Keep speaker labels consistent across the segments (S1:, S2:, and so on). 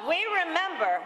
S1: we remember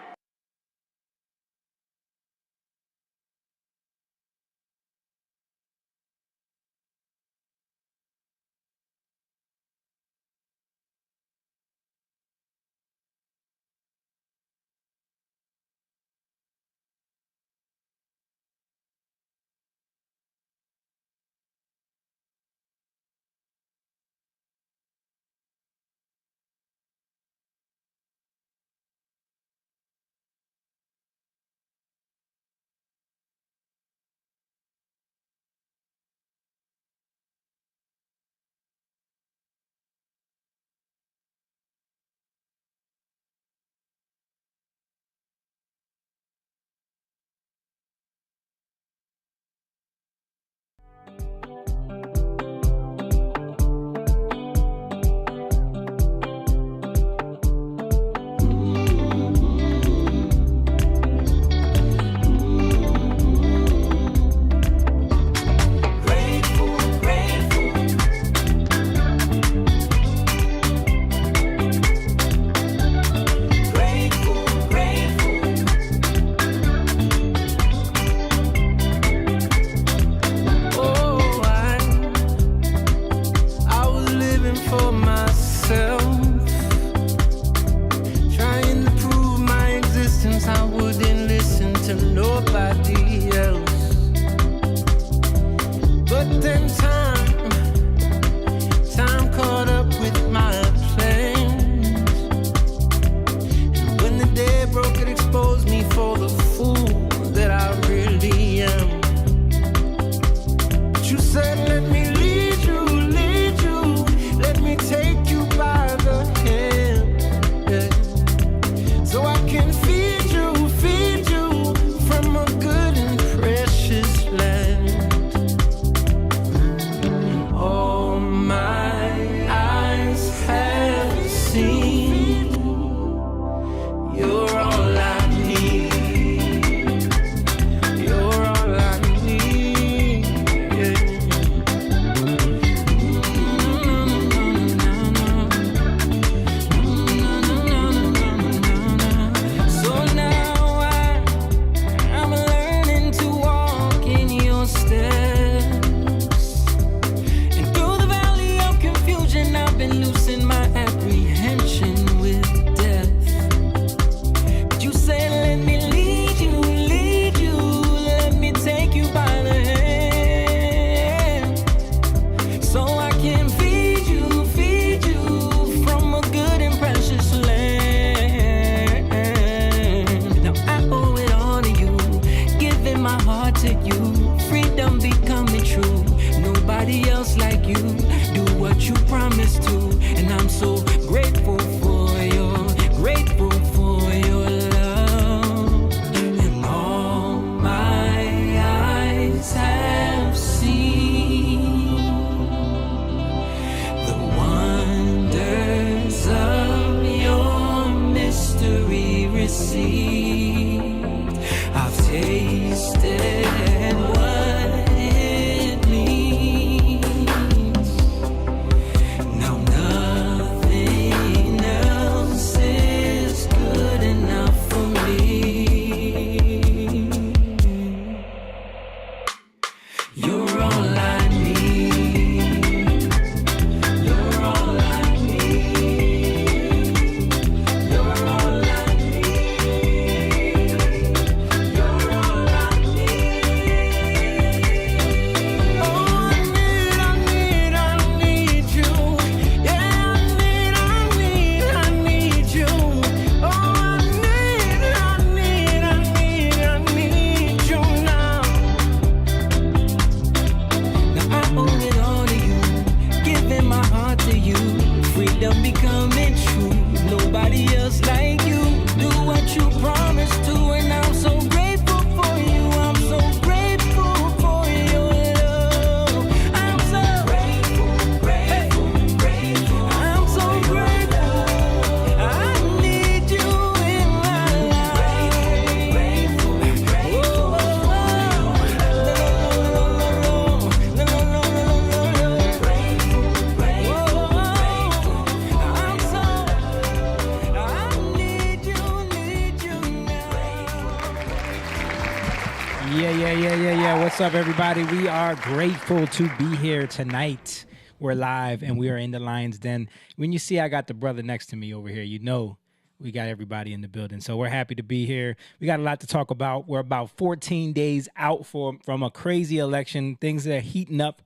S1: Yeah. What's up, everybody? We are grateful to be here tonight. We're live, and we are in the Lion's Den. When you see I got the brother next to me over here, you know we got everybody in the building. So we're happy to be here. We got a lot to talk about. We're about 14 days out from a crazy election. Things that are heating up.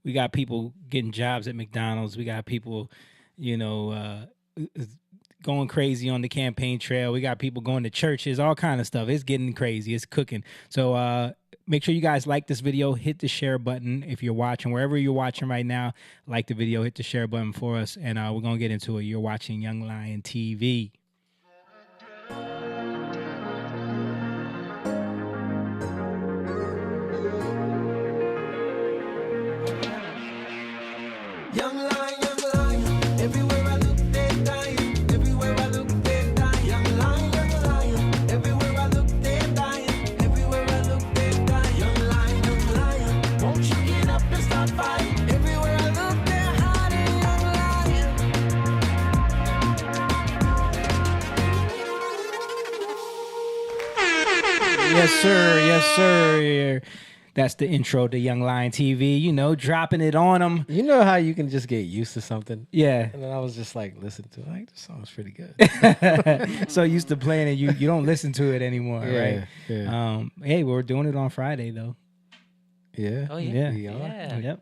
S1: We got people getting jobs at McDonald's. We got people, going crazy on the campaign trail. We got people going to churches, all kind of stuff. It's getting crazy. It's cooking. So make sure you guys like this video. Hit the share button if you're watching. Wherever you're watching right now, like the video. Hit the share button for us, and we're going to get into it. You're watching Young Lion TV. Yes, sir. That's the intro to Young Lion TV, dropping it on them.
S2: You know how you can just get used to something?
S1: Yeah.
S2: And then I was just like, listen to it. Like, this song's pretty good.
S1: So used to playing it, you don't listen to it anymore, right?
S2: Yeah.
S1: Hey, we're doing it on Friday, though.
S2: Yeah.
S3: Oh, yeah.
S1: Yep.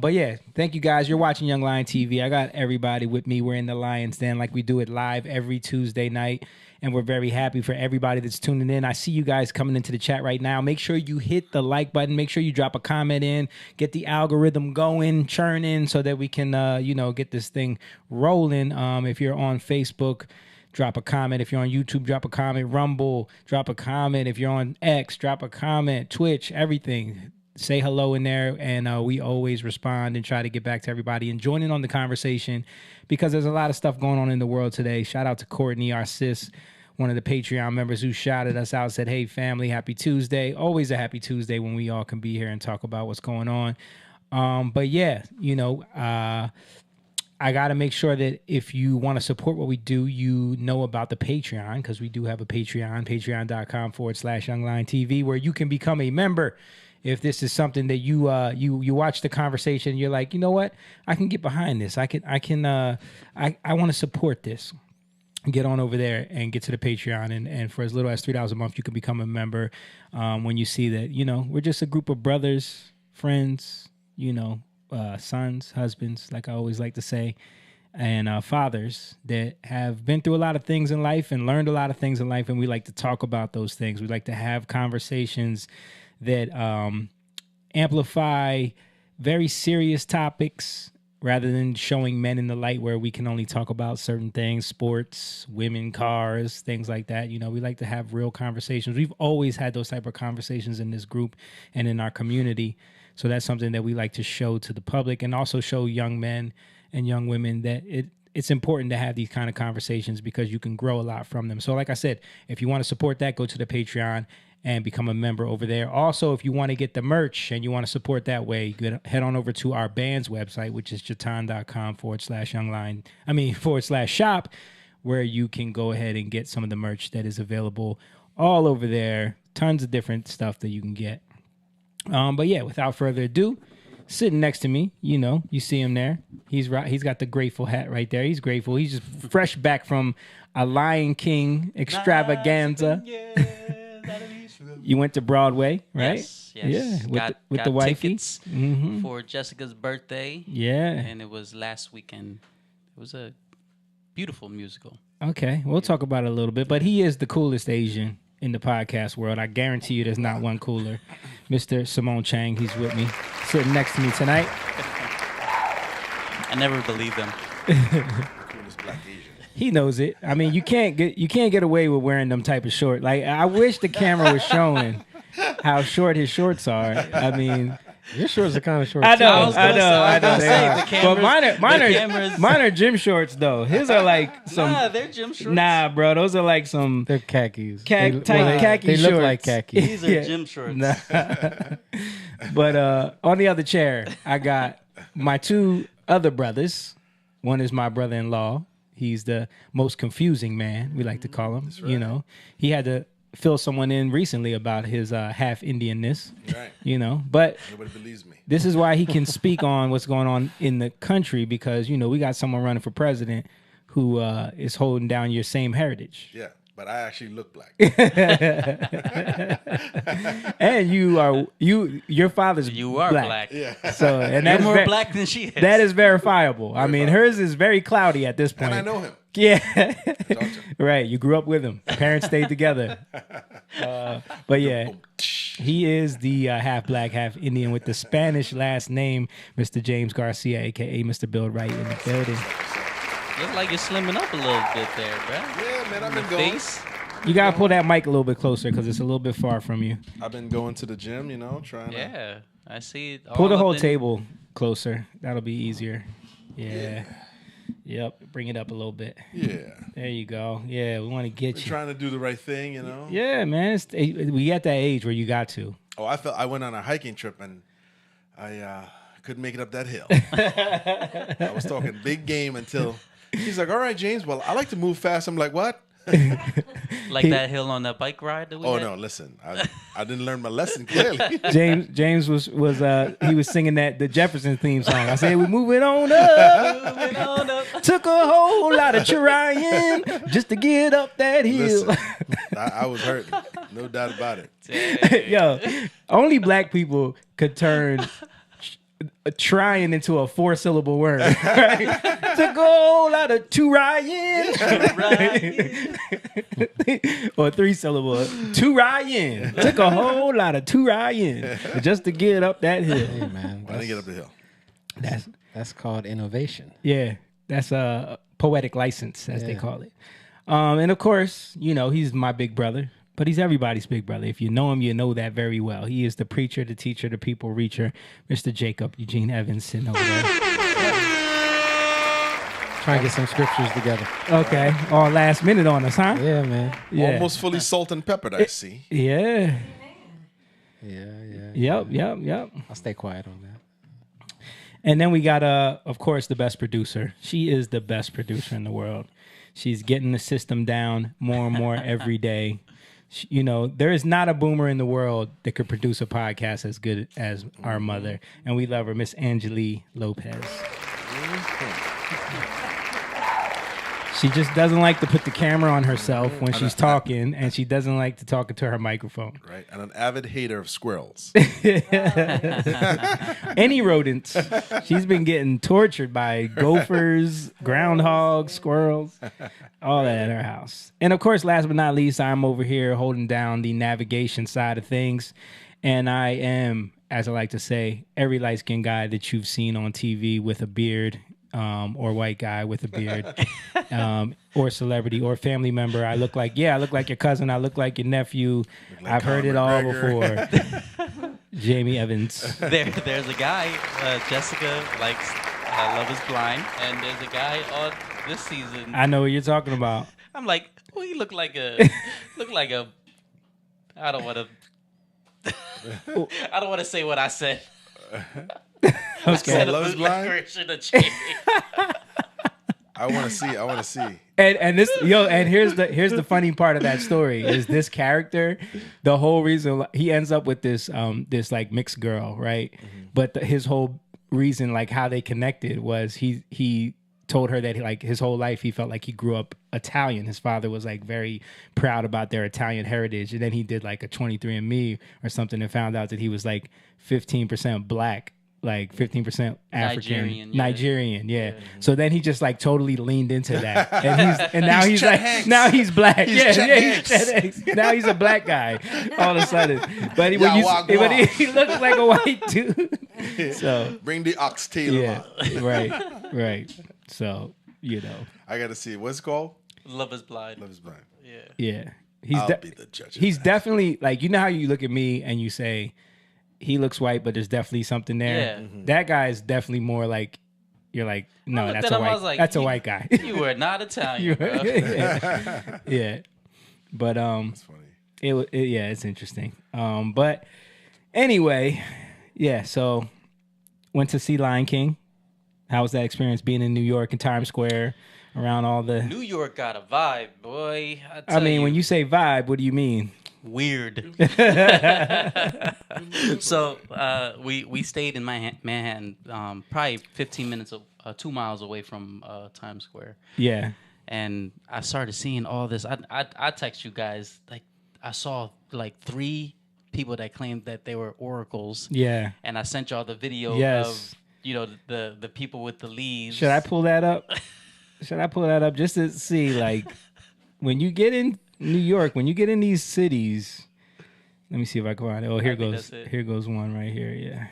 S1: But yeah, thank you guys. You're watching Young Lion TV. I got everybody with me. We're in the Lion's Den like we do it live every Tuesday night. And we're very happy for everybody that's tuning in. I see you guys coming into the chat right now. Make sure you hit the like button. Make sure you drop a comment in. Get the algorithm going, churning, so that we can, get this thing rolling. If you're on Facebook, drop a comment. If you're on YouTube, drop a comment. Rumble, drop a comment. If you're on X, drop a comment. Twitch, everything. Say hello in there, and we always respond and try to get back to everybody and join in on the conversation because there's a lot of stuff going on in the world today. Shout out to Courtney, our sis, one of the Patreon members who shouted us out, said, hey, family, happy Tuesday. Always a happy Tuesday when we all can be here and talk about what's going on. But yeah, I got to make sure that if you want to support what we do, you know about the Patreon, because we do have a Patreon, patreon.com/YoungLionTV, where you can become a member. If this is something that you watch the conversation, you're like, you know what, I can get behind this. I want to support this. Get on over there and get to the Patreon, and for as little as $3 a month, you can become a member. When you see that, we're just a group of brothers, friends, sons, husbands, like I always like to say, and fathers that have been through a lot of things in life and learned a lot of things in life, and we like to talk about those things. We like to have conversations that amplify very serious topics rather than showing men in the light where we can only talk about certain things, sports, women, cars, things like that. We like to have real conversations. We've always had those type of conversations in this group and in our community. So that's something that we like to show to the public and also show young men and young women that it's important to have these kind of conversations because you can grow a lot from them. So like I said, if you want to support that, go to the Patreon and become a member over there. Also, if you want to get the merch and you want to support that way, head on over to our band's website, which is Jatan.com/shop, where you can go ahead and get some of the merch that is available all over there. Tons of different stuff that you can get. But yeah, without further ado, sitting next to me, you see him there. He's got the grateful hat right there. He's grateful. He's just fresh back from a Lion King extravaganza. You went to Broadway, right?
S3: Yes.
S1: Yeah, with the wifey.
S3: Tickets for Jessica's birthday.
S1: Yeah.
S3: And it was last weekend. It was a beautiful musical.
S1: Okay, we'll talk about it a little bit. But he is the coolest Asian in the podcast world. I guarantee you there's not one cooler. Mr. Simone Chang, he's with me, sitting next to me tonight.
S3: I never believed them.
S4: Coolest black Asian.
S1: He knows it. I mean, you can't get away with wearing them type of short. Like, I wish the camera was showing how short his shorts are. I mean,
S2: your shorts are kind of short.
S1: I know.
S3: I was
S1: They
S3: gonna
S1: are.
S3: say,
S1: But mine are gym shorts though. His are like some.
S3: Nah, they're gym shorts.
S1: Nah, bro, those are like some.
S2: They're khakis.
S1: Tight
S2: They
S1: khaki
S2: look
S1: shorts.
S2: like khakis.
S3: These are gym shorts.
S1: Nah. But on the other chair, I got my two other brothers. One is my brother-in-law. He's the most confusing man, we like to call him. Right. He had to fill someone in recently about his half Indianness.
S4: Right.
S1: You know, but
S4: Nobody believes me.
S1: this is why he can speak on what's going on in the country because we got someone running for president who is holding down your same heritage.
S4: Yeah, but I actually look black.
S1: And your father's
S3: You are black.
S4: Yeah.
S1: So and
S3: You're
S1: that's
S3: more black than she is.
S1: That is verifiable. I mean, hers is very cloudy at this point.
S4: And I know him.
S1: Yeah.
S4: Don't you?
S1: Right. You grew up with him. Parents stayed together. But yeah, he is the half black, half Indian with the Spanish last name, Mr. James Garcia, a.k.a. Mr. Bill Wright in the building.
S3: Looks like you're slimming up a little bit there, bro.
S4: Yeah, man, I've been
S3: Your
S4: going.
S3: face.
S1: You got to pull that mic a little bit closer because it's a little bit far from you.
S4: I've been going to the gym, trying to.
S3: Yeah, I see it.
S1: Pull the
S3: all
S1: whole
S3: up in-
S1: table closer. That'll be easier. Yeah. Yep. Bring it up a little bit.
S4: Yeah.
S1: There you go. Yeah, we want to get
S4: We're
S1: you.
S4: trying to do the right thing,
S1: Yeah, man. We at that age where you got to.
S4: Oh, I went on a hiking trip and I couldn't make it up that hill. I was talking big game until he's like, "All right, James. Well, I like to move fast." I'm like, "What?"
S3: Like that hill on that bike ride that we
S4: Oh
S3: had?
S4: no, listen, I didn't learn my lesson clearly.
S1: James was he was singing the Jefferson theme song. I said we moving on up.
S3: Moving on up.
S1: Took a whole lot of trying just to get up that hill.
S4: Listen, I was hurting, no doubt about it.
S1: Yo, only black people could turn trying into a 4-syllable word. Right? Took a whole lot of trying. Or 3-syllable. Trying. Took a whole lot of trying just to get up that hill.
S2: Hey, man.
S4: I didn't get up the hill.
S2: That's called innovation.
S1: Yeah, that's a poetic license, as they
S2: Yeah.
S1: call it. And of course, he's my big brother, but he's everybody's big brother. If you know him, you know that very well. He is the preacher, the teacher, the people reacher, Mr. Jacob Eugene Evans sitting over there.
S2: Trying to get some scriptures together.
S1: Okay, all last minute on us, huh?
S2: Yeah, man.
S1: Yeah.
S4: Almost fully salt and peppered, I see.
S1: Yeah.
S2: Yeah.
S1: Yep.
S2: I'll stay quiet on that.
S1: And then we got, of course, the best producer. She is the best producer in the world. She's getting the system down more and more every day. There is not a boomer in the world that could produce a podcast as good as our mother. And we love her, Miss Angelique Lopez. She just doesn't like to put the camera on herself when she's talking, and she doesn't like to talk into her microphone.
S4: Right, and an avid hater of squirrels.
S1: Any rodents. She's been getting tortured by gophers, groundhogs, squirrels, all that at her house. And of course, last but not least, I'm over here holding down the navigation side of things. And I am, as I like to say, every light-skinned guy that you've seen on TV with a beard, or white guy with a beard, or celebrity or family member. I look like your cousin. I look like your nephew.
S4: Like
S1: I've heard it all
S4: McGregor.
S1: before. Jamie Evans.
S3: There's a guy, Jessica likes Love is Blind, and there's a guy on this season.
S1: I know what you're talking about.
S3: I'm like, well, he look like a. I don't want to say what I said. I said
S4: Love is
S3: a
S4: Blind?
S3: version of Jamie.
S4: I want to see.
S1: And this and here's the funny part of that story is this character, the whole reason he ends up with this like mixed girl, right?
S4: Mm-hmm.
S1: But his whole reason, like how they connected, was he told her that like his whole life he felt like he grew up Italian. His father was like very proud about their Italian heritage, and then he did like a 23andMe or something and found out that he was like 15% black. Like 15% African,
S3: Nigerian,
S1: yeah. So then he just like totally leaned into that, and now he's
S4: Chet
S1: like
S4: Hanks.
S1: now he's black,
S4: He's
S1: he's
S4: Chet
S1: Chet Hanks. Now he's a black guy all of a sudden, but he looks like a white dude. So
S4: Bring the oxtail
S1: yeah,
S4: on.
S1: right. So
S4: I got to see it. What's it called?
S3: Love is Blind.
S4: Love is Blind.
S3: Yeah.
S1: He's
S4: I'll be the judge of
S1: he's
S4: that.
S1: definitely like how you look at me and you say he looks white, but there's definitely something there.
S3: Yeah.
S1: That guy is definitely more like you're like no,
S3: I looked
S1: that's
S3: at
S1: a
S3: him, I
S1: white
S3: was like,
S1: that's a white guy.
S3: You were not Italian, bro.
S1: yeah. But
S4: That's funny.
S1: it's interesting. But anyway, yeah. So went to see Lion King. How was that experience being in New York and Times Square around all the?
S3: New York got a vibe, boy.
S1: I mean, when you say vibe, what do you mean?
S3: weird. So we stayed in Manhattan, probably 15 minutes, 2 miles away from Times Square.
S1: Yeah.
S3: And I started seeing all this. I text you guys, like, I saw like 3 people that claimed that they were oracles.
S1: Yeah.
S3: And I sent y'all the video
S1: Yes.
S3: of, you know, the people with the leaves.
S1: Should I pull that up? Should I pull that up just to see, like, when you get in New York, when you get in these cities, let me see if I can find it. Oh, here goes one right here. Yeah.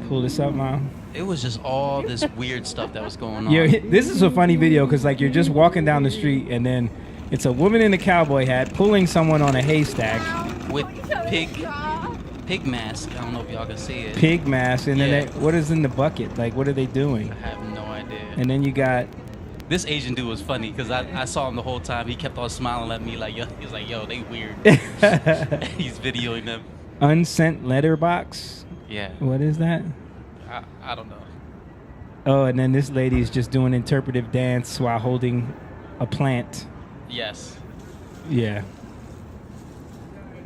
S1: Pull this up, Mom.
S3: It was just all this weird stuff that was going on.
S1: Yeah, this is a funny video because, like, you're just walking down the street and then it's a woman in a cowboy hat pulling someone on a haystack.
S3: With pig mask. I don't know if y'all can see it.
S1: Pig mask. And then what is in the bucket? Like, what are they doing?
S3: I have no idea.
S1: And then you got...
S3: This Asian dude was funny because I saw him the whole time. He kept on smiling at me like, yo, he was like, yo, they weird. He's videoing them.
S1: Unsent letterbox.
S3: Yeah.
S1: What is that?
S3: I don't know.
S1: Oh, and then this lady is just doing interpretive dance while holding a plant.
S3: Yes.
S1: Yeah.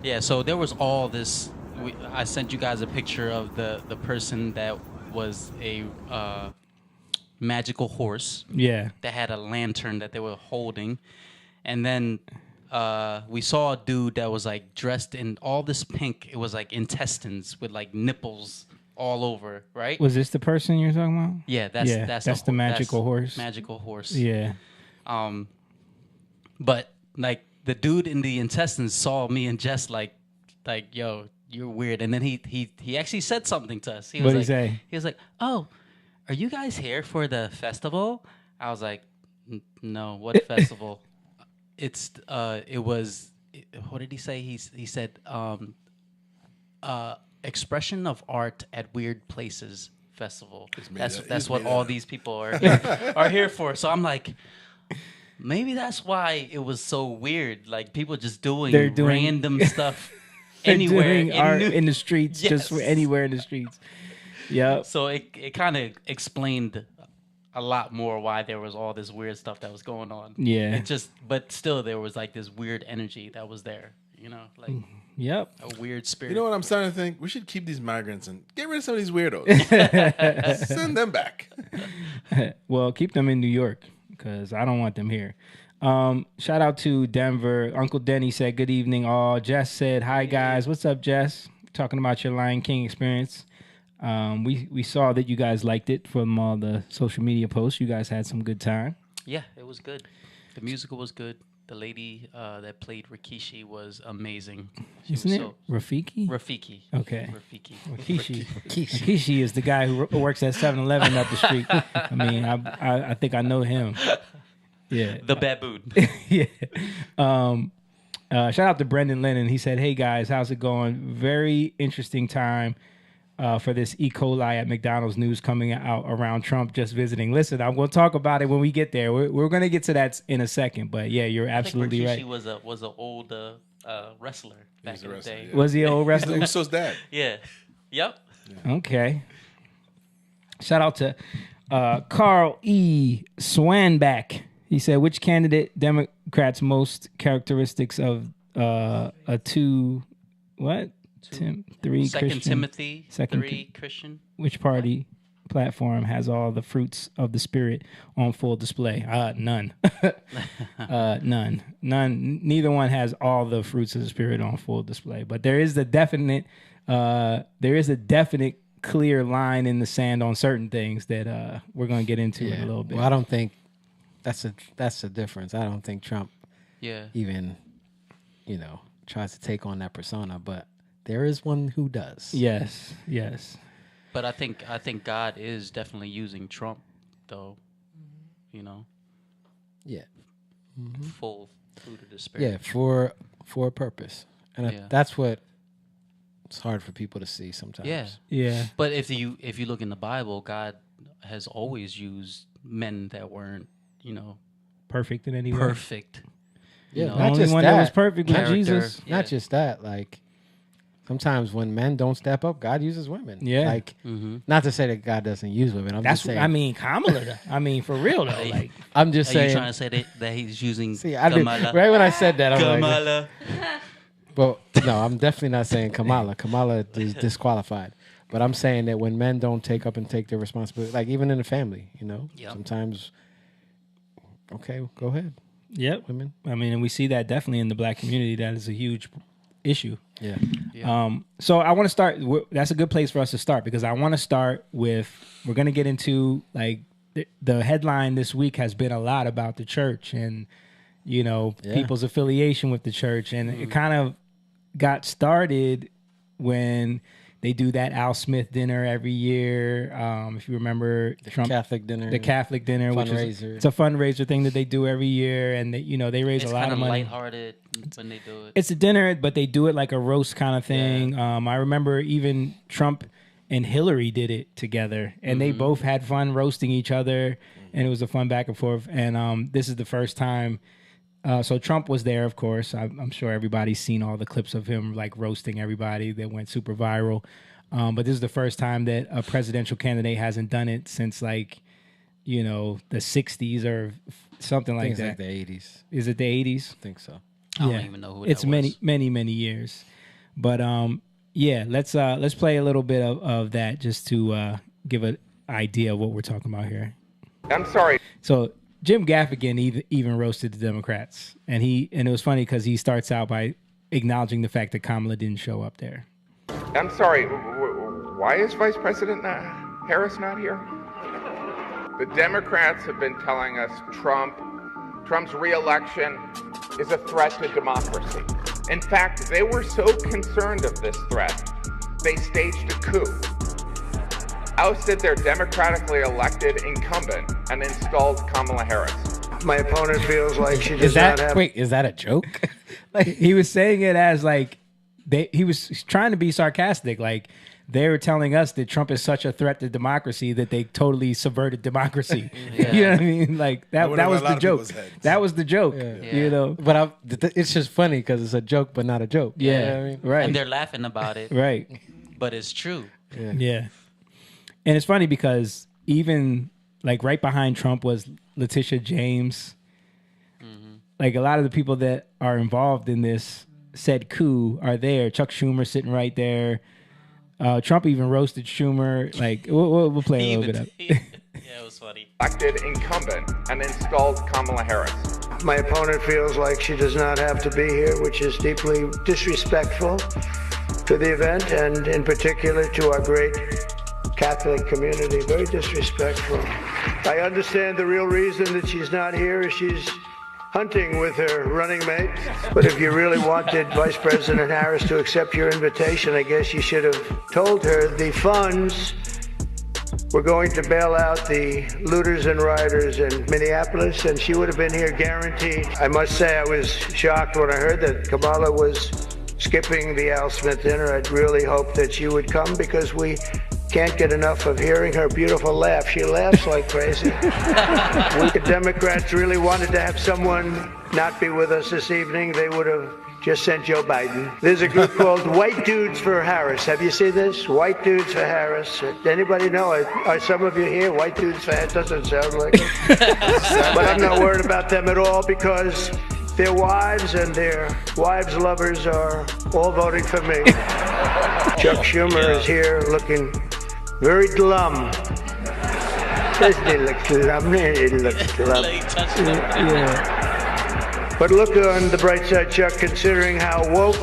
S3: Yeah, so there was all this. I sent you guys a picture of the person that was a magical horse.
S1: Yeah.
S3: That had a lantern that they were holding. And then we saw a dude that was like dressed in all this pink. It was like intestines with like nipples all over, right?
S1: Was this the person you're talking about?
S3: Yeah, that's
S1: the magical horse.
S3: Magical horse.
S1: Yeah.
S3: But like the dude in the intestines saw me and Jess like, yo, you're weird. And then he actually said something to us.
S1: What did he say?
S3: He was like, oh, are you guys here for the festival? I was like, no, what festival? It was, what did he say? He said, expression of art at weird places festival. That's what all these people are here for. So I'm like, maybe that's why it was so weird. Like people just doing random stuff anywhere
S1: in the streets,
S3: Yes.
S1: just anywhere in the streets. Yeah.
S3: So it kind of explained a lot more why there was all this weird stuff that was going on.
S1: Yeah.
S3: But still there was like this weird energy that was there, you know, like
S1: Yep.
S3: a weird spirit.
S4: You know what I'm starting to think? We should keep these migrants and get rid of some of these weirdos. Send them back.
S1: Well, keep them in New York because I don't want them here. Shout out to Denver. Uncle Denny said, good evening, all. Jess said, hi, guys. What's up, Jess? Talking about your Lion King experience. We saw that you guys liked it from all the social media posts. You guys had some good time.
S3: Yeah, it was good. The musical was good. The lady that played Rikishi was amazing.
S1: Isn't it Rafiki?
S3: Rafiki.
S1: Okay.
S3: Rafiki.
S1: Rikishi is the guy who works at 7-Eleven up the street. I mean, I think I know him. Yeah.
S3: The baboon.
S1: Yeah. Shout out to Brendan Lennon. He said, hey, guys, how's it going? Very interesting time for this E. coli at McDonald's news coming out around Trump just visiting. Listen, I'm going to talk about it when we get there. We're going to get to that in a second. But, yeah, you're absolutely right.
S3: Rikishi was an old wrestler back in the day.
S4: Yeah.
S1: Was he an old wrestler?
S4: Uso's dad.
S3: Yeah. Yep.
S1: Okay. Shout out to Carl E. Swanback. He said, which candidate Democrats most characteristics of a two, what? Three
S3: Second
S1: Christian.
S3: Timothy, 3 Christian.
S1: Which party platform has all the fruits of the Spirit on full display? None. None. Neither one has all the fruits of the Spirit on full display. But there is a definite clear line in the sand on certain things that we're going to get into in a little bit.
S2: Well, I don't think that's the difference. I don't think Trump even, tries to take on that persona, but there is one who does.
S1: Yes.
S3: But I think God is definitely using Trump, though.
S2: Yeah.
S3: Full fruit of the Spirit.
S2: Yeah, for a purpose, and that's what it's hard for people to see sometimes.
S1: Yeah.
S3: But if you look in the Bible, God has always used men that weren't,
S1: Perfect in any way.
S3: perfect.
S2: Yeah,
S1: The
S2: not
S1: only
S2: just
S1: one
S2: that.
S1: that was perfect was
S3: Character.
S1: Jesus.
S3: Yeah.
S2: Not just that. Like sometimes when men don't step up, God uses women.
S1: Yeah.
S2: Like not to say that God doesn't use women. I'm
S1: That's
S2: just saying.
S1: I mean, Kamala. I mean, for real though.
S2: I'm just
S3: Are you
S2: saying.
S3: trying to say that he's using
S2: See, I did,
S3: Kamala?
S2: right when I said that, I'm like,
S3: Kamala.
S2: Well, no, I'm definitely not saying Kamala. Kamala is disqualified. But I'm saying that when men don't take up and take their responsibility, like even in the family, sometimes, okay, go ahead.
S1: Yep.
S2: Women.
S1: I mean, and we see that definitely in the black community. That is a huge issue.
S2: Yeah.
S1: So I want to start. That's a good place for us to start because I want to start with. We're going to get into like the headline this week has been a lot about the church and people's affiliation with the church, and it kind of got started when they do that Al Smith dinner every year. If you remember
S2: the
S1: Trump
S2: Catholic dinner,
S1: which is it's a fundraiser thing that they do every year, and they raise a lot of money.
S3: It's kind of lighthearted when they do it.
S1: It's a dinner, but they do it like a roast kind of thing. Yeah. I remember even Trump and Hillary did it together, and they both had fun roasting each other, and it was a fun back and forth. And this is the first time. So Trump was there, of course. I'm sure everybody's seen all the clips of him like roasting everybody that went super viral. But this is the first time that a presidential candidate hasn't done it since like, the 60s or something like that.
S2: It's like the 80s.
S1: Is it the 80s?
S2: I think so.
S3: I don't even know who that
S1: it's
S3: was.
S1: many years. But let's play a little bit of that just to give an idea of what we're talking about here.
S5: I'm sorry.
S1: So Jim Gaffigan even roasted the Democrats, and it was funny because he starts out by acknowledging the fact that Kamala didn't show up there.
S5: I'm sorry. Why is Vice President Harris not here? The Democrats have been telling us Trump's re-election is a threat to democracy. In fact, they were so concerned of this threat, they staged a coup, ousted their democratically elected incumbent, and installed Kamala Harris.
S6: My opponent feels like she does not have...
S2: Wait, is that a joke?
S1: Like he was saying it as like he was trying to be sarcastic. Like they were telling us that Trump is such a threat to democracy that they totally subverted democracy. Yeah. You know what I mean? Like that was the joke. That was the joke. Yeah.
S2: But it's just funny because it's a joke, but not a joke.
S1: Yeah,
S2: you know what I mean?
S1: Right.
S3: And they're laughing about it.
S1: Right.
S3: But it's true.
S1: Yeah. And it's funny because even like right behind Trump was Letitia James. Like a lot of the people that are involved in this said coup are there. Chuck Schumer sitting right there. Trump even roasted Schumer. Like we'll play a little bit of it.
S3: Yeah, it was funny.
S5: Elected incumbent and installed Kamala Harris.
S6: My opponent feels like she does not have to be here, which is deeply disrespectful to the event and in particular to our great Catholic community. Very disrespectful. I understand the real reason that she's not here is she's hunting with her running mate. But if you really wanted Vice President Harris to accept your invitation, I guess you should have told her the funds were going to bail out the looters and rioters in Minneapolis, and she would have been here guaranteed. I must say I was shocked when I heard that Kamala was skipping the Al Smith dinner. I'd really hoped that she would come because we can't get enough of hearing her beautiful laugh. She laughs like crazy. If the Democrats really wanted to have someone not be with us this evening, they would have just sent Joe Biden. There's a group called White Dudes for Harris. Have you seen this? White Dudes for Harris. Anybody know? Are some of you here? White Dudes for Harris doesn't sound like it. But I'm not worried about them at all because their wives and their wives' lovers are all voting for me. Chuck Schumer is here looking very glum. Doesn't he look glum? He looks glum. Yeah. But look on the bright side, Chuck, considering how woke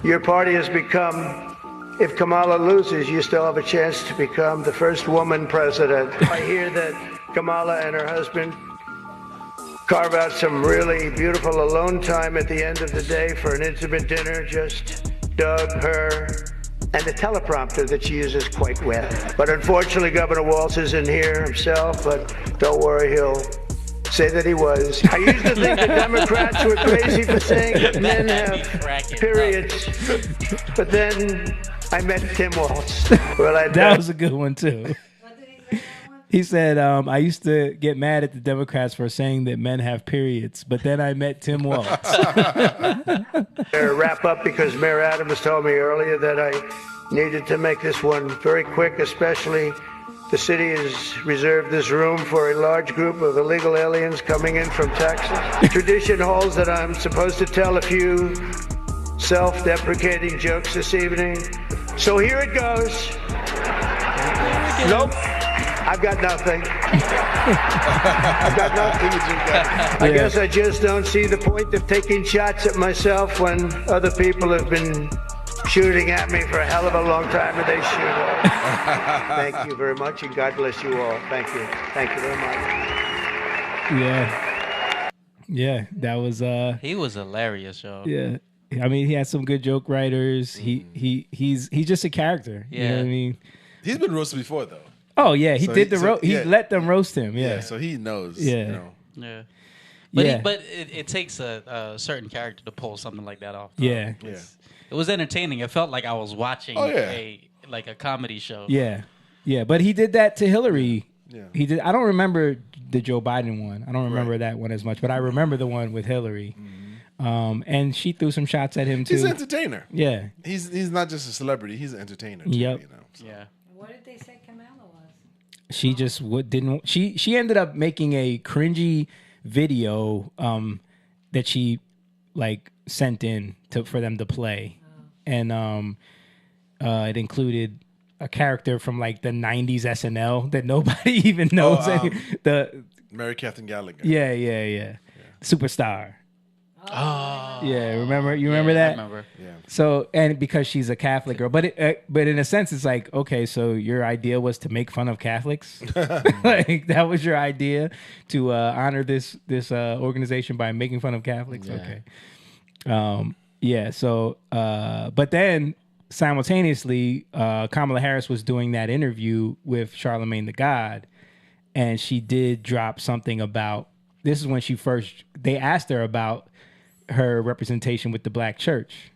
S6: your party has become. If Kamala loses, you still have a chance to become the first woman president. I hear that Kamala and her husband carve out some really beautiful alone time at the end of the day for an intimate dinner. Just Doug, her, and the teleprompter that she uses quite well. But unfortunately, Governor Walz isn't here himself, but don't worry, he'll say that he was. I used to think the Democrats were crazy for saying that men have periods, but then I met Tim Walz. Well,
S1: that was a good one, too. He said, I used to get mad at the Democrats for saying that men have periods, but then I met Tim Walz.
S6: Wrap up because Mayor Adams told me earlier that I needed to make this one very quick, especially the city has reserved this room for a large group of illegal aliens coming in from Texas. Tradition holds that I'm supposed to tell a few self-deprecating jokes this evening. So here it goes. Nope. I've got nothing. I've got nothing. I guess I just don't see the point of taking shots at myself when other people have been shooting at me for a hell of a long time, and they shoot off. Thank you very much, and God bless you all. Thank you. Thank you very much.
S1: Yeah, that was
S3: He was hilarious, yo.
S1: yeah. I mean, he had some good joke writers. He's just a character. You know what I mean?
S4: He's been roasted before, though.
S1: Oh yeah, he
S4: So
S1: did
S4: he-
S1: the
S4: so-
S1: he
S4: yeah.
S1: let them roast him.
S4: Yeah,
S1: Yeah,
S4: so he knows.
S1: Yeah.
S4: You know.
S3: Yeah. But
S1: Yeah.
S3: it takes a certain character to pull something like that off.
S1: yeah,
S4: Yeah.
S3: It was entertaining. It felt like I was watching
S4: Oh, yeah.
S3: a comedy show.
S1: yeah, yeah. But he did that to Hillary.
S4: Yeah.
S1: He did. I don't remember the Joe Biden one. I don't remember that one as much, but I remember the one with Hillary. And she threw some shots at him too.
S4: He's an entertainer.
S1: Yeah.
S4: He's not just a celebrity. He's an entertainer. Too,
S1: Yep.
S4: You know, so.
S3: Yeah.
S7: What did they say Kamala was?
S1: She just didn't. She ended up making a cringy video that she like sent in for them to play, and it included a character from like the '90s SNL that nobody even knows. The
S4: Mary Catherine Gallagher.
S1: yeah, Superstar.
S3: Oh.
S1: Yeah, remember? You remember
S3: I
S1: that?
S3: remember.
S4: Yeah.
S1: So, and because she's a Catholic girl, but in a sense, it's like, okay, so your idea was to make fun of Catholics, like that was your idea to honor this organization by making fun of Catholics.
S2: Yeah.
S1: Okay, yeah. So, but then simultaneously, Kamala Harris was doing that interview with Charlamagne the God, and she did drop something about. This is when they asked her about her representation with the black church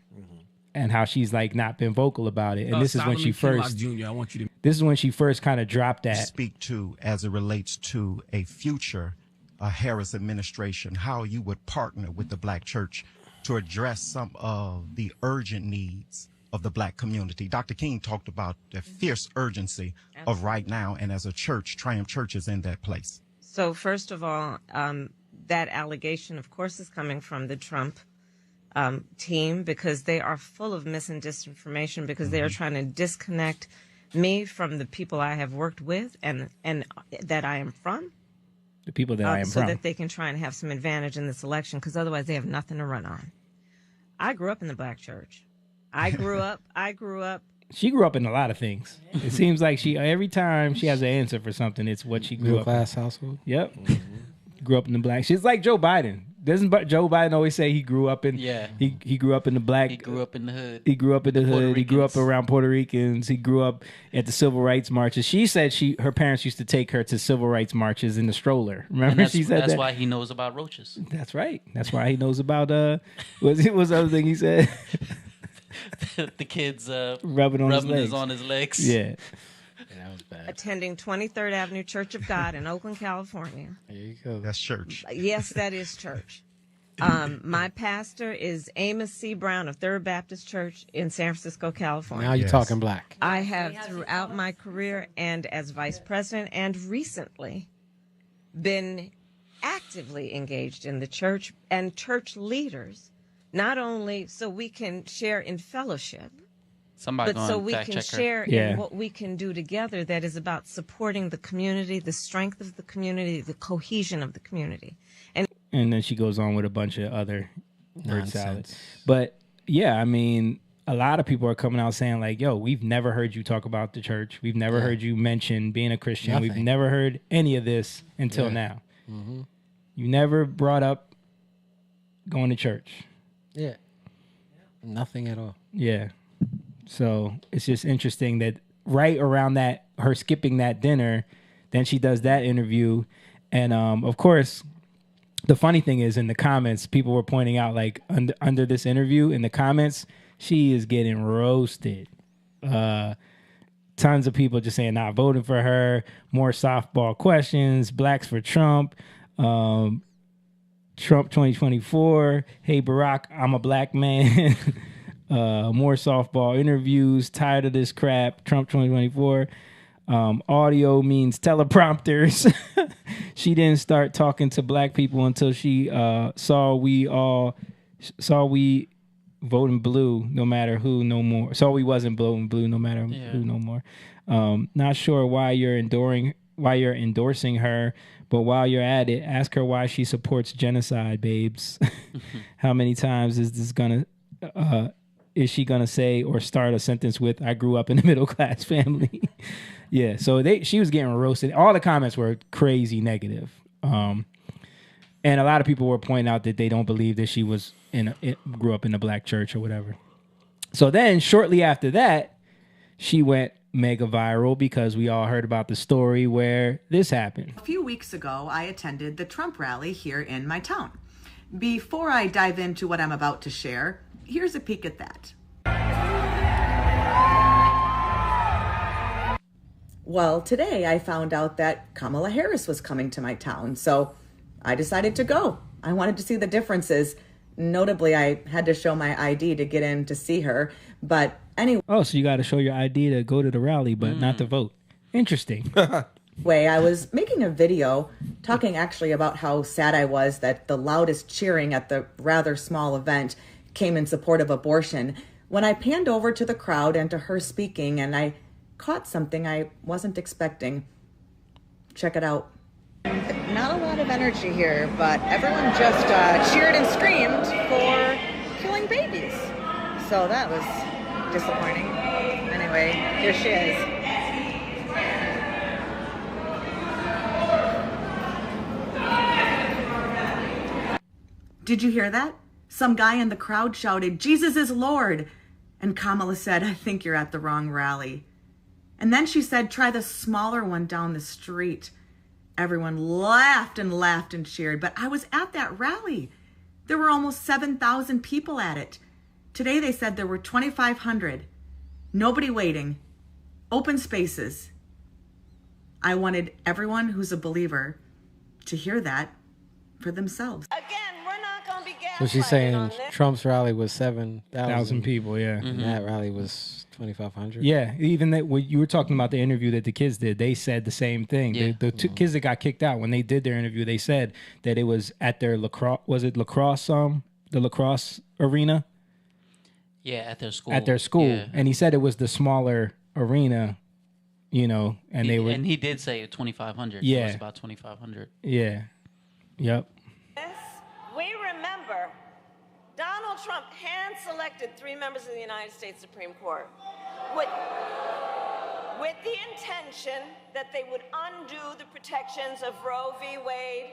S1: and how she's like not been vocal about it. And this is when she first
S8: Jr., I want you to
S1: this is when she first kind of dropped that.
S9: speak to as it relates to a future Harris administration, how you would partner with the black church to address some of the urgent needs of the black community. Dr. King talked about the fierce urgency of right now, and as a church, Triumph Church is in that place.
S10: So first of all, that allegation, of course, is coming from the Trump team because they are full of mis and disinformation because they are trying to disconnect me from the people I have worked with and that I am from.
S1: The people that I am
S10: so
S1: from.
S10: that they can try and have some advantage in this election because otherwise they have nothing to run on. I grew up in the black church. I grew up.
S1: She grew up in a lot of things. It seems like every time she has an answer for something, it's what she grew
S2: Middle
S1: up
S2: class household.
S1: Yep. Grew up in the black. She's like Joe Biden. Doesn't Joe Biden always say he grew up in?
S3: Yeah.
S1: He grew up in the black.
S3: He grew up in the hood.
S1: He grew up in the hood. He grew up
S3: Ricans.
S1: around Puerto Ricans. He grew up at the civil rights marches. She said her parents used to take her to civil rights marches in the stroller.
S3: And
S1: Remember she said
S3: that's
S1: that?
S3: why he knows about roaches.
S1: That's right. That's why he knows about what's the other thing he said?
S3: The kids
S1: Rubbing on his legs.
S3: on his legs.
S1: Yeah.
S2: That was bad.
S10: Attending 23rd Avenue Church of God in Oakland, California.
S2: There you go.
S9: That's church.
S10: Yes, that is church. My pastor is Amos C. Brown of Third Baptist Church in San Francisco, California.
S2: Now you're
S9: Yes.
S2: talking black.
S10: I have, throughout my career and as vice president and recently, been actively engaged in the church and church leaders, not only so we can share in fellowship,
S3: Somebody
S10: but so
S3: going
S10: we
S3: fact
S10: can
S3: check her.
S10: share
S1: Yeah.
S10: in what we can do together that is about supporting the community, the strength of the community, the cohesion of the community.
S1: And then she goes on with a bunch of other word salad.
S2: Nonsense.
S1: But yeah, I mean, a lot of people are coming out saying like, yo, we've never heard you talk about the church. We've never heard you mention being a Christian. We've
S2: Nothing.
S1: never heard any of this until
S2: Yeah.
S1: now. You never brought up going to church.
S2: Yeah. Nothing at all.
S1: Yeah. So it's just interesting that right around that, her skipping that dinner, then she does that interview. And of course, the funny thing is in the comments, people were pointing out like under this interview in the comments, she is getting roasted. Tons of people just saying not voting for her, more softball questions, blacks for Trump, Trump 2024, hey Barack, I'm a black man. More softball interviews, tired of this crap, Trump 2024. Audio means teleprompters. She didn't start talking to black people until she saw we voting blue no matter who no more. So we wasn't voting blue no matter who no more. Not sure why you're endorsing her, but while you're at it, ask her why she supports genocide, babes. How many times is she gonna say or start a sentence with "I grew up in a middle class family"? Yeah, so she was getting roasted. All the comments were crazy negative. And a lot of people were pointing out that they don't believe that she grew up in a black church or whatever. So then shortly after that, she went mega viral because we all heard about the story where this happened.
S8: A few weeks ago, I attended the Trump rally here in my town. Before I dive into what I'm about to share, here's a peek at that. Well, today I found out that Kamala Harris was coming to my town, so I decided to go. I wanted to see the differences. Notably, I had to show my ID to get in to see her, but anyway.
S1: Oh, so you got to show your ID to go to the rally, but not to vote. Interesting.
S8: I was making a video talking actually about how sad I was that the loudest cheering at the rather small event came in support of abortion. When I panned over to the crowd and to her speaking, and I caught something I wasn't expecting. Check it out. Not a lot of energy here, but everyone just cheered and screamed for killing babies. So that was disappointing. Anyway, here she is. Did you hear that? Some guy in the crowd shouted, "Jesus is Lord." And Kamala said, "I think you're at the wrong rally." And then she said, "Try the smaller one down the street." Everyone laughed and laughed and cheered, but I was at that rally. There were almost 7,000 people at it. Today they said there were 2,500. Nobody waiting. Open spaces. I wanted everyone who's a believer to hear that for themselves.
S10: Again, we're not going to be gaslighted
S2: So she's saying
S10: on this.
S2: Trump's rally was 7,000
S1: 1,000 people, yeah.
S2: And that rally was 2,500.
S1: Yeah, even that when you were talking about the interview that the kids did, they said the same thing.
S3: Yeah.
S1: The two kids that got kicked out when they did their interview, they said that it was at their lacrosse. Was it lacrosse? The lacrosse arena
S3: Yeah, at their school.
S1: at their school,
S3: Yeah.
S1: and he said it was the smaller arena. And they were.
S3: And he did say 2,500.
S1: Yeah.
S3: So it's about 2,500.
S1: Yeah. Yep.
S10: We remember Donald Trump hand-selected 3 members of the United States Supreme Court with the intention that they would undo the protections of Roe v. Wade,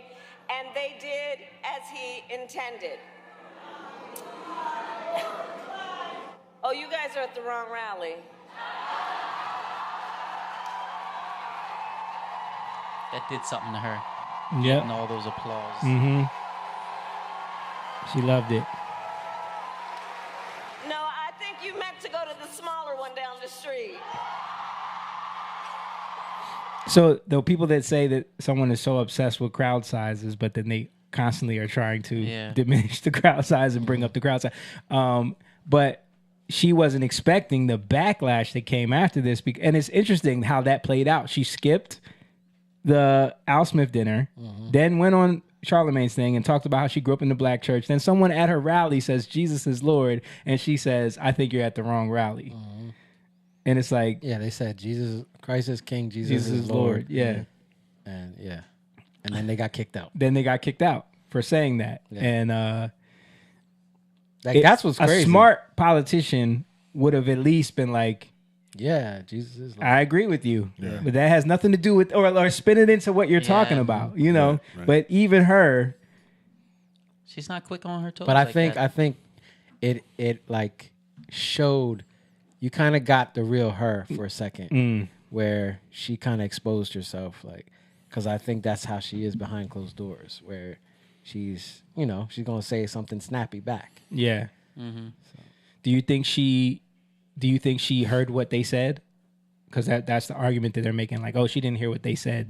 S10: and they did as he intended. Oh, you guys are at the wrong rally.
S3: That did something to her.
S1: Yep.
S3: And all those applause.
S1: She loved it.
S10: No, I think you meant to go to the smaller one down the street.
S1: So the people that say that someone is so obsessed with crowd sizes, but then they constantly are trying to diminish the crowd size and bring up the crowd size. But she wasn't expecting the backlash that came after this. And it's interesting how that played out. She skipped the Al Smith dinner, then went on Charlamagne's thing and talked about how she grew up in the black church. Then someone at her rally says, "Jesus is Lord." And she says, "I think you're at the wrong rally." And it's like,
S2: yeah, they said Christ is King, Jesus is Lord.
S1: Yeah.
S2: And then they got kicked out.
S1: Then they got kicked out for saying that.
S2: Yeah.
S1: And
S2: that's what's crazy.
S1: A smart politician would have at least been like,
S2: yeah, Jesus is Lord.
S1: I agree with you. Yeah. But that has nothing to do with, or spin it into what you're talking about, Right. But even her.
S3: She's not quick on her toes.
S2: But I think it like showed, you kind of got the real her for a second, where she kind of exposed herself, like, because I think that's how she is behind closed doors, where she's gonna say something snappy back.
S1: Yeah. So. Do you think she heard what they said? Because that's the argument that they're making. Like, oh, she didn't hear what they said.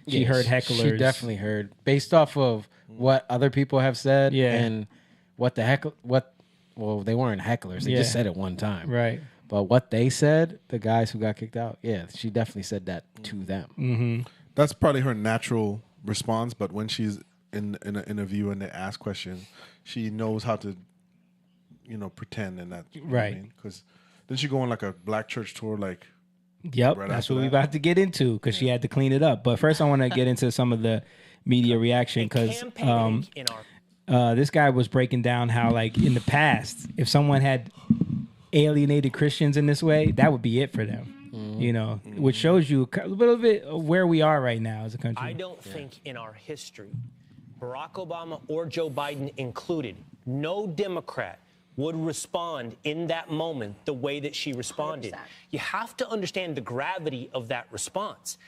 S1: She heard hecklers.
S2: She definitely heard, based off of what other people have said, and what well, they weren't hecklers. They just said it one time.
S1: Right.
S2: But what they said, the guys who got kicked out, she definitely said that to them.
S1: Mm-hmm.
S4: That's probably her natural response. But when she's in an interview and they ask questions, she knows how to, pretend and that.
S1: Right.
S4: Because didn't she go on like a black church tour? Like,
S1: yep,
S4: right
S1: that's
S4: after
S1: what we
S4: that?
S1: about to get into because she had to clean it up. But first, I want to get into some of the media reaction because this guy was breaking down how, like, in the past, if someone had alienated Christians in this way, that would be it for them. Which shows you a little bit of where we are right now as a country.
S11: I don't think in our history, Barack Obama or Joe Biden included, no Democrat would respond in that moment the way that she responded.
S12: 100%.
S11: You have to understand the gravity of that response.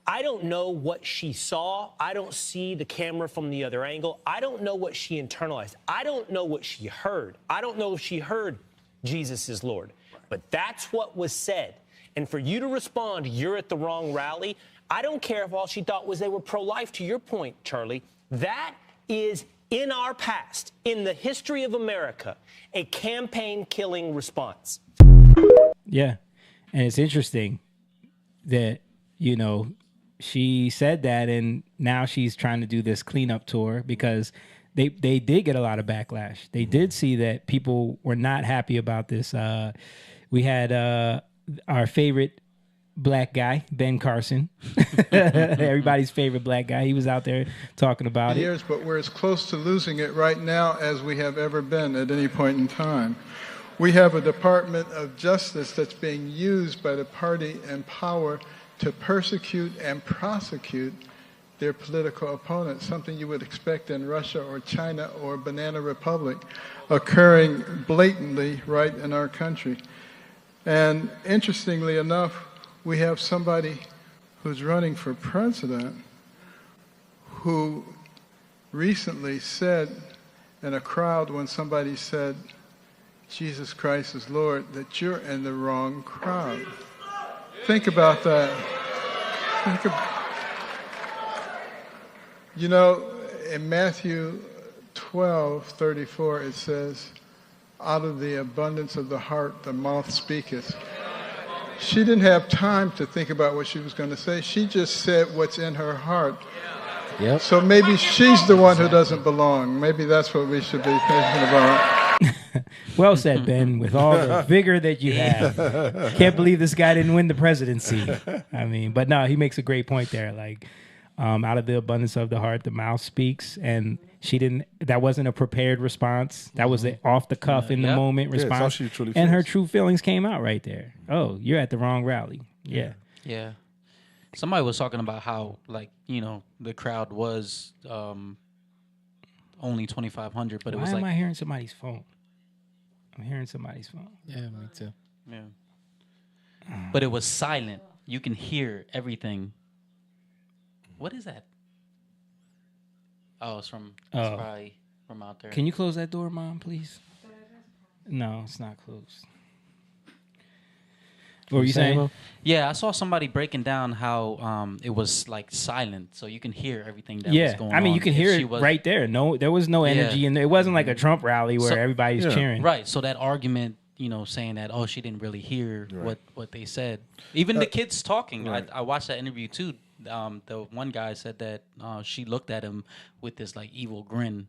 S11: I don't know what she saw. I don't see the camera from the other angle. I don't know what she internalized. I don't know what she heard. I don't know if she heard Jesus is Lord. But that's what was said. And for you to respond, you're at the wrong rally. I don't care if all she thought was they were pro-life, to your point, Charlie. That is, in our past, in the history of America, a campaign-killing response.
S1: Yeah. And it's interesting that, she said that, and now she's trying to do this cleanup tour because they did get a lot of backlash. They did see that people were not happy about this. We had our favorite black guy, Ben Carson, everybody's favorite black guy. He was out there talking about it.
S13: But we're as close to losing it right now as we have ever been at any point in time. We have a Department of Justice that's being used by the party in power to persecute and prosecute their political opponents, something you would expect in Russia or China or Banana Republic, occurring blatantly right in our country. And interestingly enough, we have somebody who's running for president who recently said in a crowd when somebody said, Jesus Christ is Lord, that you're in the wrong crowd. Think about that. In Matthew 12:34, it says, out of the abundance of the heart, the mouth speaketh. She didn't have time to think about what she was going to say. She just said what's in her heart.
S2: Yep.
S13: So maybe she's the one who doesn't belong. Maybe that's what we should be thinking about.
S1: Well said, Ben, with all the vigor that you have. Can't believe this guy didn't win the presidency. I mean, but no, he makes a great point there. Like, out of the abundance of the heart, the mouth speaks. And that wasn't a prepared response. That was an off the cuff in the moment response.
S4: How she truly
S1: and her
S4: feels.
S1: true feelings came out right there. Oh, you're at the wrong rally. Yeah.
S3: Yeah. Somebody was talking about how, like, the crowd was only 2,500, but it was
S1: Why
S3: like.
S1: am I hearing somebody's phone? I'm hearing somebody's phone.
S2: Yeah, me too.
S3: Yeah. But it was silent. You can hear everything. What is that? Oh, it's probably from out there.
S1: Can you close that door, Mom, please? No, it's not closed. What were you saying?
S3: Yeah, I saw somebody breaking down how it was like silent, so you can hear everything that was going on.
S1: I mean, you can hear it right there. No, there was no energy, and it wasn't like a Trump rally where everybody's cheering.
S3: Right. So that argument, saying that she didn't really hear what they said. Even the kids talking.
S4: Right.
S3: I watched that interview too. The one guy said that she looked at him with this like evil grin,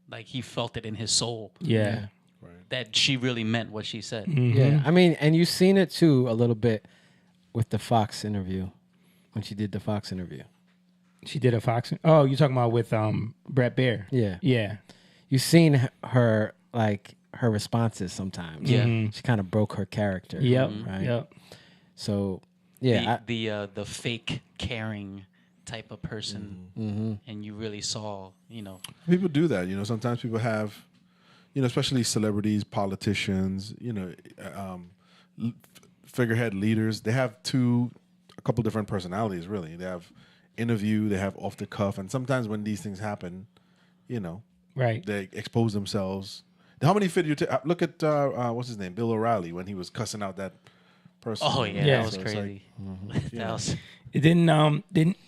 S3: like he felt it in his soul.
S1: Yeah.
S3: That she really meant what she said.
S1: Mm-hmm.
S2: Yeah, I mean, and you've seen it too a little bit with the Fox interview, when she did the Fox interview.
S1: She did a Fox. Oh, you're talking about with Brett Baer.
S2: Yeah.
S1: Yeah.
S2: You've seen her, like, her responses sometimes.
S3: Yeah.
S1: Mm-hmm.
S2: She kind of broke her character.
S1: Yep.
S2: Right?
S1: Yep.
S2: So, yeah.
S3: The fake caring type of person, and you really saw,
S4: People do that. Sometimes people have, especially celebrities, politicians, figurehead leaders. They have a couple different personalities, really. They have interview, they have off the cuff, and sometimes when these things happen,
S1: right,
S4: they expose themselves. How many video? Look at what's his name, Bill O'Reilly, when he was cussing out that person.
S3: Oh yeah, that was crazy. That was.
S1: It didn't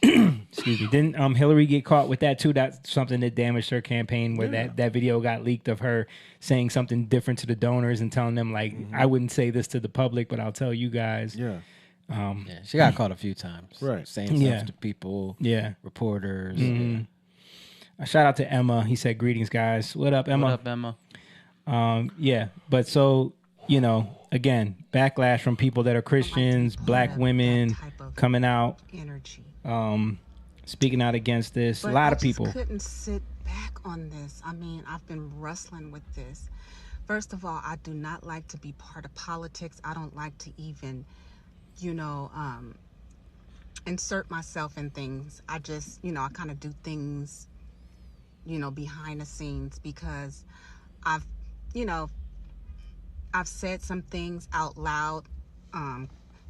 S1: excuse me, didn't Hillary get caught with that too? That's something that damaged her campaign, where that video got leaked of her saying something different to the donors and telling them, like, I wouldn't say this to the public, but I'll tell you guys.
S4: Yeah.
S2: She got caught a few times.
S4: Right.
S2: Saying stuff to people.
S1: Yeah.
S2: Reporters.
S1: A shout out to Emma. He said, greetings, guys. What up, Emma?
S3: What up, Emma?
S1: Yeah, but so, you know, again, backlash from people that are Christians, black women coming out,
S12: energy.
S1: Speaking out against this.
S12: But
S1: a lot
S12: I
S1: of people.
S12: just couldn't sit back on this. I mean, I've been wrestling with this. First of all, I do not like to be part of politics. I don't like to even, you know, insert myself in things. I just, you know, I kind of do things, you know, behind the scenes because I've, you know, I've said some things out loud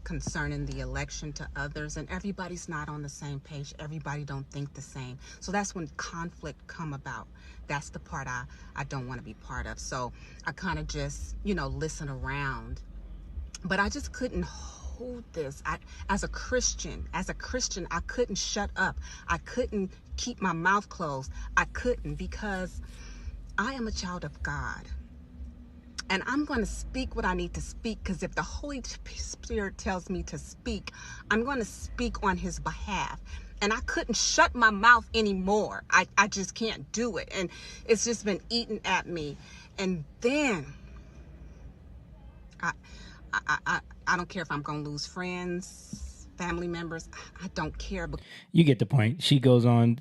S12: concerning the election to others, and everybody's not on the same page. Everybody don't think the same. So that's when conflict come about. That's the part I don't want to be part of. So I kind of just, you know, listen around. But I just couldn't hold this. As a Christian, I couldn't shut up. I couldn't keep my mouth closed. I couldn't, because I am a child of God. And I'm going to speak what I need to speak, because if the Holy Spirit tells me to speak, I'm going to speak on his behalf. And I couldn't shut my mouth anymore. I just can't do it. And it's just been eating at me. And then I don't care if I'm going to lose friends, family members. I don't care.
S1: You get the point. She goes on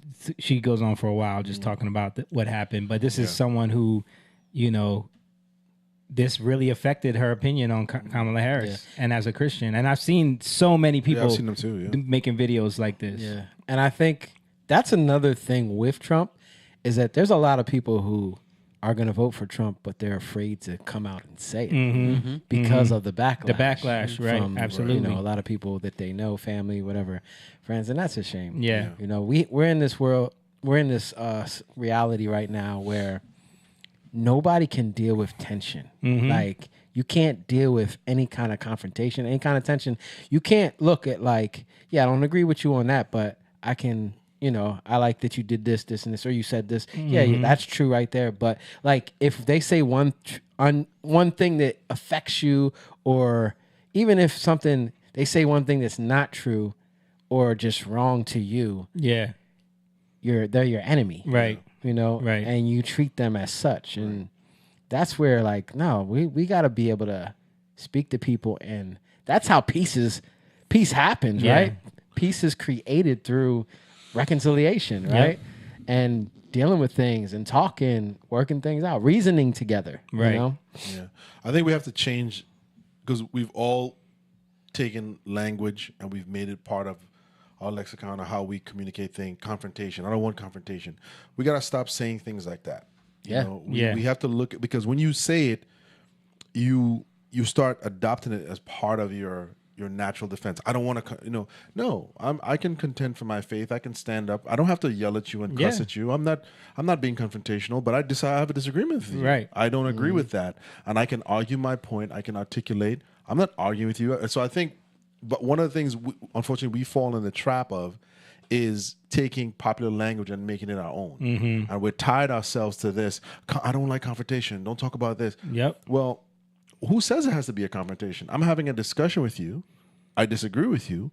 S1: for a while just talking about what happened. But this is someone who, you know, this really affected her opinion on Kamala Harris and as a Christian. And I've seen so many people
S4: I've seen them too,
S1: making videos like this.
S2: Yeah. And I think that's another thing with Trump is that there's a lot of people who are going to vote for Trump, but they're afraid to come out and say it because of the backlash.
S1: The backlash, right.
S2: From,
S1: absolutely.
S2: You know, a lot of people that they know, family, whatever, friends. And that's a shame.
S1: Yeah.
S2: You know, we're in this world, we're in this reality right now where nobody can deal with tension. Like, you can't deal with any kind of confrontation, any kind of tension. You can't look at like, yeah, I don't agree with you on that, but I can, you know, I like that you did this, this, and this, or you said this. Yeah, that's true right there. But like, if they say one thing that affects you, or even if they say one thing that's not true or just wrong to you,
S1: yeah,
S2: they're your enemy.
S1: Right.
S2: You know,
S1: right.
S2: And you treat them as such. And that's where, like, no, we got to be able to speak to people. And that's how peace happens, right? Peace is created through reconciliation, right? And dealing with things and talking, working things out, reasoning together,
S1: right?
S2: You know?
S4: Yeah. I think we have to change, because we've all taken language and we've made it part of our lexicon of how we communicate things. Confrontation. I don't want confrontation. We got to stop saying things like that. You know, we have to look at, because when you say it, you start adopting it as part of your natural defense. I don't want to, no, I can contend for my faith. I can stand up. I don't have to yell at you and cuss at you. I'm not being confrontational, but I have a disagreement with you.
S1: Right.
S4: I don't agree with that. And I can argue my point. I can articulate. I'm not arguing with you. So I think, but one of the things, unfortunately, we fall in the trap of is taking popular language and making it our own. And we're tied ourselves to this. I don't like confrontation. Don't talk about this.
S1: Yep.
S4: Well, who says it has to be a confrontation? I'm having a discussion with you. I disagree with you.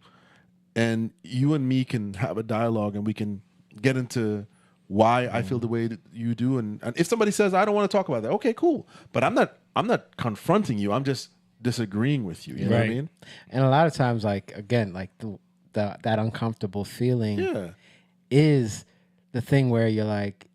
S4: And you and me can have a dialogue and we can get into why I feel the way that you do. And if somebody says, I don't want to talk about that, okay, cool. But I'm not confronting you. I'm just disagreeing with you. You know what I mean?
S2: And a lot of times, like, again, like that uncomfortable feeling is the thing where you're like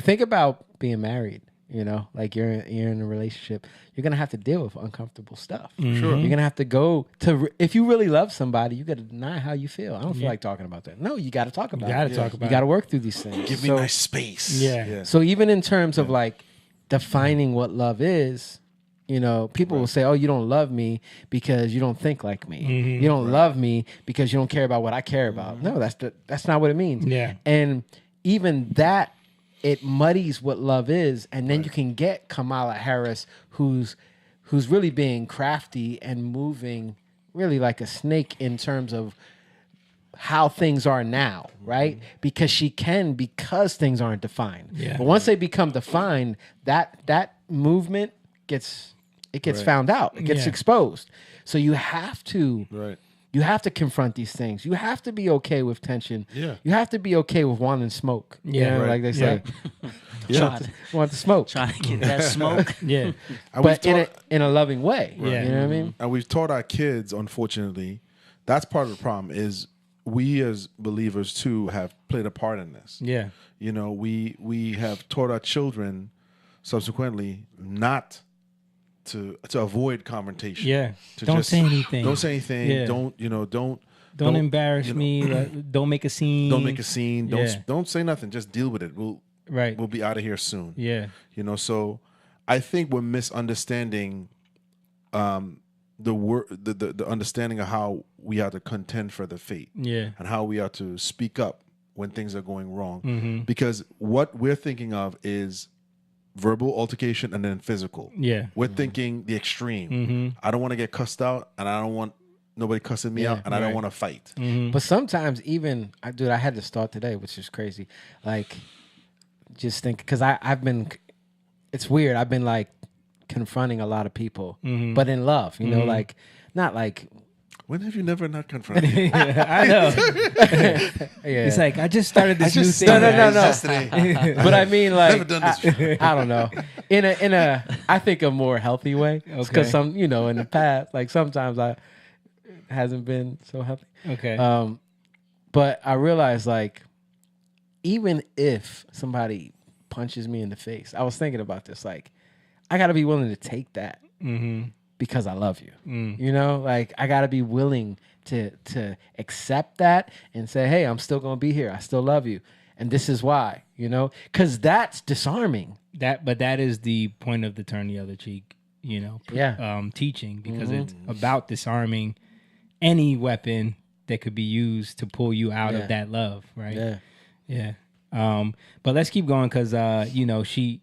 S2: think about being married. You know, like you're in a relationship, you're gonna have to deal with uncomfortable stuff.
S4: Sure,
S2: you're gonna have to go to. If you really love somebody, you gotta deny how you feel. I don't feel like talking about that. No, you gotta talk about. You gotta work through these things.
S4: Give me my space.
S1: Yeah.
S2: So even in terms of like defining what love is, you know, people will say, "Oh, you don't love me because you don't think like me. You don't love me because you don't care about what I care about." No, that's not what it means.
S1: Yeah.
S2: And even that, it muddies what love is, and then you can get Kamala Harris, who's really being crafty and moving really like a snake in terms of how things are now, right? Because things aren't defined.
S1: Yeah.
S2: But once they become defined, that movement gets found out. It gets exposed. So you have to You have to confront these things. You have to be okay with tension.
S4: Yeah.
S2: You have to be okay with wanting smoke.
S1: Yeah,
S2: You know, like they say. Want the smoke.
S3: Trying to get that smoke.
S1: Yeah.
S4: And
S2: But
S4: we've taught-
S2: in a loving way.
S1: Yeah.
S2: You know what I mean?
S4: And we've taught our kids, unfortunately, that's part of the problem is we as believers too have played a part in this.
S1: Yeah.
S4: You know, we have taught our children subsequently not to avoid confrontation.
S1: Yeah.
S4: To
S1: Don't say anything.
S4: Don't say anything.
S1: Yeah.
S4: Don't
S1: embarrass
S4: you know,
S1: me. Don't make a scene.
S4: Don't make a scene.
S1: Yeah.
S4: Don't say nothing. Just deal with it. We'll be out of here soon.
S1: Yeah.
S4: You know, so I think we're misunderstanding the understanding of how we are to contend for the faith.
S1: Yeah.
S4: And how we are to speak up when things are going wrong.
S1: Mm-hmm.
S4: Because what we're thinking of is verbal altercation and then physical.
S1: Yeah.
S4: We're thinking the extreme.
S1: Mm-hmm.
S4: I don't want to get cussed out and I don't want nobody cussing me out and I don't want to fight.
S1: Mm-hmm.
S2: But sometimes even, I had to start today, which is crazy. Like, just think, because I've been, it's weird. I've been like confronting a lot of people, but in love, you know, like, not like.
S4: When have you never not confronted me?
S1: I know. It's like, I just started this new thing.
S2: No. But I mean, like,
S4: Never done this before.
S2: I don't know. In a, I think a more healthy way.
S1: Okay.
S2: Because some, you know, in the past, like sometimes it hasn't been so healthy.
S1: Okay.
S2: But I realized, like, even if somebody punches me in the face, I was thinking about this, like, I got to be willing to take that because I love you. You know, like, I got to be willing to accept that and say, hey, I'm still going to be here. I still love you. And this is why, you know, because that's disarming.
S1: But that is the point of the turn the other cheek, you know, teaching, because it's about disarming any weapon that could be used to pull you out of that love, right? Yeah. But let's keep going because, you know, she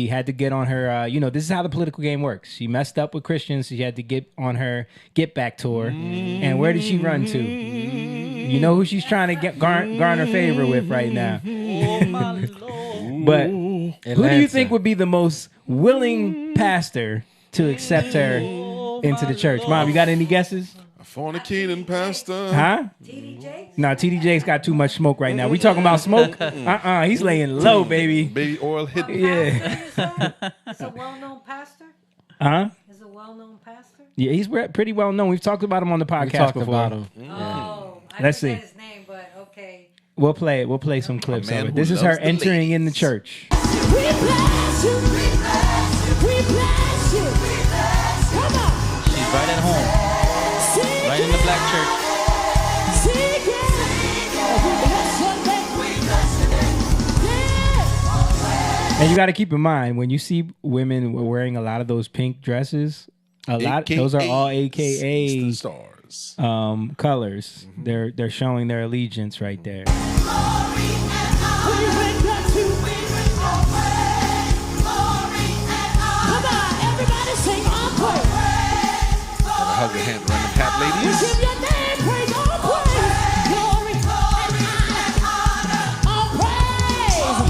S1: had to get on her, you know, this is how the political game works. She messed up with Christians. So she had to get on her get back tour. And where did she run to? You know who she's trying to get garner favor with right now. But who do you think would be the most willing pastor to accept her into the church? Mom, you got any guesses?
S4: A fornicating pastor.
S1: Huh?
S7: TD Jakes?
S1: No, TD Jakes got too much smoke right now. We talking about smoke? He's laying low, baby.
S4: Baby oil hidden.
S1: Yeah.
S7: Is a well-known pastor?
S1: Huh?
S7: Is a well-known pastor?
S1: Yeah, he's pretty well known. We've talked about him on the podcast
S2: We talked
S1: before.
S2: about him.
S7: Oh, I
S1: Let's
S7: forget
S1: see.
S7: his name, but okay.
S1: We'll play it. We'll play some clips
S4: man
S1: of it.
S4: who
S1: This is her
S4: loves the
S1: entering in the
S4: ladies.
S1: church.
S14: We bless you. We bless you. We bless you. We bless you. Come on.
S3: She's right at home, right in the black church.
S14: Sing it. We bless your name. We bless your name. Yeah.
S1: And you got to keep in mind when you see women wearing a lot of those pink dresses, those are all AKA
S4: Eastern Stars.
S1: colors. They're showing their allegiance right there.
S14: We bring God to. Come on, everybody sing on praise.
S4: Gotta hug your hand around the cat ladies.
S14: Give your name praise, all praise. Glory and honor. All praise.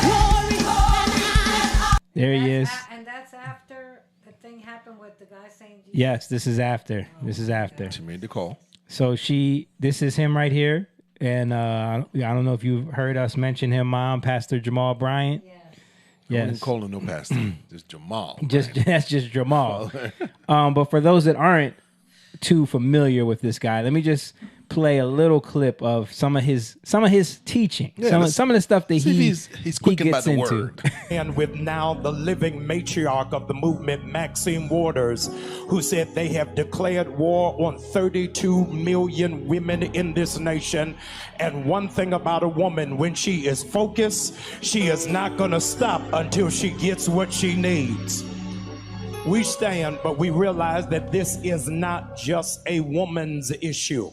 S14: Glory and honor.
S1: There he is.
S7: And that's after the thing happened with the guy saying Jesus.
S1: Yes, this is after. This is after.
S4: She made the call.
S1: So this is him right here. And I don't know if you've heard us mention him, Mom, Pastor Jamal Bryant.
S7: Yeah.
S4: I wouldn't
S1: Yes.
S4: call him no pastor. Just Jamal.
S1: That's just Jamal. But for those that aren't too familiar with this guy, let me just play a little clip of some of his teaching.
S4: Yeah,
S1: some of the stuff that
S4: see if
S1: he
S4: he's quickened by
S1: gets
S4: the
S1: into.
S4: word.
S15: And with now the living matriarch of the movement, Maxine Waters, who said they have declared war on 32 million women in this nation. And one thing about a woman, when she is focused, she is not going to stop until she gets what she needs. We stand, but we realize that this is not just a woman's issue.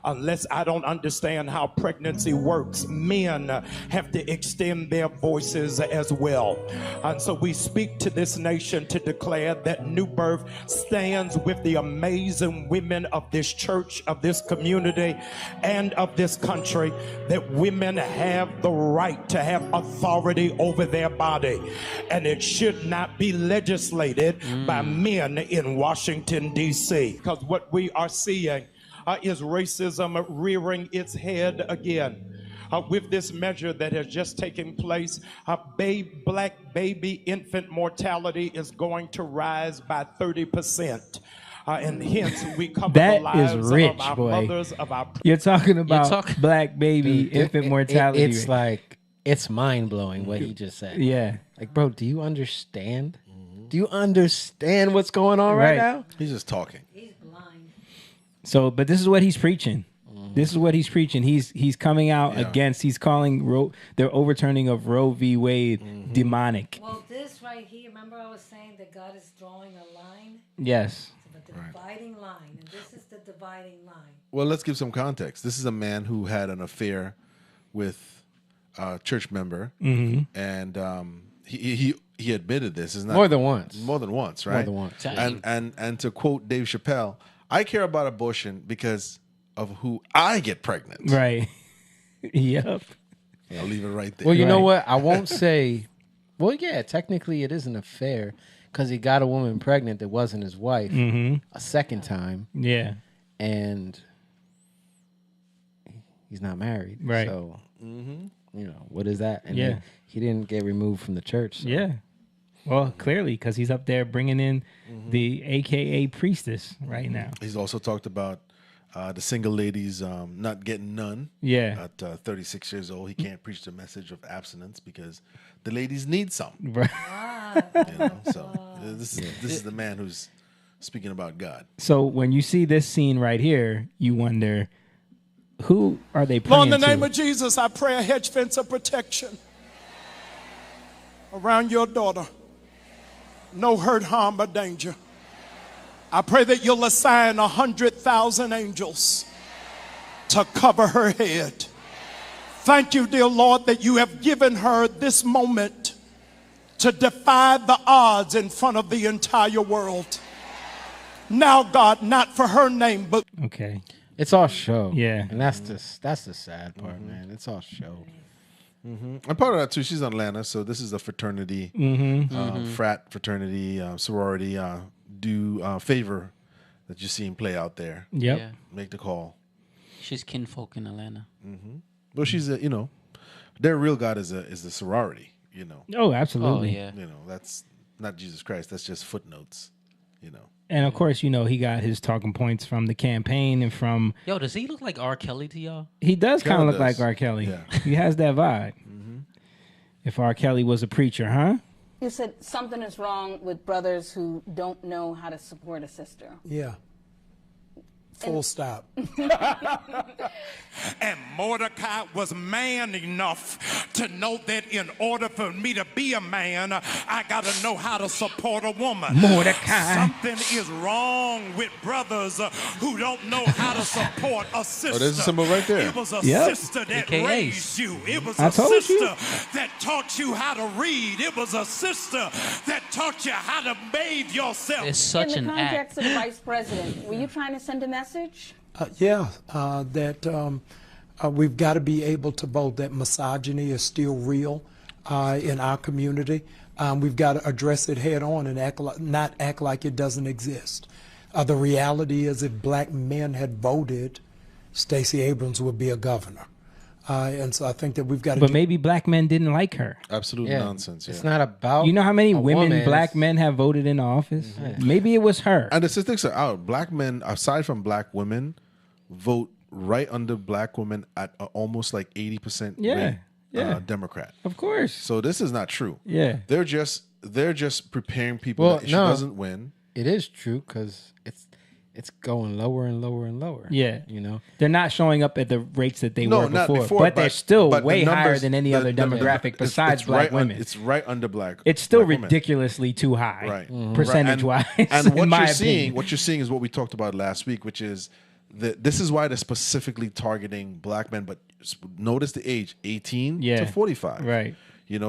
S15: Unless I don't understand how pregnancy works, men have to extend their voices as well. And so we speak to this nation to declare that New Birth stands with the amazing women of this church, of this community, and of this country, that women have the right to have authority over their body. And it should not be legislated by men in Washington, D.C. Because what we are seeing is racism rearing its head again. With this measure that has just taken place, black baby infant mortality is going to rise by 30%. And hence we cover the
S1: That
S15: lives
S1: is rich,
S15: of our
S1: boy.
S15: mothers, of our...
S1: You're talking about black baby infant mortality.
S2: It's like, it's mind-blowing what he just said.
S1: Yeah.
S2: Like, bro, do you understand? Do you understand what's going on right now?
S4: He's just talking.
S7: He's blind.
S1: So, but this is what he's preaching. This is what he's preaching. He's coming out against. He's calling the overturning of Roe v. Wade demonic.
S7: Well, this right here. Remember, I was saying that God is drawing a line.
S1: Yes.
S7: It's a dividing line, and this is the dividing line.
S4: Well, let's give some context. This is a man who had an affair with a church member, and he admitted this. Is not
S2: More than once.
S4: More than once, right?
S2: More than once.
S4: And to quote Dave Chappelle, I care about abortion because of who I get pregnant.
S1: Right. Yep.
S4: I'll leave it right there.
S2: Well, you know what? I won't say. Well, yeah, technically it is an affair because he got a woman pregnant that wasn't his wife a second time.
S1: Yeah.
S2: And he's not married.
S1: Right.
S2: So, you know, what is that? And
S1: Yeah.
S2: then he didn't get removed from the church. So.
S1: Yeah. Well, clearly, because he's up there bringing in the AKA priestess right now.
S4: He's also talked about the single ladies not getting none.
S1: Yeah.
S4: At 36 years old, he can't preach the message of abstinence because the ladies need some.
S1: Right.
S4: So this is the man who's speaking about God.
S1: So when you see this scene right here, you wonder, who are they praying
S15: Lord, in the
S1: to?
S15: name of Jesus, I pray a hedge fence of protection around your daughter. No hurt, harm, or danger. I pray that you'll assign 100,000 angels to cover her head. Thank you, dear Lord, that you have given her this moment to defy the odds in front of the entire world. Now, God, not for her name, but...
S1: Okay.
S2: It's all show.
S1: Yeah.
S2: And that's the sad part, man. It's all show.
S4: And part of that too, she's in Atlanta, so this is a fraternity, frat fraternity, sorority. Do favor that you see him play out there.
S1: Yep.
S3: Yeah.
S4: Make the call.
S3: She's kinfolk in Atlanta.
S4: Well, she's their real God is the sorority.
S1: Oh, absolutely.
S3: Oh, yeah.
S4: That's not Jesus Christ. That's just footnotes.
S1: And of course, he got his talking points from the campaign and from.
S3: Yo, does he look like R. Kelly to y'all?
S1: He does kind of
S4: Kinda
S1: look like
S4: does.
S1: R. Kelly.
S4: Yeah.
S1: He has that vibe. If R. Kelly was a preacher, huh?
S16: You said something is wrong with brothers who don't know how to support a sister.
S17: Yeah. Full stop.
S15: And Mordecai was man enough to know that in order for me to be a man, I got to know how to support a woman.
S1: Mordecai.
S15: Something is wrong with brothers who don't know how to support a sister.
S4: Oh, there's a symbol right there.
S15: It was a
S1: Yep.
S15: sister that
S3: AKAs.
S15: raised you. It was
S1: I
S15: a
S1: told you.
S15: sister that taught you how to read. It was a sister that taught you how to bathe yourself.
S3: It's such
S16: In
S3: an
S16: the context
S3: act.
S16: of vice president, were you trying to send a message?
S17: That we've got to be able to vote that misogyny is still real in our community. We've got to address it head on and not act like it doesn't exist. The reality is if black men had voted, Stacey Abrams would be a governor. And so I think that we've got to
S1: But maybe black men didn't like her.
S4: Absolute nonsense.
S2: It's not about.
S1: You know how many
S2: a
S1: women
S2: woman,
S1: black
S2: it's-
S1: men have voted in office? Maybe it was her.
S4: And the statistics are out. Black men, aside from black women, vote right under black women at almost like 80%
S1: Yeah, yeah.
S4: Democrat.
S1: Of course.
S4: So this is not true.
S1: Yeah.
S4: They're just preparing people
S2: Well,
S4: that she
S2: no.
S4: doesn't win.
S2: It is true because it's going lower and lower and lower.
S1: Yeah.
S2: They're
S1: not showing up at the rates that they
S4: No,
S1: were
S4: not
S1: before,
S4: before,
S1: but they're still
S4: but the
S1: way higher
S4: numbers-
S1: than any other demographic besides
S4: it's
S1: black
S4: right
S1: women.
S4: it's right under black.
S1: It's still
S4: black women.
S1: ridiculously too high,
S4: Right.
S1: percentage-wise.
S4: And what
S1: in my
S4: you're seeing,
S1: opinion.
S4: is what we talked about last week, which is that this is why they're specifically targeting black men. But notice the age, 18
S1: Yeah.
S4: to 45.
S1: Right.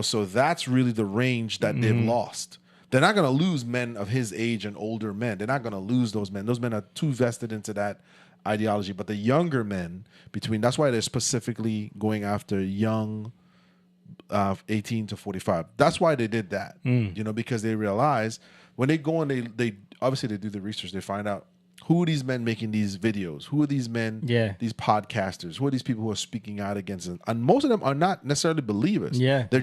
S4: So that's really the range that they've lost. They're not going to lose men of his age and older men. They're not going to lose those men. Those men are too vested into that ideology. But the younger men, that's why they're specifically going after young 18 to 45. That's why they did that, because they realize when they go and they obviously they do the research, they find out who are these men making these videos? Who are these men?
S1: Yeah.
S4: These podcasters. Who are these people who are speaking out against it? And most of them are not necessarily believers.
S1: Yeah.
S4: They're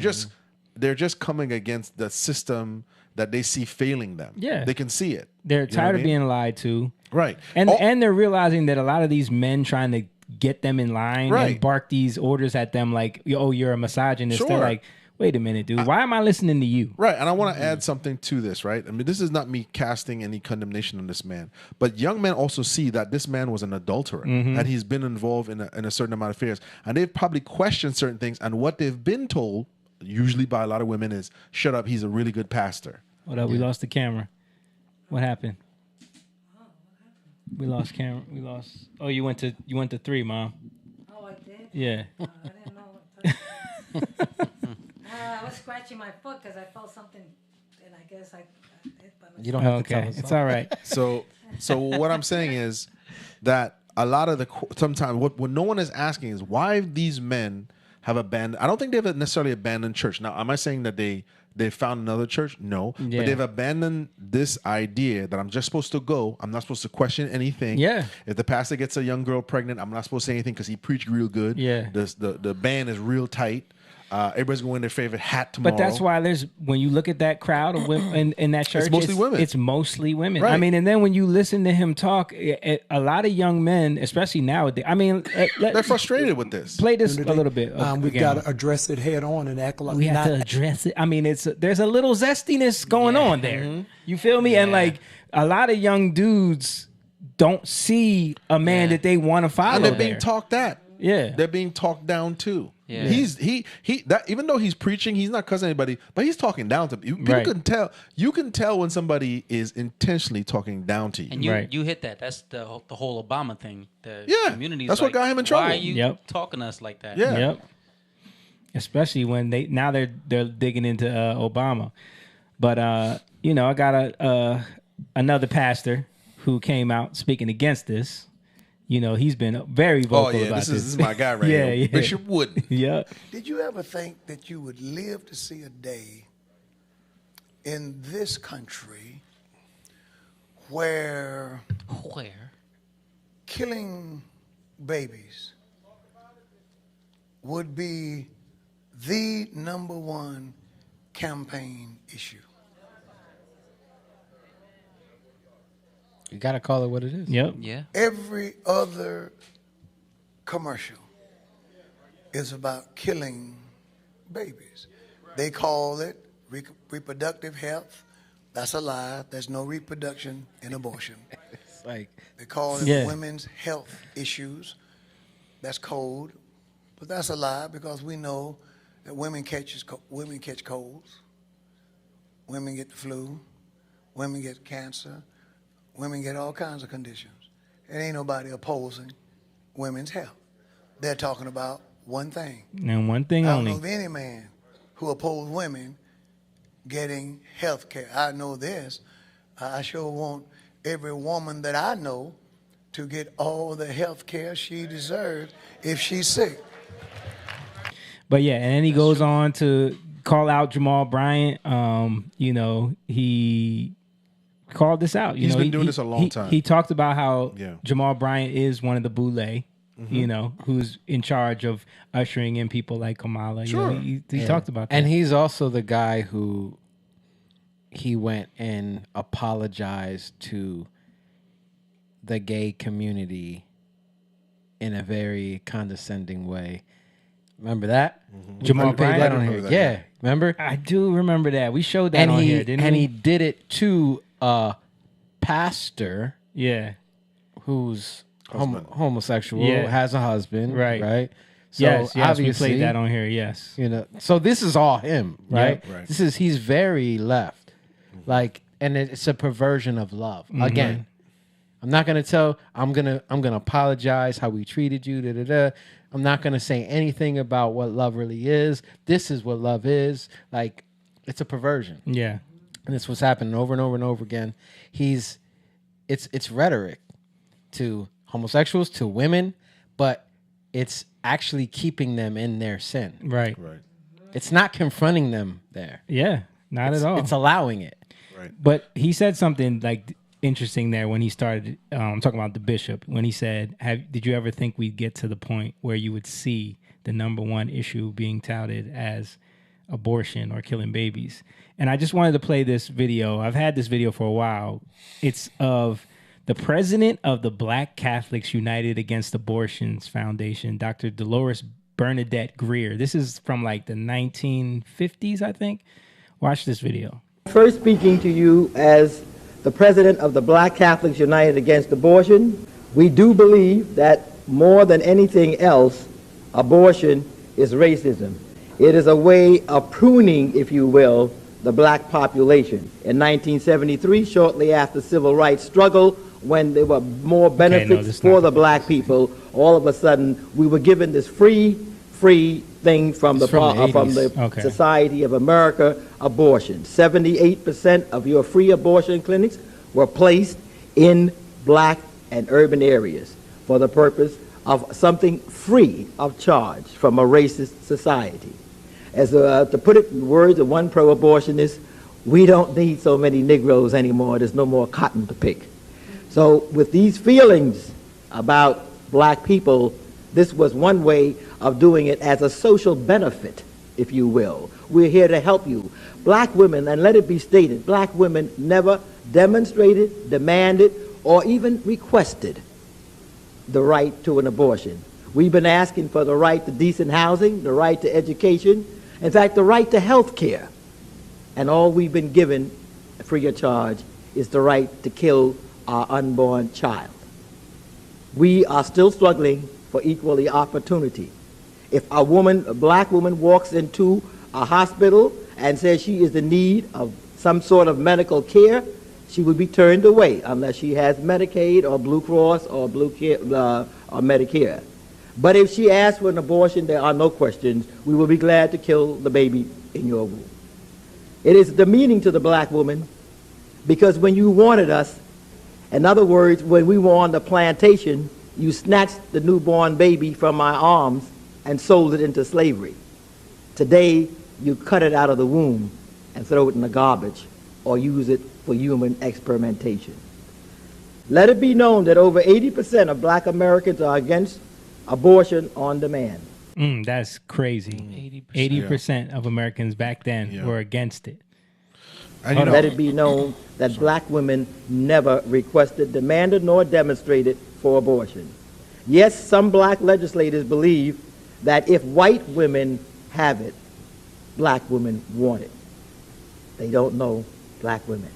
S4: just coming against the system that they see failing them.
S1: Yeah.
S4: They can see it.
S1: They're
S4: You know
S1: tired
S4: what I
S1: of
S4: mean?
S1: being lied to.
S4: Right.
S1: And they're realizing that a lot of these men trying to get them in line
S4: Right.
S1: and bark these orders at them like, oh, you're a misogynist. They're
S4: Sure.
S1: like, wait a minute, dude. Why am I listening to you?
S4: Right, and I want to add something to this, right? I mean, this is not me casting any condemnation on this man, but young men also see that this man was an adulterer,
S1: Mhm.
S4: and he's been involved in a certain amount of affairs, and they've probably questioned certain things, and what they've been told, usually by a lot of women, is, shut up, he's a really good pastor.
S1: Hold up, we lost the camera. What happened? We lost camera. We lost. Oh, you went to 3, Mom.
S7: Oh, I did?
S1: Yeah.
S7: I didn't know. I was scratching my foot because I felt something, and I guess I hit by myself.
S2: You don't have to tell
S1: Okay,
S2: us.
S1: it's all right.
S4: So what I'm saying is that a lot of sometimes what no one is asking is why these men have abandoned. I don't think they've necessarily abandoned church. Now, am I saying that they found another church? No,
S1: Yeah.
S4: but they've abandoned this idea that I'm just supposed to go. I'm not supposed to question anything.
S1: Yeah.
S4: If the pastor gets a young girl pregnant, I'm not supposed to say anything because he preached real good.
S1: Yeah.
S4: The band is real tight. Everybody's going to wear their favorite hat tomorrow.
S1: But that's why when you look at that crowd of women in that church,
S4: mostly women.
S1: It's mostly women. I
S4: Right.
S1: mean, and then when you listen to him talk, a lot of young men, especially nowadays, I mean,
S4: they're frustrated with this.
S1: Play this a little bit.
S17: We've got to address it head on and act like
S1: We have to address it. I mean, there's a little zestiness going on there.
S4: Mm-hmm.
S1: You feel me? And like a lot of young dudes don't see a man that they want to follow.
S4: And they're being
S1: there.
S4: talked at.
S1: Yeah.
S4: They're being talked down too.
S3: Yeah.
S4: He that even though he's preaching, he's not cussing anybody, but he's talking down to people.
S1: Right.
S4: You can tell when somebody is intentionally talking down to you.
S3: And you hit that. That's the whole Obama thing. The
S4: Yeah,
S3: community's
S4: that's what
S3: like,
S4: got him in trouble.
S3: Why are you
S1: Yep.
S3: talking to us like that?
S4: Yeah.
S1: Yep. Especially when they're digging into Obama. But I got another pastor who came out speaking against this. You know, he's been very vocal about
S4: this
S1: this.
S4: is my guy right
S1: Yeah,
S4: here,
S1: yeah.
S4: Bishop Wooden.
S1: Yeah.
S18: Did you ever think that you would live to see a day in this country where killing babies would be the #1 campaign issue?
S2: You got to call it what it is.
S1: Yep.
S3: Yeah.
S18: Every other commercial is about killing babies. They call it reproductive health. That's a lie. There's no reproduction in abortion.
S2: It's like
S18: They call it
S1: Yeah.
S18: women's health issues. That's code. But that's a lie because we know that women catch colds. Women get the flu. Women get cancer. Women get all kinds of conditions. And ain't nobody opposing women's health. They're talking about one thing.
S1: And one thing
S18: I don't
S1: only.
S18: know of any man who opposes women getting health care. I know this. I sure want every woman that I know to get all the health care she deserves if she's sick.
S1: But yeah, and then he goes on to call out Jamal Bryant. He called this out.
S4: He's been doing this a long time.
S1: He talked about how
S4: Yeah.
S1: Jamal Bryant is one of the boule, who's in charge of ushering in people like Kamala.
S4: Sure.
S1: He talked about that.
S2: And he's also the guy who he went and apologized to the gay community in a very condescending way. Remember that?
S1: Jamal
S2: We played
S1: Bryant?
S2: that
S1: I
S2: on
S1: remember
S2: here.
S1: that,
S2: Yeah, remember?
S1: I do remember that. We showed that on here, didn't we?
S2: And he did it to a pastor
S1: Yeah.
S2: who's
S4: Husband.
S2: homosexual,
S1: Yeah.
S2: has a husband,
S1: Right.
S2: right? So
S1: Yes, we
S2: obviously,
S1: played that on here, yes.
S2: So this is all him, right?
S1: Yep. Right.
S2: He's very left. Like, and it's a perversion of love. Again, I'm not gonna I'm gonna apologize how we treated you, I'm not gonna say anything about what love really is. This is what love is. Like, it's a perversion.
S1: Yeah.
S2: And it's what's happening over and over and over again. It's rhetoric to homosexuals, to women, but it's actually keeping them in their sin.
S1: Right.
S4: Right.
S2: It's not confronting them there.
S1: Yeah, not at all.
S2: It's allowing it.
S4: Right.
S1: But he said something like interesting there when he started talking about the bishop, when he said, did you ever think we'd get to the point where you would see the number one issue being touted as abortion or killing babies? And I just wanted to play this video. I've had this video for a while. It's of the president of the Black Catholics United Against Abortions Foundation, Dr. Dolores Bernadette Greer. This is from like the 1950s, I think. Watch this video.
S19: First speaking to you as the president of the Black Catholics United Against Abortion, we do believe that more than anything else, abortion is racism. It is a way of pruning, if you will, the black population. In 1973, shortly after the civil rights struggle, when there were more benefits for the black people, all of a sudden we were given this free thing from the Society of America, abortion. 78% of your free abortion clinics were placed in black and urban areas for the purpose of something free of charge from a racist society. As to put it in words of one pro-abortionist, we don't need so many Negroes anymore. There's no more cotton to pick. So with these feelings about black people, this was one way of doing it as a social benefit, if you will. We're here to help you. Black women, and let it be stated, black women never demonstrated, demanded, or even requested the right to an abortion. We've been asking for the right to decent housing, the right to education, in fact, the right to health care. And all we've been given, free of charge, is the right to kill our unborn child. We are still struggling for equal opportunity. If a black woman walks into a hospital and says she is in need of some sort of medical care, she would be turned away unless she has Medicaid or Blue Cross or or Medicare. But if she asks for an abortion, there are no questions. We will be glad to kill the baby in your womb. It is demeaning to the black woman because when you wanted us, in other words, when we were on the plantation, you snatched the newborn baby from my arms and sold it into slavery. Today, you cut it out of the womb and throw it in the garbage or use it for human experimentation. Let it be known that over 80% of black Americans are against abortion on demand.
S1: That's crazy. 80% of Americans back then were against it.
S19: And let it be known that black women never requested, demanded, nor demonstrated for abortion. Yes, some black legislators believe that if white women have it, black women want it. They don't know black women.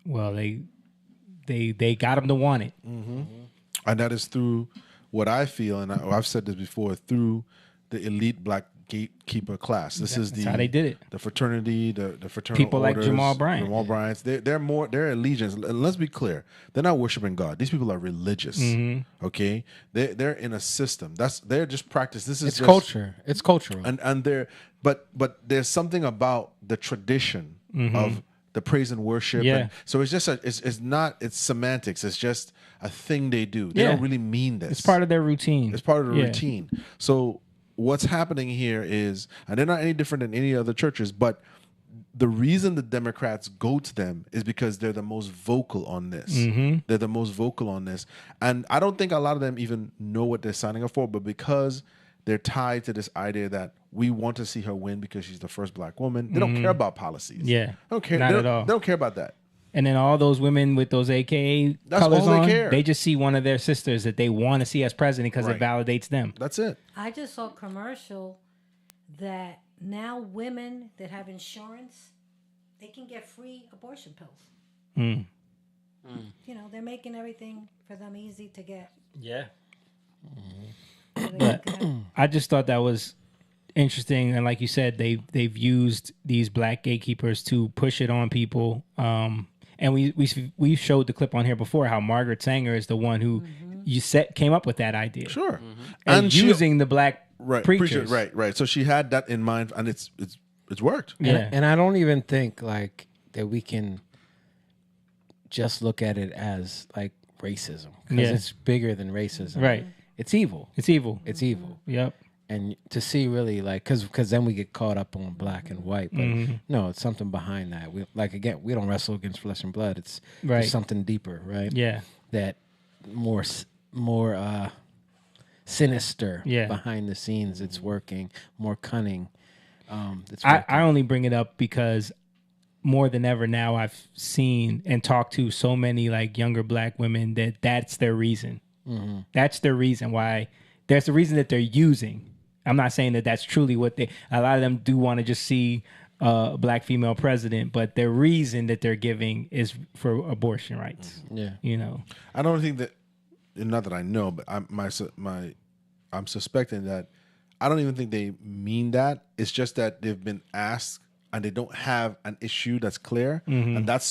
S1: Well, they got them to want it.
S4: And that is through what I feel, and I've said this before, through the elite black gatekeeper class. This is
S1: how they did it.
S4: The fraternity, the fraternal
S1: people
S4: orders,
S1: like Jamal Bryant.
S4: Jamal Bryant's. Their allegiance. And let's be clear, they're not worshiping God. These people are religious. Okay, they're in a system. They're just practice.
S2: It's culture. It's cultural.
S4: And but there's something about the tradition of the praise and worship.
S1: Yeah.
S4: And so it's just it's semantics. It's just a thing they do. They don't really mean this.
S1: It's part of their routine.
S4: It's part of the routine. So what's happening here is, and they're not any different than any other churches, but the reason the Democrats go to them is because they're the most vocal on this. They're the most vocal on this. And I don't think a lot of them even know what they're signing up for, but because they're tied to this idea that we want to see her win because she's the first black woman, they don't care about policies.
S1: Yeah.
S4: They don't care.
S1: Not at all.
S4: They don't care about that.
S1: And then all those women with those AKA
S4: That's
S1: colors
S4: all they
S1: on,
S4: care.
S1: they just see one of their sisters that they want to see as president because it validates them.
S4: That's it.
S7: I just saw a commercial that now women that have insurance, they can get free abortion pills. You know, they're making everything for them easy to get.
S1: Yeah. But I just thought that was interesting, and like you said, they've used these black gatekeepers to push it on people. And we showed the clip on here before how Margaret Sanger is the one who came up with that idea.
S4: Sure.
S1: And using the black preachers.
S4: Right. So she had that in mind, and it's worked.
S1: Yeah.
S2: And I don't even think like that we can just look at it as like racism, because it's bigger than racism.
S1: Right.
S2: It's evil.
S1: It's evil.
S2: It's evil.
S1: Yep.
S2: and to see really like because then we get caught up on black and white, but no, it's something behind that. We we don't wrestle against flesh and blood. It's there's something deeper, right?
S1: Yeah,
S2: that more sinister behind the scenes. It's working more cunning.
S1: I only bring it up because more than ever now I've seen and talked to so many like younger black women that's their reason. That's their reason why. There's a reason that they're using. I'm not saying that that's truly what a lot of them do want to just see a black female president, but the reason that they're giving is for abortion rights.
S2: Yeah.
S1: You know,
S4: I don't think that, not that I know, but I'm suspecting that I don't even think they mean that. It's just that they've been asked and they don't have an issue that's clear. And that's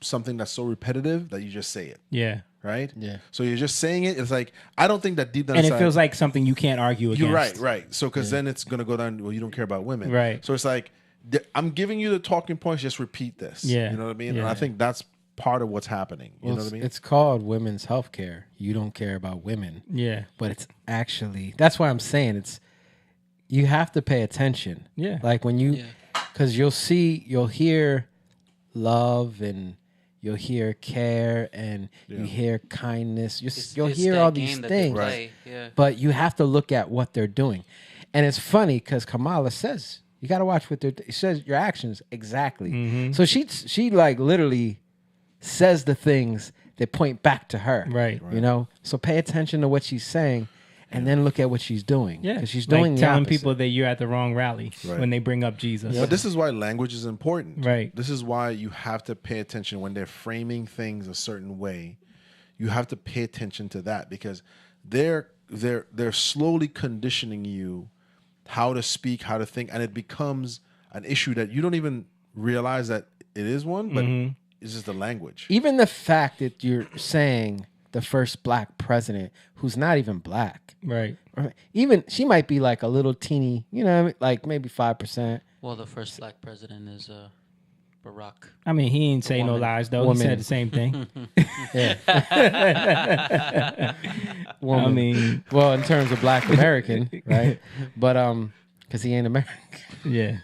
S4: something that's so repetitive that you just say it.
S1: Yeah.
S4: Right?
S2: Yeah.
S4: So you're just saying it. It's like, I don't think that deep down
S1: and
S4: inside,
S1: it feels like something you can't argue against.
S4: You're right. So, because then it's going to go down, well, you don't care about women.
S1: Right.
S4: So it's like, I'm giving you the talking points, just repeat this.
S1: Yeah.
S4: You know what I mean?
S1: Yeah.
S4: And I think that's part of what's happening. You know what I mean?
S2: It's called women's health care. You don't care about women.
S1: Yeah.
S2: But it's actually, that's why I'm saying you have to pay attention.
S1: Yeah.
S2: Like when you, because you'll hear love and you'll hear care and you hear kindness. You'll hear all these things.
S3: Right. Yeah.
S2: But you have to look at what they're doing. And it's funny because Kamala says, you got to watch what she says, your actions. Exactly. So she like literally says the things that point back to her.
S1: Right.
S2: You know? So pay attention to what she's saying and then look at what she's doing.
S1: Yeah.
S2: Because she's
S1: like
S2: doing the
S1: telling
S2: opposite.
S1: people that you're at the wrong rally when they bring up Jesus.
S4: But this is why language is important.
S1: Right.
S4: This is why you have to pay attention when they're framing things a certain way. You have to pay attention to that because they're slowly conditioning you how to speak, how to think, and it becomes an issue that you don't even realize that it is one, but it's just the language.
S2: Even the fact that you're saying the first black president who's not even black.
S1: Right.
S2: Even she might be like a little teeny, you know, like maybe 5%.
S3: Well, the first black president is Barack.
S1: I mean, he ain't say no lies though.
S2: Woman.
S1: He said the same thing.
S2: Woman.
S1: I mean,
S2: well, in terms of black American, right? But because he ain't American.
S1: Yeah.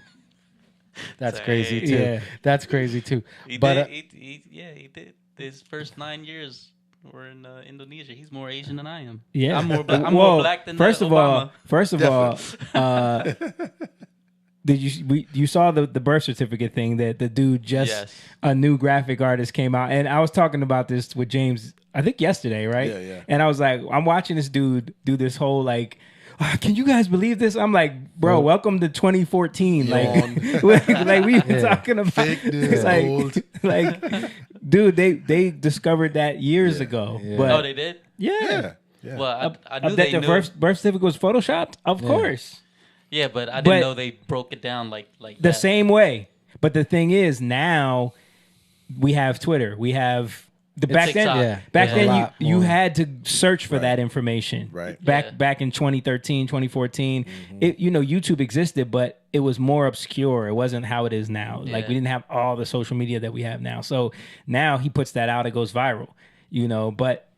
S2: That's crazy too.
S1: Yeah.
S2: That's crazy too.
S3: He
S2: But
S3: did. He did. His first 9 years were in Indonesia. He's more Asian than I am.
S1: Yeah.
S3: I'm more black than
S1: First of
S3: Obama.
S1: all, did you saw the birth certificate thing that the dude just a new graphic artist came out, and I was talking about this with James I think yesterday, right?
S4: Yeah.
S1: And I was like, I'm watching this dude do this whole like, can you guys believe this? I'm like, bro, welcome to 2014. Like we were talking about.
S4: Fake news,
S1: It's like,
S4: old.
S1: like, dude, they discovered that years ago. But
S3: Oh, they did?
S1: yeah.
S3: Well, I knew
S1: that
S3: they
S1: the
S3: knew.
S1: birth certificate was photoshopped, of course.
S3: Yeah, but I
S1: But-
S3: didn't know they broke it down like
S1: The
S3: that.
S1: same way. But the thing is, now we have Twitter. We have back
S3: TikTok.
S1: then. Back
S2: There's a
S1: then,
S2: lot
S1: you
S2: more.
S1: had to search for that information.
S4: Right.
S1: Back in 2013, 2014, it YouTube existed, but it was more obscure. It wasn't how it is now. Like
S3: Yeah.
S1: we didn't have all the social media that we have now. So now he puts that out, it goes viral. But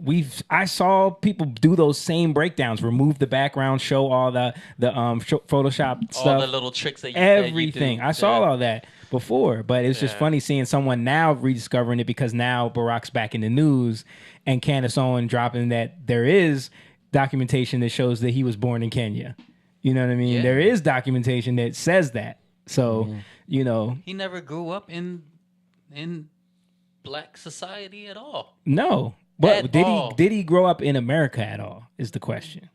S1: I saw people do those same breakdowns, remove the background, show all the Photoshop stuff,
S3: all the little tricks that you
S1: everything.
S3: that you do.
S1: I saw all that before, but it's just funny seeing someone now rediscovering it because now Barack's back in the news and Candace Owen dropping that there is documentation that shows that he was born in Kenya. You know what I mean?
S3: Yeah.
S1: There is documentation that says that. So,
S3: He never grew up in black society at all.
S1: no. But
S3: At all.
S1: did he grow up in America at all is the question.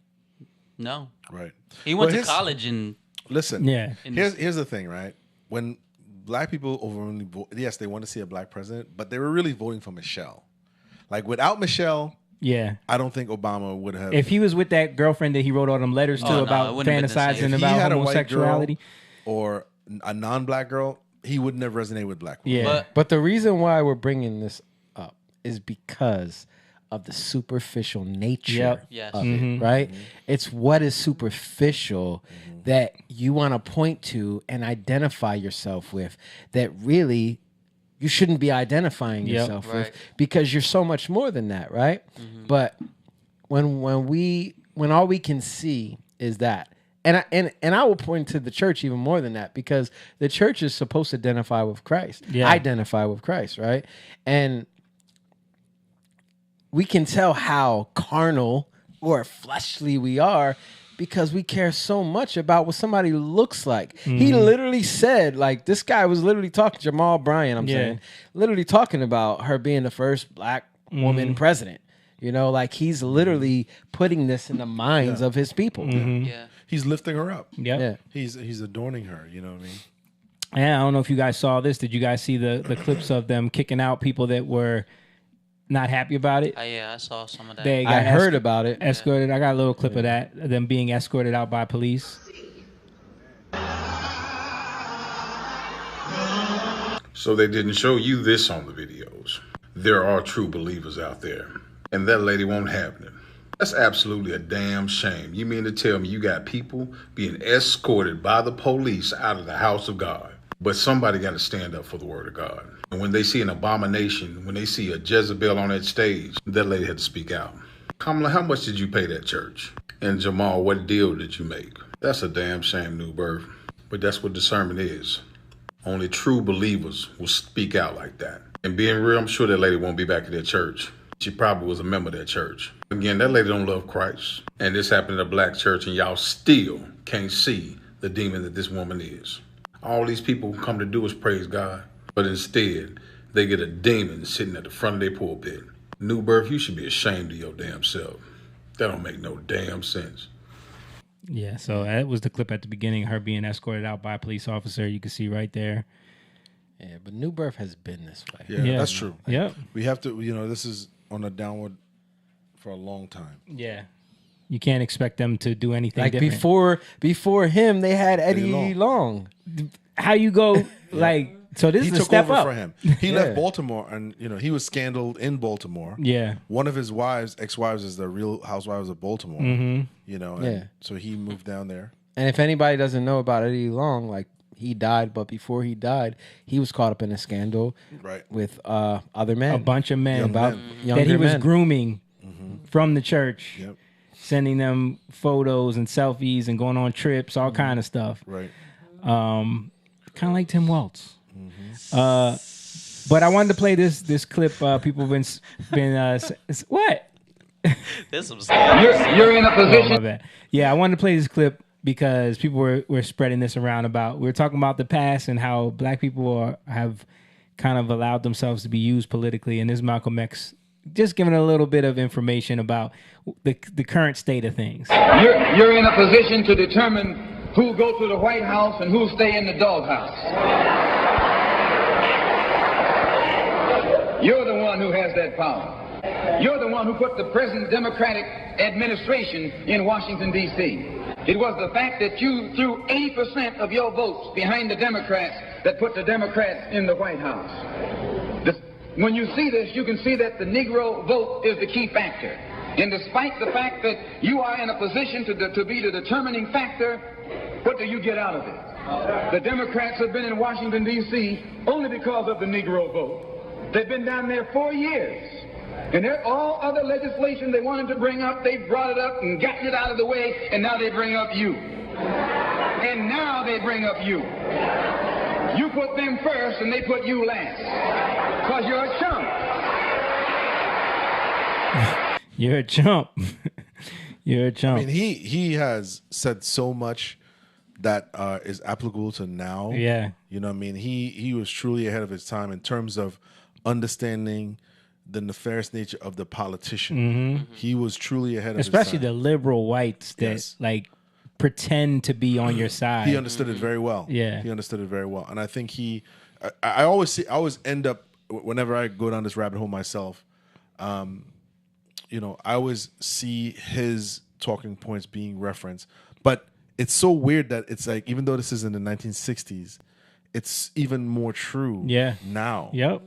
S3: No.
S4: Right.
S3: He went
S4: Well,
S3: to college in
S4: Listen.
S1: Yeah.
S4: Here's the thing, right? When black people overwhelmingly vote, yes, they want to see a black president, but they were really voting for Michelle. Like without Michelle,
S1: Yeah.
S4: I don't think Obama would have.
S1: If he was with that girlfriend that he wrote all them letters to
S3: Oh, no, it
S1: about
S3: wouldn't have been the same.
S1: fantasizing
S4: if he
S1: about
S4: had
S1: homosexuality.
S4: a white girl or a non-black girl, he would never resonate with black women.
S1: Yeah.
S2: But the reason why we're bringing this up is because of the superficial nature
S1: Yep.
S3: Yes.
S2: of it, right? It's what is superficial that you want to point to and identify yourself with that really you shouldn't be identifying
S1: Yep.
S2: yourself
S3: Right.
S2: with because you're so much more than that, right? But when all we can see is that And I will point to the church even more than that, because the church is supposed to identify with Christ, identify with Christ, right? And we can tell how carnal or fleshly we are because we care so much about what somebody looks like. He literally said, like, this guy was literally talking, Jamal Bryant, I'm saying, literally talking about her being the first black woman president. You know, like, he's literally putting this in the minds of his people.
S4: Yeah. He's lifting her up.
S1: Yeah.
S4: He's adorning her, you know what I mean?
S1: And I don't know if you guys saw this. Did you guys see the clips of them kicking out people that were not happy about it?
S3: Yeah, I saw some of that.
S1: They got
S2: I heard about it.
S1: Escorted. I got a little clip of that. Them being escorted out by police.
S20: So they didn't show you this on the videos. There are true believers out there, and that lady won't have them. That's absolutely a damn shame. You mean to tell me you got people being escorted by the police out of the house of God? But somebody got to stand up for the word of God. And when they see an abomination, when they see a Jezebel on that stage, that lady had to speak out. Kamala, how much did you pay that church? And Jamal, what deal did you make? That's a damn shame, New Birth. But that's what discernment is. Only true believers will speak out like that. And being real, I'm sure that lady won't be back at that church. She probably was a member of that church. Again, that lady don't love Christ. And this happened in a black church, and y'all still can't see the demon that this woman is. All these people come to do is praise God, but instead, they get a demon sitting at the front of their pulpit. New Birth, you should be ashamed of your damn self. That don't make no damn sense.
S1: Yeah, so that was the clip at the beginning, her being escorted out by a police officer. You can see right there.
S2: Yeah, but New Birth has been this way.
S4: Yeah, that's true.
S1: Yep.
S4: We have to, this is on a downward for a long time.
S1: Yeah. You can't expect them to do anything
S2: Like
S1: different.
S2: before him, they had Eddie Long.
S1: How you go, like, so this is a step
S4: over
S1: up
S4: for him. He left Baltimore, and he was scandaled in Baltimore.
S1: Yeah.
S4: One of his ex-wives is the Real Housewives of Baltimore. And so he moved down there.
S2: And if anybody doesn't know about Eddie Long, like, he died, but before he died, he was caught up in a scandal with other men.
S1: A bunch of men
S2: that
S1: he was grooming
S4: Mm-hmm.
S1: from the church, sending them photos and selfies and going on trips, all kind of stuff.
S4: Right.
S1: Kind of like Tim Waltz. But I wanted to play this clip. People have been what?
S3: This was
S1: you're in a position. Oh, my bad. Yeah, I wanted to play this clip because people were spreading this around about. We were talking about the past and how black people have kind of allowed themselves to be used politically. And this is Malcolm X just giving a little bit of information about the current state of things.
S21: You're in a position to determine who go to the White House and who stay in the doghouse. You're the one who has that power. You're the one who put the present Democratic administration in Washington, D.C. It was the fact that you threw 80% of your votes behind the Democrats that put the Democrats in the White House. When you see this, you can see that the Negro vote is the key factor. And despite the fact that you are in a position to be the determining factor, what do you get out of it? The Democrats have been in Washington, D.C. only because of the Negro vote. They've been down there 4 years. And all other legislation they wanted to bring up, they brought it up and gotten it out of the way, and now they bring up you. And now they bring up you. You put them first, and they put you last. Because you're a chump.
S1: You're a chump. You're a chump.
S4: I mean, he has said so much that is applicable to now.
S1: Yeah.
S4: You know what I mean? He was truly ahead of his time in terms of understanding the nefarious nature of the politician.
S1: Mm-hmm.
S4: He was truly ahead of
S1: especially
S4: his time.
S1: the liberal whites that like pretend to be on your side.
S4: He understood it very well.
S1: Yeah.
S4: He understood it very well. And I think I always end up, whenever I go down this rabbit hole myself, I always see his talking points being referenced. But it's so weird that it's like, even though this is in the 1960s, it's even more true now.
S1: Yep.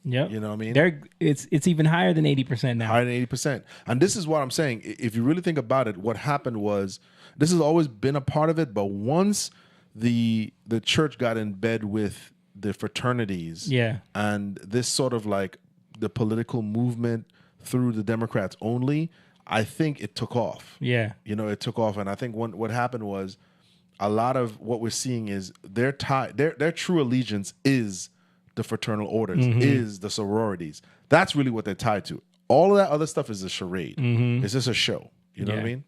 S1: Yep.
S4: You know what I mean?
S1: It's even higher than 80% now.
S4: Higher than 80%. And this is what I'm saying. If you really think about it, what happened was, this has always been a part of it, but once the church got in bed with the fraternities and this sort of like the political movement through the Democrats only, I think it took off.
S1: Yeah.
S4: You know, it took off. And I think what happened was a lot of what we're seeing is their true allegiance is the fraternal orders, is the sororities. That's really what they're tied to. All of that other stuff is a charade. It's just a show. You know what I mean?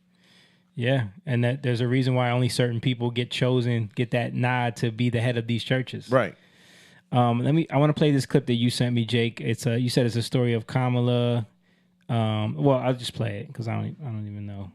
S1: Yeah, and that there's a reason why only certain people get that nod to be the head of these churches.
S4: Right.
S1: I want to play this clip that you sent me, Jake. It's you said it's a story of Kamala. Well, I'll just play it because I don't even know.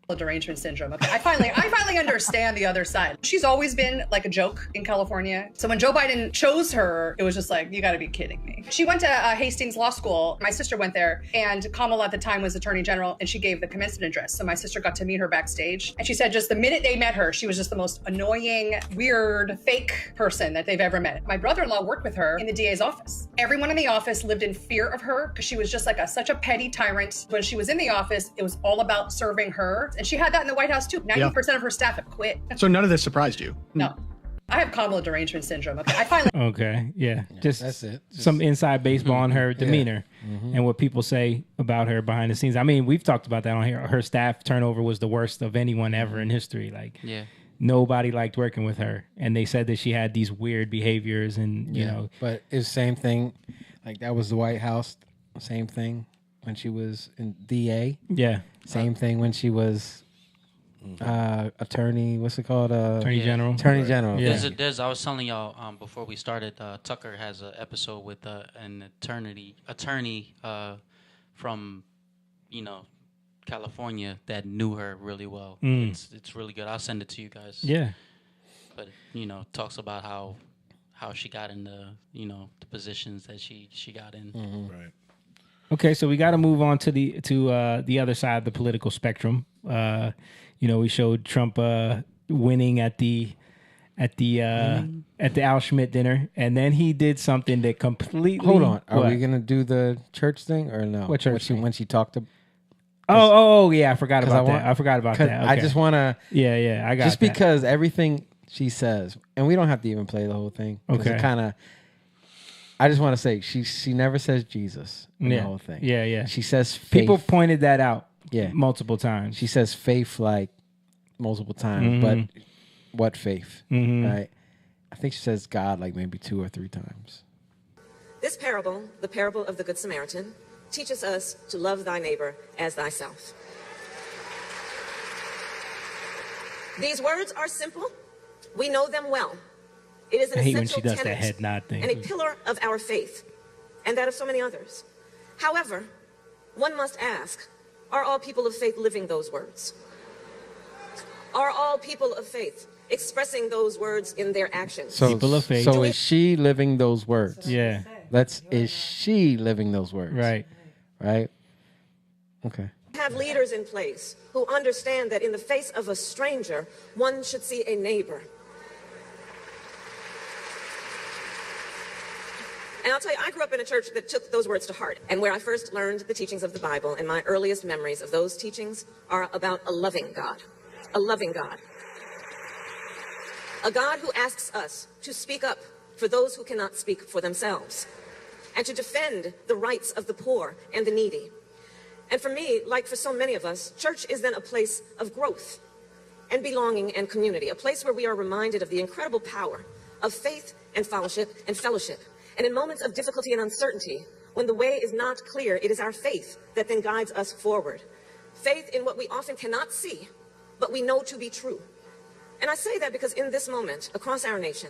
S5: Derangement syndrome. Okay, I finally understand the other side. She's always been like a joke in California. So when Joe Biden chose her, it was just like, you got to be kidding me. She went to Hastings Law School. My sister went there, and Kamala at the time was Attorney General, and she gave the commencement address. So my sister got to meet her backstage, and she said just the minute they met her, she was just the most annoying, weird, fake person that they've ever met. My brother-in-law worked with her in the DA's office. Everyone in the office lived in fear of her because she was just like such a petty tyrant. When she was in the office, it was all about serving her. And she had that in the White House too. 90% of her staff have quit.
S22: So none of this surprised you?
S5: No. I have Kamala derangement syndrome. Okay, I finally.
S1: Okay, yeah. Just
S2: that's it.
S1: Some inside baseball on her demeanor and what people say about her behind the scenes. I mean, we've talked about that on here. Her staff turnover was the worst of anyone ever in history. Like, nobody liked working with her, and they said that she had these weird behaviors, and you know.
S2: But it's the same thing. Like that was the White House. Same thing when she was in DA.
S1: Yeah.
S2: Same thing when she was. Attorney, what's it called?
S1: Attorney General.
S2: Attorney General.
S3: Yeah. I was telling y'all before we started. Tucker has an episode with an attorney from, California that knew her really well. It's really good. I'll send it to you guys.
S1: Yeah.
S3: But talks about how she got in the positions that she got in.
S4: Right.
S1: Okay, so we got to move on to the other side of the political spectrum. We showed Trump winning at the Al Schmidt dinner, and then he did something that completely.
S2: Hold on, are we gonna do the church thing or no?
S1: What church thing?
S2: When she talked to.
S1: Oh yeah, I forgot about that. I forgot about that. Okay.
S2: I just want to.
S1: Yeah, I got
S2: just
S1: that.
S2: because everything she says, and we don't have to even play the whole thing.
S1: Okay.
S2: Kind of. I just want to say she never says Jesus in the whole thing.
S1: Yeah.
S2: She says faith.
S1: People pointed that out.
S2: Yeah.
S1: Multiple times.
S2: She says faith like multiple times, but what faith? Right? I think she says God like maybe 2 or 3 times.
S23: This parable, the parable of the Good Samaritan, teaches us to love thy neighbor as thyself. These words are simple. We know them well. It is an
S1: I hate when
S23: essential
S1: she does that
S23: tenet
S1: head nod thing.
S23: and a pillar of our faith, and that of so many others. However, one must ask, are all people of faith living those words? Are all people of faith expressing those words in their actions?
S2: So,
S1: people of faith.
S2: So is she living those words?
S1: Yeah.
S2: Is she living those words?
S1: Right.
S2: Right? Okay.
S23: Have leaders in place who understand that in the face of a stranger, one should see a neighbor. And I'll tell you, I grew up in a church that took those words to heart, and where I first learned the teachings of the Bible, and my earliest memories of those teachings are about a loving God. A loving God. A God who asks us to speak up for those who cannot speak for themselves, and to defend the rights of the poor and the needy. And for me, like for so many of us, church is then a place of growth and belonging and community, a place where we are reminded of the incredible power of faith and fellowship. And in moments of difficulty and uncertainty, when the way is not clear, it is our faith that then guides us forward. Faith in what we often cannot see, but we know to be true. And I say that because in this moment, across our nation,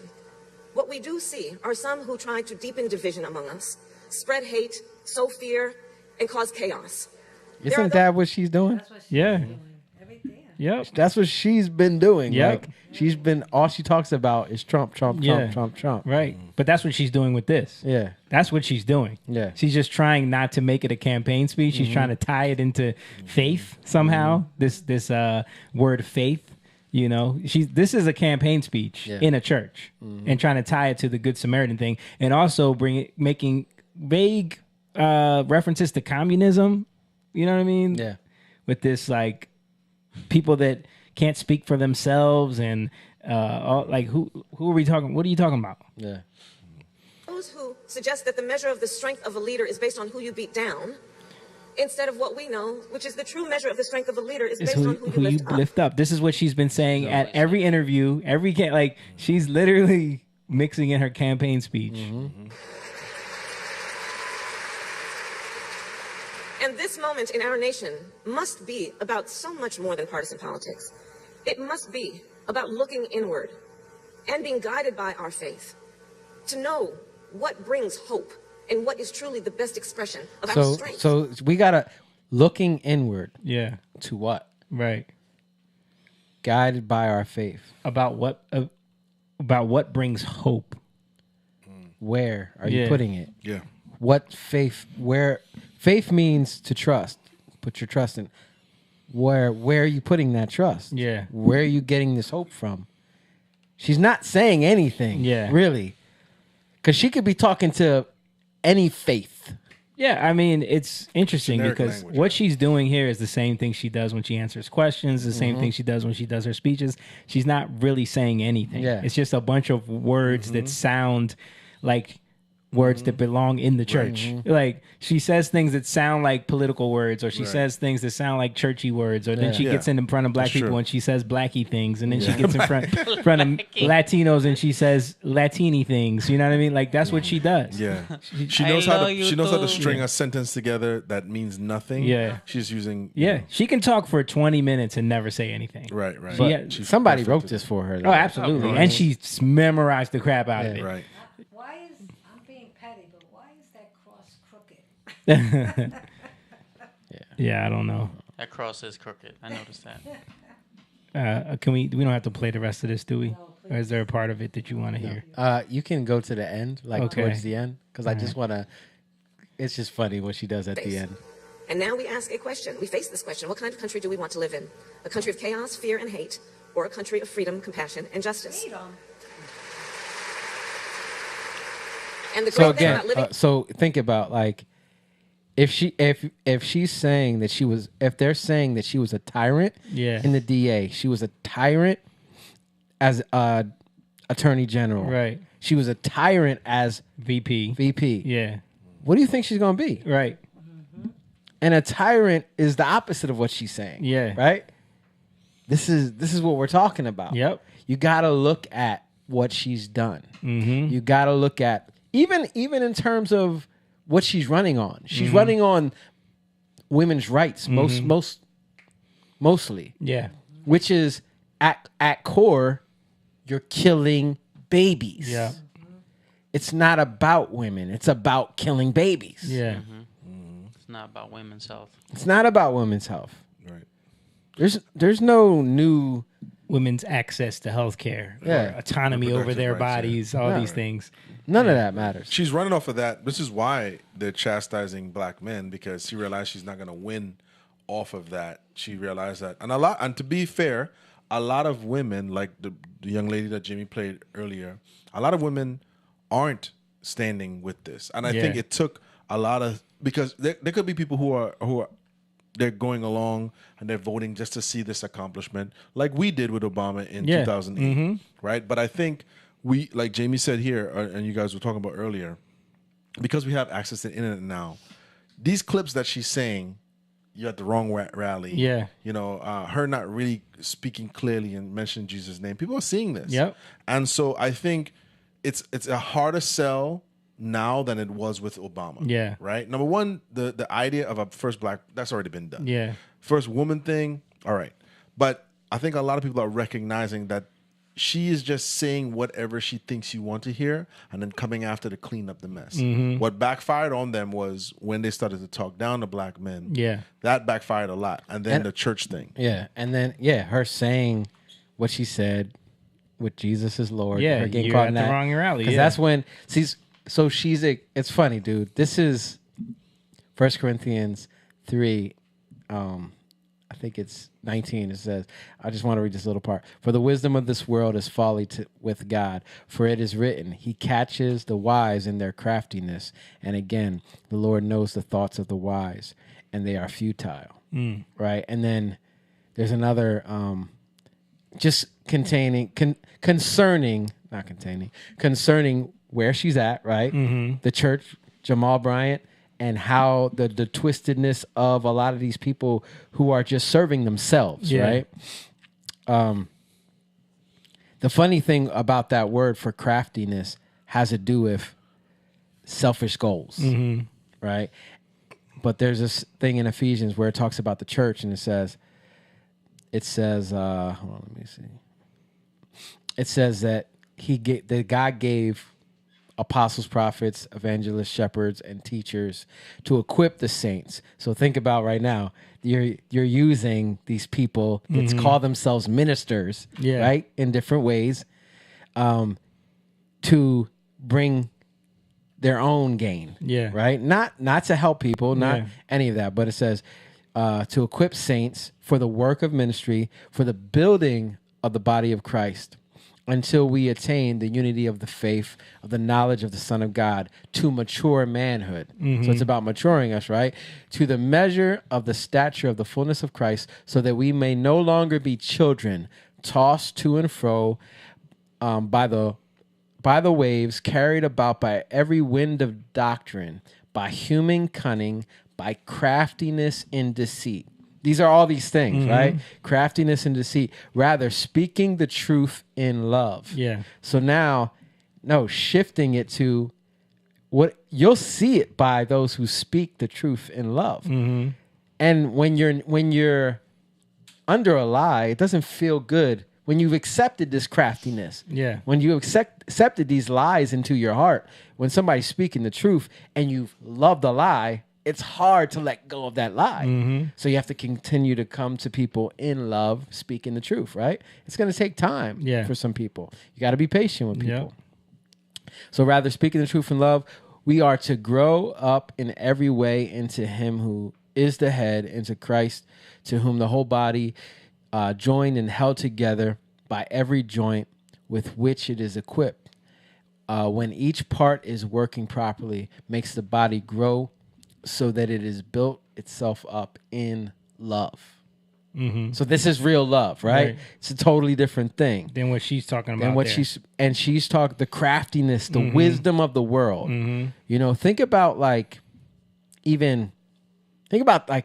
S23: what we do see are some who try to deepen division among us, spread hate, sow fear, and cause chaos.
S2: Isn't that what she's doing?
S1: Yeah. Yep.
S2: That's what she's been doing.
S1: Yep.
S2: Like she's been all she talks about is Trump.
S1: Right. But that's what she's doing with this.
S2: Yeah.
S1: That's what she's doing.
S2: Yeah.
S1: She's just trying not to make it a campaign speech. She's trying to tie it into faith somehow. This word faith. This is a campaign speech in a church and trying to tie it to the Good Samaritan thing, and also making vague references to communism. You know what I mean?
S2: Yeah.
S1: With this people that can't speak for themselves and who are we talking? What are you talking about?
S2: Yeah.
S23: Those who suggest that the measure of the strength of a leader is based on who you beat down instead of what we know, which is the true measure of the strength of a leader, is
S1: It's
S23: based
S1: who,
S23: on who
S1: who you lift up. This is what she's been saying at every interview, like she's literally mixing in her campaign speech.
S23: And this moment in our nation must be about so much more than partisan politics. It must be about looking inward and being guided by our faith to know what brings hope and what is truly the best expression of our strength.
S2: So we gotta looking inward.
S1: Yeah.
S2: To what?
S1: Right.
S2: Guided by our faith.
S1: About what brings hope.
S2: Where are you putting it?
S4: Yeah.
S2: What faith? Where faith means to trust. Put your trust in. Where are you putting that trust?
S1: Yeah.
S2: Where are you getting this hope from? She's not saying anything.
S1: Yeah.
S2: Really. Because she could be talking to any faith.
S1: Yeah, I mean, it's interesting
S2: Generic
S1: because
S2: language,
S1: what she's doing here is the same thing she does when she answers questions, the same
S2: Mhm.
S1: thing she does when she does her speeches. She's not really saying anything.
S2: Yeah.
S1: It's just a bunch of words that sound like words that belong in the church. Like she says things that sound like political words, or she
S4: Right.
S1: says things that sound like churchy words, or then she
S4: Yeah.
S1: gets in front of black
S4: That's
S1: people
S4: true.
S1: and she says blacky things, and then she
S4: Yeah.
S1: gets in front of Latinos and she says Latini things. You know what I mean? Like that's what she does.
S4: Yeah, she
S1: I
S4: knows how
S1: love
S4: to.
S1: you
S4: She knows how to
S1: too.
S4: string
S1: Yeah.
S4: a sentence together that means nothing.
S1: Yeah.
S4: she's using.
S1: Yeah, she can talk for 20 minutes and never say anything.
S4: Right, right.
S1: She
S2: But somebody wrote this for her.
S1: Oh, absolutely. And she memorized the crap out of it.
S4: Right.
S7: Why is, I'm being petty, but why is that cross crooked?
S1: Yeah, I don't know.
S3: That cross is crooked. I noticed that.
S1: Can we don't have to play the rest of this, do we? Or is there a part of it that you want to hear?
S2: You can go to the end, like
S1: Okay.
S2: towards the end, because I
S1: All
S2: just
S1: right.
S2: want to. It's just funny what she does at the end.
S23: And now we ask a question. We face this question. What kind of country do we want to live in? A country of chaos, fear, and hate, or a country of freedom, compassion, and justice? And the
S2: So
S23: great thing
S2: again,
S23: about living...
S2: so think about like if she's saying that if they're saying that she was a tyrant,
S1: Yeah.
S2: in the DA, she was a tyrant as attorney general,
S1: Right.
S2: She was a tyrant as
S1: VP. Yeah.
S2: What do you think she's gonna be?
S1: Right.
S2: And a tyrant is the opposite of what she's saying.
S1: Yeah.
S2: Right. This is what we're talking about.
S1: Yep.
S2: You got to look at what she's done.
S1: Mm-hmm.
S2: You got to look at even in terms of what she's running on. She's
S1: Mhm.
S2: running on women's rights
S1: Mhm.
S2: mostly.
S1: Yeah.
S2: Which is at core, you're killing babies.
S1: Yeah.
S2: It's not about women. It's about killing babies.
S1: Yeah.
S3: It's not about women's health.
S2: It's not about women's health.
S4: Right.
S2: There's no new
S1: women's access to health care,
S2: Yeah.
S1: or autonomy over
S4: Reproductive
S1: their
S4: rights, yeah.
S1: bodies, all
S2: No.
S1: these things.
S2: None of that matters.
S4: She's running off of that. This is why they're chastising black men, because she realized she's not going to win off of that. She realized that, and to be fair, a lot of women, like the young lady that Jimmy played earlier, a lot of women aren't standing with this, and I
S1: Yeah.
S4: think it took a lot of, because there could be people who are they're going along and they're voting just to see this accomplishment, like we did with Obama in
S1: Yeah.
S4: 2008,
S1: Mhm.
S4: right? But I think we, like Jamie said here, and you guys were talking about earlier, because we have access to the internet now, these clips that she's saying, you're at the wrong rally.
S1: Yeah.
S4: You know, her not really speaking clearly and mentioning Jesus' name. People are seeing this.
S1: Yep.
S4: And so I think it's a harder sell now than it was with Obama.
S1: Yeah.
S4: Right? Number one, the idea of a first black, that's already been done.
S1: Yeah.
S4: First woman thing, all right. But I think a lot of people are recognizing that she is just saying whatever she thinks you want to hear and then coming after to clean up the mess.
S1: Mhm.
S4: What backfired on them was when they started to talk down to black men.
S1: Yeah.
S4: That backfired a lot. And then
S2: And-
S4: the church thing.
S2: Yeah, and then her saying what she said with Jesus is Lord.
S1: Yeah,
S2: her getting
S1: you're
S2: caught
S1: at
S2: in
S1: the
S2: that.
S1: wrong rally,
S2: Because
S1: yeah.
S2: that's when it's funny, dude. This is 1 Corinthians 3. I think it's 19. It says, I just want to read this little part. For the wisdom of this world is folly with God. For it is written, He catches the wise in their craftiness. And again, the Lord knows the thoughts of the wise, and they are futile.
S1: Mm.
S2: Right? And then there's another just concerning where she's at, right?
S1: Mhm.
S2: The church, Jamal Bryant, and how the twistedness of a lot of these people who are just serving themselves, right? The funny thing about that word for craftiness has to do with selfish goals, right? But there's this thing in Ephesians where it talks about the church, and it says, hold on, let me see. It says that God gave apostles, prophets, evangelists, shepherds, and teachers to equip the saints. So think about right now, you're using these people that call themselves ministers, right, in different ways, to bring their own gain, right? Not to help people, not any of that, but it says to equip saints for the work of ministry, for the building of the body of Christ, until we attain the unity of the faith, of the knowledge of the Son of God, to mature manhood. So it's about maturing us, right? To the measure of the stature of the fullness of Christ, so that we may no longer be children, tossed to and fro by the waves, carried about by every wind of doctrine, by human cunning, by craftiness and deceit. These are all these things, right? Craftiness and deceit. Rather, speaking the truth in love.
S1: Yeah.
S2: So now, shifting it to what you'll see it by those who speak the truth in love. And when you're under a lie, it doesn't feel good. When you've accepted this craftiness, when you accepted these lies into your heart, when somebody's speaking the truth and you've loved the lie, it's hard to let go of that lie. So you have to continue to come to people in love, speaking the truth, right? It's going to take time for some people. You got to be patient with people. So rather, speaking the truth in love, we are to grow up in every way into him who is the head, into Christ, to whom the whole body, joined and held together by every joint with which it is equipped, when each part is working properly, makes the body grow so that it is built itself up in love. So this is real love, right? It's a totally different thing
S1: than what she's talking about.
S2: She's talking the craftiness, the wisdom of the world. You know, think about like the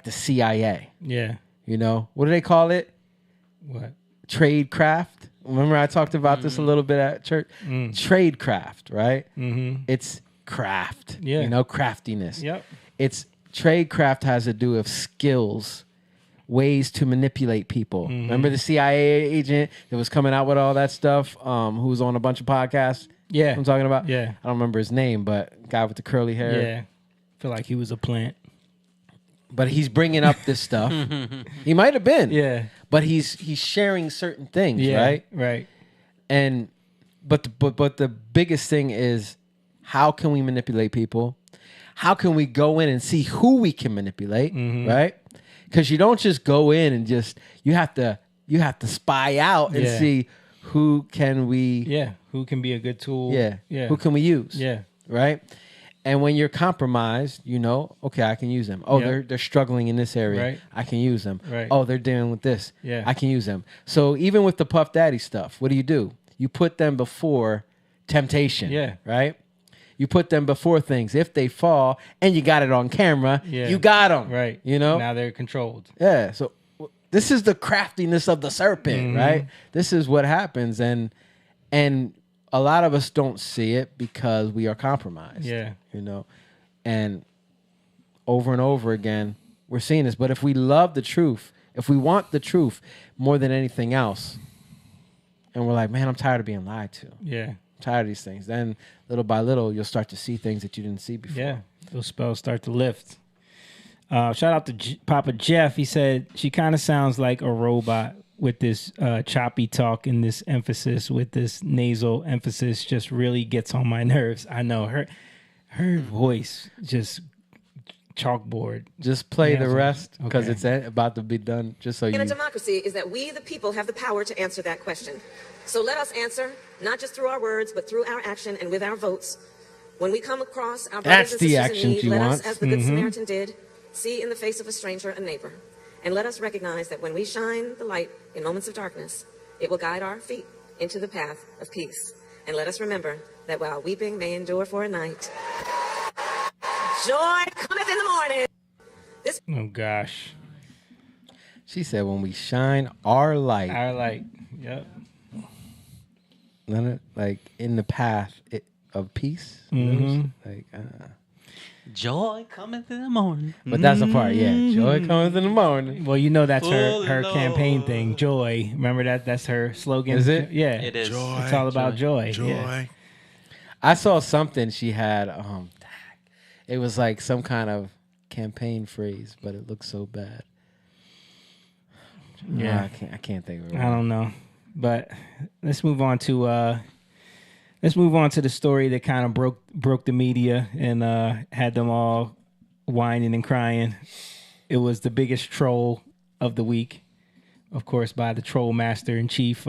S2: CIA.
S1: Yeah.
S2: You know, what do they call it?
S1: What?
S2: Trade craft. Remember I talked about this a little bit at church? Trade craft, right? It's craft.
S1: Yeah.
S2: You know, craftiness.
S1: Yep.
S2: It's trade craft has to do with skills, ways to manipulate people. Remember the CIA agent that was coming out with all that stuff, who was on a bunch of podcasts?
S1: Yeah.
S2: I'm talking about?
S1: Yeah.
S2: I don't remember his name, but guy with the curly hair.
S1: Yeah. I feel like he was a plant.
S2: But he's bringing up this stuff. He might have been.
S1: Yeah.
S2: But he's sharing certain things, right?
S1: Right.
S2: And but the biggest thing is, how can we manipulate people? How can we go in and see who we can manipulate, right? Because you don't just go in and you have to spy out and see who can
S1: be a good tool.
S2: Who can we use?
S1: Yeah.
S2: Right? And when you're compromised, you know, okay, I can use them. Oh, they're struggling in this area.
S1: Right.
S2: I can use them.
S1: Right.
S2: Oh, they're dealing with this.
S1: Yeah.
S2: I can use them. So even with the Puff Daddy stuff, what do? You put them before temptation.
S1: Yeah.
S2: Right? You put them before things. If they fall and you got it on camera, you got them.
S1: Right.
S2: You know?
S1: Now they're controlled.
S2: Yeah. So this is the craftiness of the serpent, right? This is what happens. And a lot of us don't see it because we are compromised.
S1: Yeah.
S2: You know? And over again, we're seeing this. But if we love the truth, if we want the truth more than anything else, and we're like, man, I'm tired of being lied to.
S1: Yeah.
S2: Tired of these things. Then little by little, you'll start to see things that you didn't see before.
S1: Yeah, those spells start to lift. Shout out to Papa Jeff. He said she kind of sounds like a robot with this choppy talk and this emphasis, with this nasal emphasis, just really gets on my nerves. I know her voice just chalkboard.
S2: Just play the rest because it's about to be done. Just so
S23: In a democracy is that we, the people, have the power to answer that question. So let us answer, not just through our words, but through our action and with our votes. When we come across our brothers and sisters in need, let us, as the Good Samaritan did, see in the face of a stranger a neighbor. And let us recognize that when we shine the light in moments of darkness, it will guide our feet into the path of peace. And let us remember that while weeping may endure for a night, Joy cometh in the morning.
S1: Oh gosh.
S2: She said, "When we shine our light,
S1: Yep.
S2: None of, like in the path of peace.
S1: Mhm.
S2: Like,
S3: Joy cometh in the morning.
S2: but that's the part. Yeah, joy cometh in the morning.
S1: Well, you know that's
S3: Full
S1: her
S3: of
S1: campaign
S3: love.
S1: thing. Joy. Remember that? That's her slogan.
S2: Is it?
S1: Yeah.
S3: It is.
S4: Joy.
S1: It's all about joy.
S4: Joy.
S1: Yeah.
S2: I saw something she had. It was like some kind of campaign phrase, but it looked so bad.
S1: Yeah.
S2: I can't think of it.
S1: I don't know, but let's move on to the story that kind of broke the media and had them all whining and crying. It was the biggest troll of the week, of course, by the troll master in chief,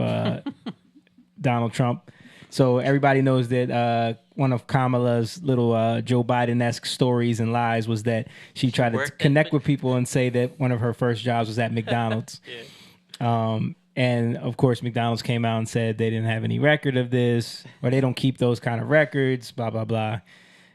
S1: Donald Trump. So everybody knows that one of Kamala's little Joe Biden-esque stories and lies was that she tried to connect with people and say that one of her first jobs was at McDonald's. And of course, McDonald's came out and said they didn't have any record of this, or they don't keep those kind of records, blah, blah, blah.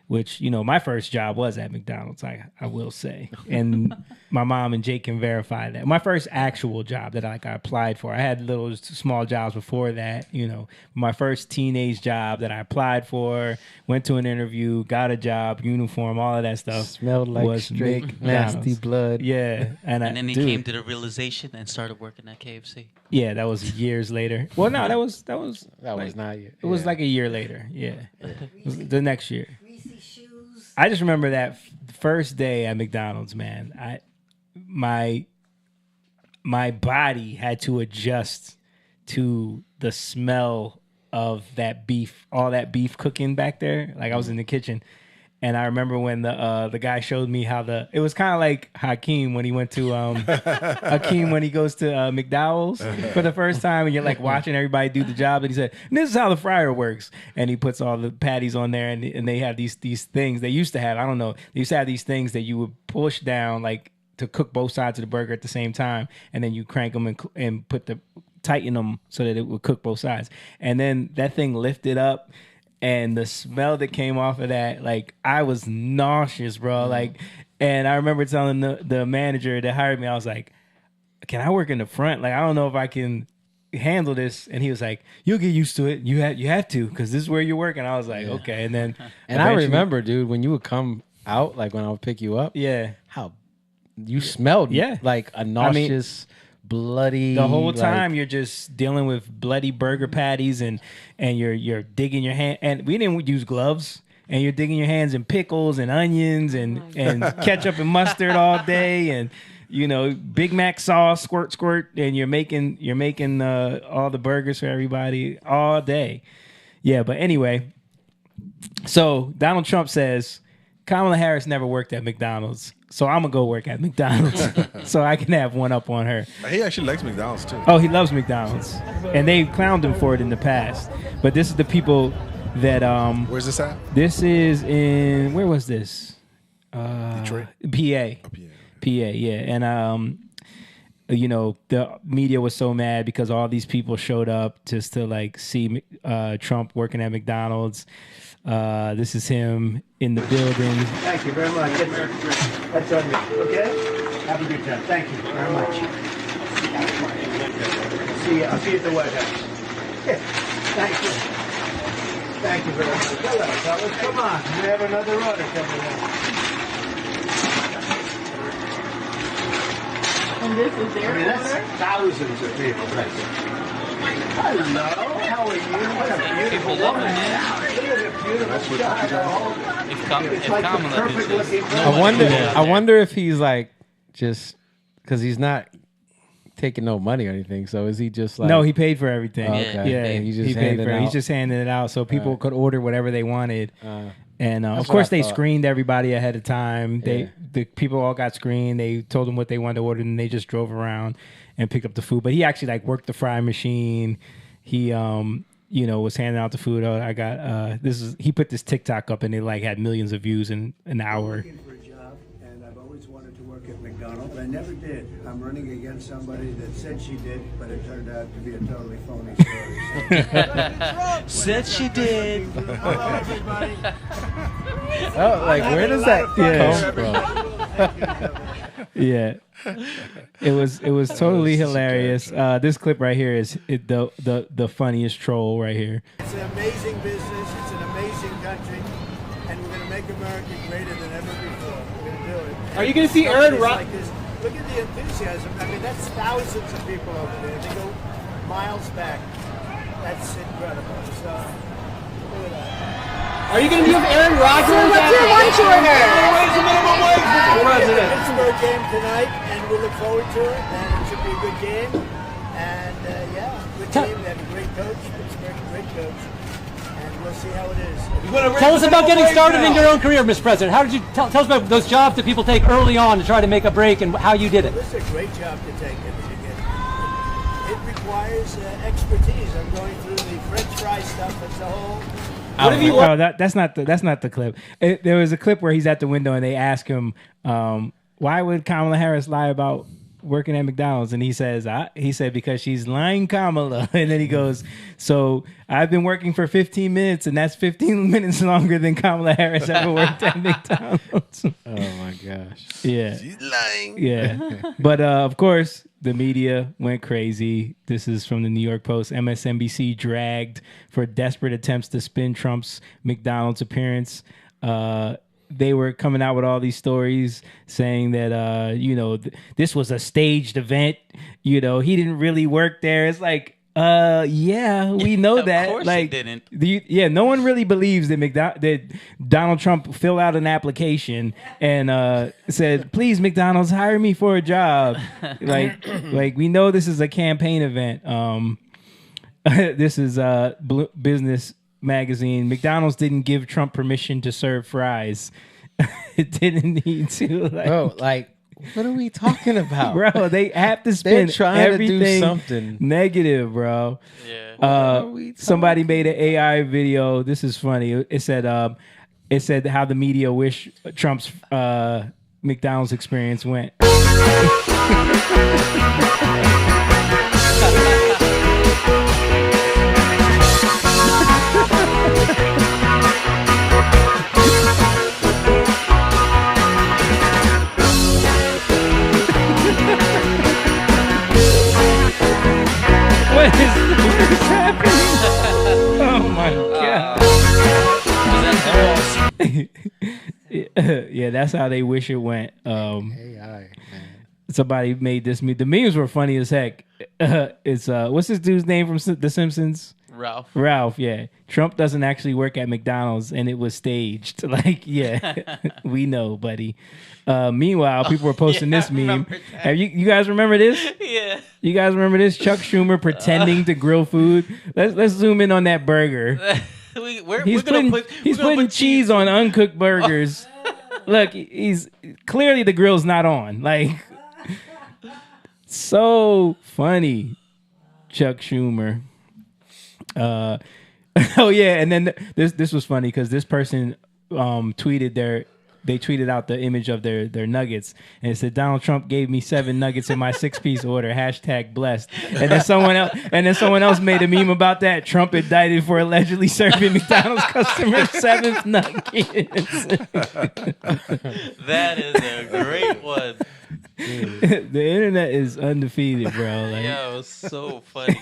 S1: Which, you know, my first job was at McDonald's, I will say. And my mom and Jake can verify that. My first actual job that I applied for, I had little small jobs before that, you know. My first teenage job that I applied for, went to an interview, got a job, uniform, all of that stuff.
S2: Smelled like
S1: was
S2: straight
S1: McDonald's.
S2: nasty blood.
S1: Yeah.
S3: And then he came to the realization and started working at KFC.
S1: Yeah, that was years later. Well, no, that was
S2: not yet.
S1: It was like a year later. Yeah. It was the next year. I just remember that first day at McDonald's, man. My body had to adjust to the smell of that beef, all that beef cooking back there. Like I was in the kitchen. And I remember when the guy showed me how it was kind of like Hakeem when he went to Hakeem when he goes to McDowell's for the first time, and you're like watching everybody do the job, and he said, "This is how the fryer works," and he puts all the patties on there, and they have these things they used to have. I don't know. They used to have these things that you would push down like to cook both sides of the burger at the same time, and then you crank them and tighten them so that it would cook both sides, and then that thing lifted up. And the smell that came off of that, like, I was nauseous, bro. Like, and I remember telling the manager that hired me, I was like, can I work in the front? Like, I don't know if I can handle this. And he was like, you'll get used to it. You have to, because this is where you're working. I was like, okay. And then
S2: and I remember, dude, when you would come out, like when I would pick you up, how you smelled like a nauseous, bloody.
S1: The whole time you're just dealing with bloody burger patties and you're digging your hand, and we didn't use gloves, and you're digging your hands in pickles and onions and ketchup and mustard all day, and you know, Big Mac sauce, squirt, and you're making all the burgers for everybody all day. Yeah, but anyway, so Donald Trump says Kamala Harris never worked at McDonald's. So I'm going to go work at McDonald's so I can have one up on her.
S4: He actually likes McDonald's, too.
S1: Oh, he loves McDonald's. And they clowned him for it in the past. But this is the people that...
S4: Where's this at?
S1: This is in... Where was this?
S4: Detroit?
S1: PA. PA, yeah. And, you know, the media was so mad because all these people showed up just to, like, see Trump working at McDonald's. This is him in the building.
S6: Thank you very much. That's on me. Okay? Have a good time. Thank you very much. I'll see you at the White House. Yeah. Thank you. Thank you very much. Hello, fellas. Come on. We have another order coming in.
S9: And this is their order?
S6: That's thousands of people. Hello. How are you? What a beautiful woman. Look at the beautiful child.
S3: If Kamala did this,
S2: I wonder if he's like just because he's not taking no money or anything. So is he just like?
S1: No, he paid for everything.
S2: Oh, okay.
S1: Yeah,
S2: he just
S1: he paid for it. He's just handing it out so people could order whatever they wanted. And of course, they screened everybody ahead of time. The people all got screened. They told them what they wanted to order, and they just drove around and picked up the food. But he actually like worked the fry machine. He you know, was handing out the food. I got he put this TikTok up and it like had millions of views in an hour.
S6: I'm looking for a job, and I've always wanted to work at McDonald's, but I never did. I'm running against somebody that said she did, but it turned out to be a totally phony story.
S3: Said she did.
S6: Hello, everybody.
S2: Oh, like where does that
S1: Yeah.
S2: come from?
S1: Yeah, it was totally hilarious. This clip right here is the funniest troll right here.
S6: It's an amazing business. It's an amazing country, and we're going to make America greater than ever before. We're going to do it.
S8: Are you going to see Aaron
S6: Rodgers? Like look at the enthusiasm. I mean, that's thousands of people over there. They go miles back. That's incredible. So look at that.
S8: Are you going to be with Aaron Rodgers?
S6: What's your lunch order?
S8: Raise the minimum wage for the president.
S6: Pittsburgh game tonight, and we look forward to it. And it should be a good game. And yeah, good team. They have a great coach. Pittsburgh, great coach. And we'll see how it is.
S8: Tell us about getting started in your own career, Mr. President. How did you tell us about those jobs that people take early on to try to make a break and how you did it?
S6: This is a great job to take in the beginning. It requires expertise. I'm going through the French fry stuff. It's a whole.
S1: That's not the clip. There was a clip where he's at the window and they ask him, why would Kamala Harris lie about working at McDonald's? And he says, because she's lying, Kamala. And then he goes, so I've been working for 15 minutes, and that's 15 minutes longer than Kamala Harris ever worked at McDonald's.
S2: Oh my gosh.
S1: Yeah.
S4: She's lying.
S1: Yeah. But of course, the media went crazy. This is from the New York Post. MSNBC dragged for desperate attempts to spin Trump's McDonald's appearance. They were coming out with all these stories saying that, this was a staged event. He didn't really work there. It's like, yeah, we know that.
S3: Of course
S1: like,
S3: he didn't.
S1: No one really believes that Donald Trump filled out an application and said, "Please, McDonald's, hire me for a job." like we know this is a campaign event. This is Business Magazine. McDonald's didn't give Trump permission to serve fries. It didn't need to.
S2: What are we talking about,
S1: bro? They have to spend everything
S2: to do something
S1: negative, bro.
S3: Yeah.
S1: Somebody made an AI video. This is funny. It said how the media wish Trump's McDonald's experience went. What is happening? Oh my god! Yeah, that's how they wish it went.
S2: AI, man.
S1: Somebody made this meme. The memes were funny as heck. It's what's this dude's name from The Simpsons? Ralph. Yeah. Trump doesn't actually work at McDonald's, and it was staged. Yeah, we know, buddy. Meanwhile, people were posting this meme. Have you guys remember this?
S3: Yeah.
S1: You guys remember this? Chuck Schumer pretending to grill food. Let's zoom in on that burger. He's putting cheese on uncooked burgers. Look, he's clearly the grill's not on. So funny, Chuck Schumer. Oh yeah, and then this was funny because this person tweeted out the image of their nuggets, and it said Donald Trump gave me 7 nuggets in my 6-piece order. #blessed. And then someone else made a meme about that. Trump indicted for allegedly serving McDonald's customers 7th nuggets.
S3: That is a great one.
S1: The internet is undefeated, bro.
S3: Yeah, it was so funny.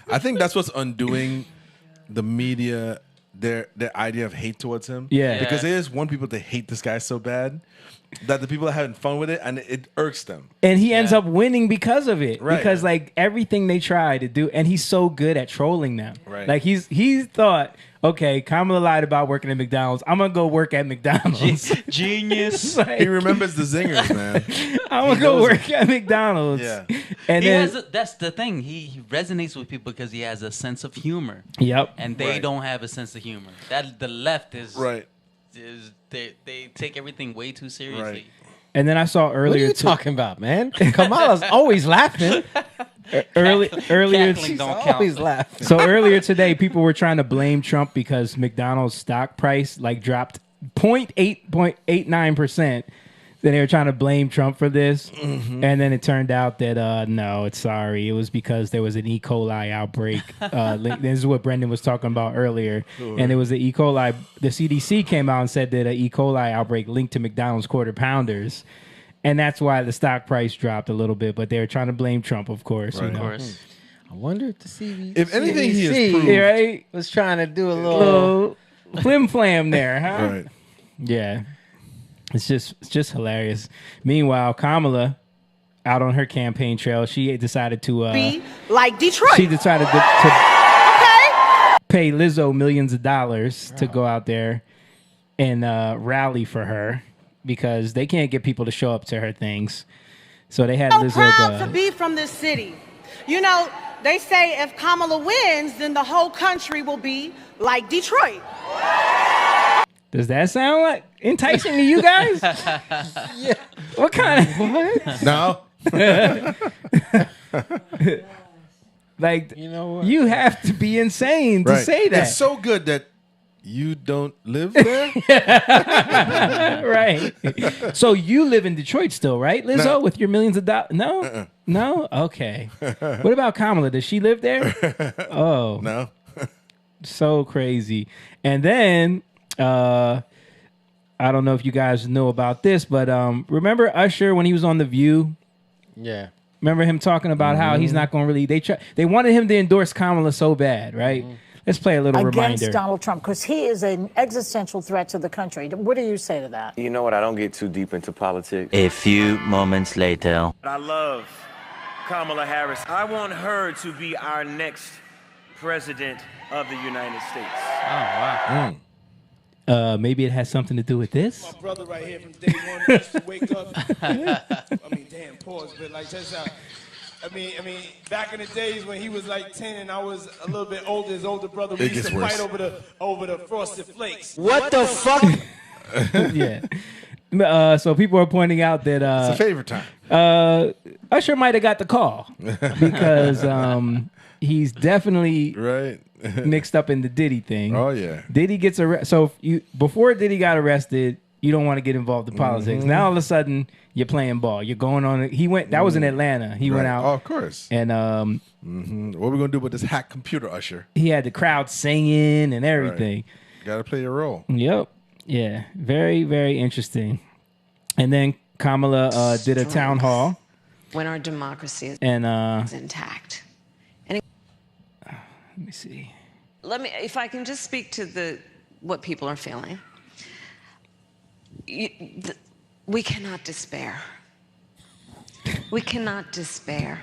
S4: I think that's what's undoing the media, their idea of hate towards him.
S1: Yeah.
S4: Because they just want people to hate this guy so bad that the people are having fun with it, and it irks them.
S1: And he ends up winning because of it.
S4: Right.
S1: Because everything they try to do, and he's so good at trolling them.
S4: Right.
S1: He thought, okay, Kamala lied about working at McDonald's. I'm gonna go work at McDonald's.
S3: Genius.
S4: He remembers the zingers, man.
S1: I'm gonna go work at McDonald's.
S4: Yeah.
S1: And
S3: that's the thing. He resonates with people because he has a sense of humor.
S1: Yep.
S3: And they don't have a sense of humor. That the left is
S4: right.
S3: They take everything way too seriously.
S4: Right.
S1: And then I saw earlier.
S2: What are you talking about, man? Kamala's always laughing.
S1: Earlier,
S2: She's always laughing.
S1: So earlier today, people were trying to blame Trump because McDonald's stock price dropped 0.89%. Then they were trying to blame Trump for this,
S4: Mm-hmm.
S1: and then it turned out that no, it's sorry. It was because there was an E. coli outbreak. This is what Brendan was talking about earlier, and it was the E. coli. The CDC came out and said that an E. coli outbreak linked to McDonald's Quarter Pounders, and that's why the stock price dropped a little bit. But they were trying to blame Trump, of course.
S4: Right.
S1: You know?
S3: Of course.
S2: I wonder if the CDC,
S4: If anything, he has proved.
S1: Right?
S2: was trying to do a little.
S1: Flim flam there, huh?
S4: Right.
S1: Yeah. It's just hilarious. Meanwhile, Kamala, out on her campaign trail, she decided to
S9: be like Detroit.
S1: She decided to pay Lizzo millions of dollars to go out there and rally for her because they can't get people to show up to her things. So they had
S9: So
S1: Lizzo
S9: proud to
S1: go.
S9: be from this city. You know, they say if Kamala wins, then the whole country will be like Detroit.
S1: Does that sound like enticing to you guys?
S2: Yeah.
S1: What kind of what?
S4: No.
S1: Like,
S2: you know what?
S1: You have to be insane to
S4: Right.
S1: say that.
S4: It's so good that you don't live there.
S1: Right. So you live in Detroit still, right, Lizzo,
S4: No.
S1: with your millions of dollars? No? No? Okay. What about Kamala? Does she live there? Oh.
S4: No.
S1: So crazy. And then, I don't know if you guys know about this, but remember Usher when he was on The View?
S2: Yeah.
S1: Remember him talking about how he's not going to really... They wanted him to endorse Kamala so bad, right? Let's play a little
S10: against
S1: reminder.
S10: Donald Trump, because he is an existential threat to the country. What do you say to that?
S22: You know what? I don't get too deep into politics.
S24: A few moments later.
S25: I love Kamala Harris. I want her to be our next president of the United States.
S3: Oh,
S1: wow. Maybe it has something to do with this?
S6: My brother right here from day one used to wake up. I mean, damn, pause, but like, just I mean, back in the days when he was like 10 and I was a little bit older, his older brother, we
S4: It
S6: used
S4: gets
S6: to
S4: worse.
S6: fight over the Frosted Flakes.
S2: What the fuck?
S1: Yeah. So people are pointing out that
S4: It's a favorite time.
S1: Usher might have got the call because he's definitely
S4: right
S1: mixed up in the Diddy thing.
S4: Oh yeah.
S1: Diddy gets arrested. So before Diddy got arrested, you don't want to get involved in politics. Now all of a sudden you're playing ball. You're going on. He went. That was in Atlanta. He went
S4: Right.
S1: out.
S4: Oh, of course.
S1: And
S4: what are we gonna do with this hack computer, Usher?
S1: he had the crowd singing and everything.
S4: Got to play your role.
S1: Yep. Yeah. Very, very interesting. And then Kamala did a town hall.
S26: When our democracy is
S1: And
S26: intact. And
S1: let me see.
S26: if I can just speak to what people are feeling. We cannot despair. We cannot despair.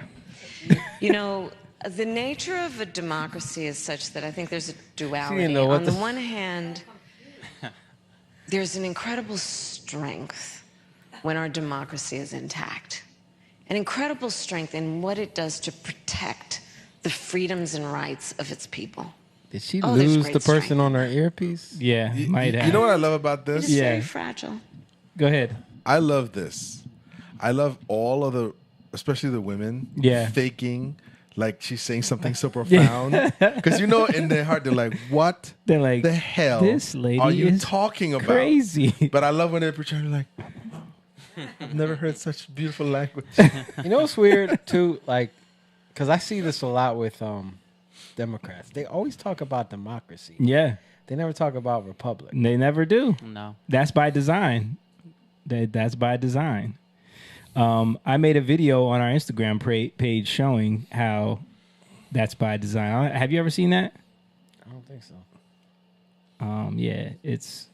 S26: You know, the nature of a democracy is such that I think there's a duality. On the one hand, there's an incredible strength when our democracy is intact. An incredible strength in what it does to protect the freedoms and rights of its people.
S2: Did she
S26: there's
S2: lose
S26: great
S2: the person
S26: strength.
S2: on her earpiece?
S1: Yeah, might have.
S4: You know what I love about this?
S26: It is very fragile.
S1: Go ahead.
S4: I love this. I love all of the, especially the women, faking like she's saying something so profound. Because you know, in their heart, they're like, "What?
S1: They're like,
S4: the hell
S1: this lady
S4: are you
S1: is
S4: talking about?"
S1: crazy.
S4: But I love when they're pretending like, "I've never heard such beautiful language."
S2: You know what's weird too? Like, because I see this a lot with Democrats. They always talk about democracy.
S1: Yeah.
S2: They never talk about republic.
S1: They never do.
S3: No.
S1: That's by design. That's by design. I made a video on our Instagram page showing how that's by design. Have you ever seen that?
S2: I don't think so.
S1: Yeah, it's.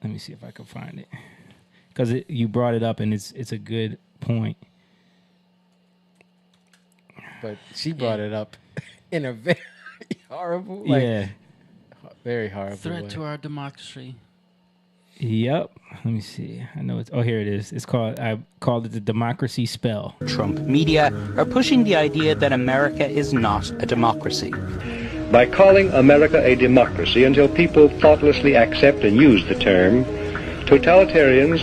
S1: Let me see if I can find it because you brought it up and it's a good point.
S2: But she brought it up in a very horrible, very horrible
S3: Threat
S2: way.
S3: to our democracy.
S1: Yep. Let me see. I know it's. Oh, here it is. It's called. I called it the democracy spell.
S27: Trump media are pushing the idea that America is not a democracy.
S28: By calling America a democracy until people thoughtlessly accept and use the term, totalitarians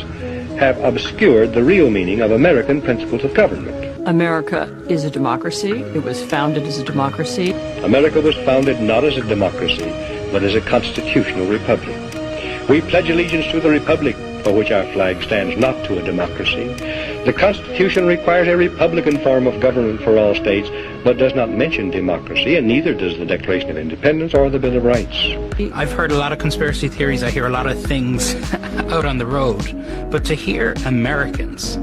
S28: have obscured the real meaning of American principles of government.
S29: America is a democracy. It was founded as a democracy.
S28: America was founded not as a democracy, but as a constitutional republic. We pledge allegiance to the republic for which our flag stands not to a democracy. The Constitution requires a republican form of government for all states, but does not mention democracy, and neither does the Declaration of Independence or the Bill of Rights.
S27: I've heard a lot of conspiracy theories. I hear a lot of things out on the road. But to hear Americans,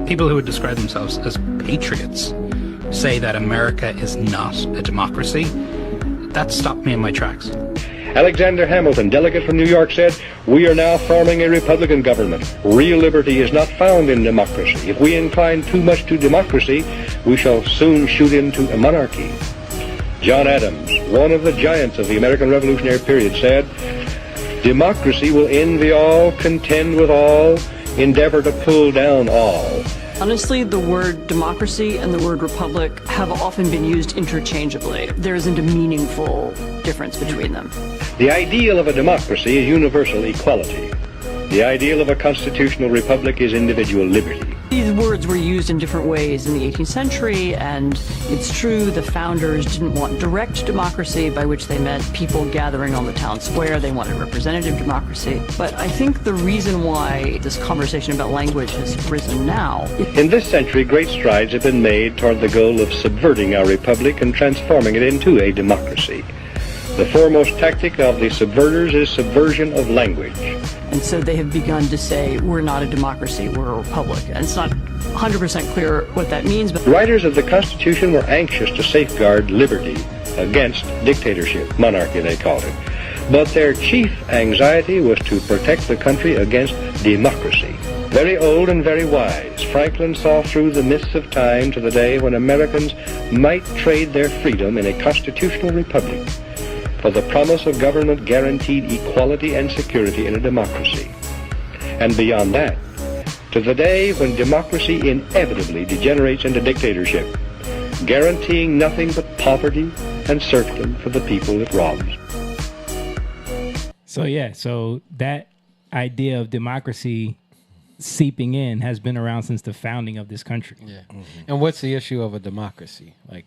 S27: people who would describe themselves as patriots, say that America is not a democracy, that stopped me in my tracks.
S28: Alexander Hamilton, delegate from New York, said, "We are now forming a republican government. Real liberty is not found in democracy. If we incline too much to democracy, we shall soon shoot into a monarchy." John Adams, one of the giants of the American Revolutionary period, said, "Democracy will envy all, contend with all, endeavor to pull down all."
S29: Honestly, the word democracy and the word republic have often been used interchangeably. There isn't a meaningful difference between them.
S28: The ideal of a democracy is universal equality. The ideal of a constitutional republic is individual liberty.
S29: These words were used in different ways in the 18th century, and it's true the founders didn't want direct democracy, by which they meant people gathering on the town square. They wanted representative democracy. But I think the reason why this conversation about language has risen now...
S28: In this century, great strides have been made toward the goal of subverting our republic and transforming it into a democracy. The foremost tactic of the subverters is subversion of language.
S29: And so they have begun to say, we're not a democracy, we're a republic. And it's not 100% clear what that means. But
S28: Writers of the Constitution were anxious to safeguard liberty against dictatorship, monarchy they called it. But their chief anxiety was to protect the country against democracy. Very old and very wise, Franklin saw through the mists of time to the day when Americans might trade their freedom in a constitutional republic for the promise of government guaranteed equality and security in a democracy. And beyond that, to the day when democracy inevitably degenerates into dictatorship, guaranteeing nothing but poverty and serfdom for the people it robs.
S1: So that idea of democracy seeping in has been around since the founding of this country.
S2: Yeah. Mm-hmm. And what's the issue of a democracy? Like,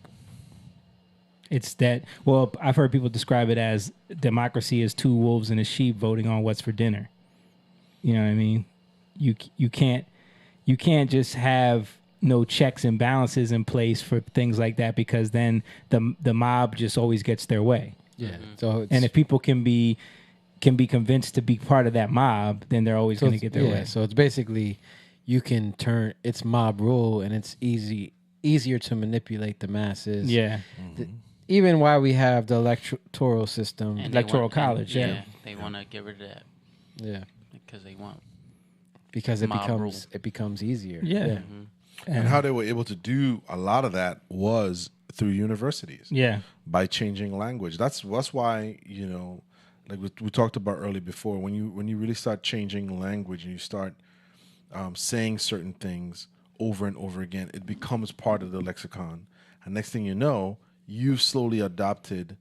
S1: it's that, well, I've heard people describe it as democracy is two wolves and a sheep voting on what's for dinner. You know what I mean? You can't just have no checks and balances in place for things like that, because then the mob just always gets their way.
S2: Yeah. So
S1: and if people can be convinced to be part of that mob, then they're always going to get their way.
S2: So it's basically you can turn it's mob rule, and it's easier to manipulate the masses.
S1: Yeah.
S2: Even while we have the electoral system,
S3: And
S1: electoral college,
S3: they want to get rid of that.
S2: Yeah,
S3: because they want
S2: it becomes easier.
S1: Yeah.
S3: Mm-hmm.
S4: And how they were able to do a lot of that was through universities.
S1: Yeah,
S4: by changing language. That's why, you know, like we talked about earlier before, when you really start changing language and you start saying certain things over and over again, it becomes part of the lexicon. And next thing you know, you've slowly adopted,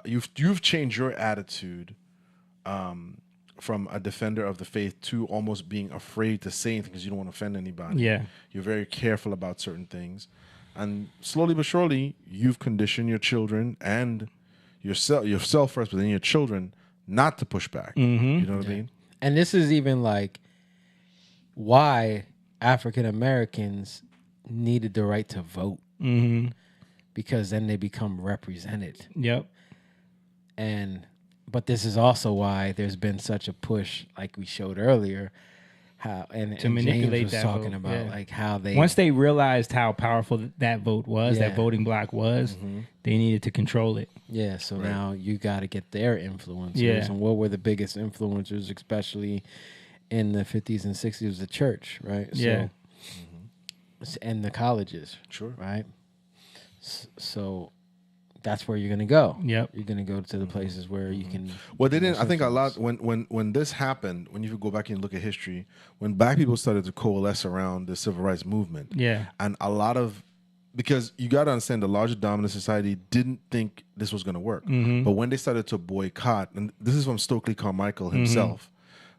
S4: you've changed your attitude from a defender of the faith to almost being afraid to say anything because you don't want to offend anybody.
S1: Yeah.
S4: You're very careful about certain things. And slowly but surely, you've conditioned your children and yourself first, but then your children not to push back.
S1: Mm-hmm.
S4: You know what I mean?
S2: And this is even like why African Americans needed the right to vote.
S1: Mm-hmm.
S2: Because then they become represented.
S1: Yep.
S2: But this is also why there's been such a push, like we showed earlier, to
S1: manipulate
S2: James was
S1: that
S2: talking
S1: vote.
S2: about,
S1: Yeah.
S2: like how they
S1: once they realized how powerful that vote was, that voting block was, they needed to control it.
S2: Yeah. So now you got to get their influencers.
S1: Yeah.
S2: And what were the biggest influencers, especially in the 50s and 60s? The church, right?
S1: Yeah.
S2: And the colleges.
S4: Sure.
S2: Right. So that's where you're going to go.
S1: Yep.
S2: You're going to go to the places where you can.
S4: Well, they didn't. I think a lot when this happened, when you go back and look at history, when black people started to coalesce around the civil rights movement,
S1: Yeah.
S4: and a lot of, because you got to understand, the larger dominant society didn't think this was going to work,
S1: Mhm.
S4: but when they started to boycott, and this is from Stokely Carmichael himself,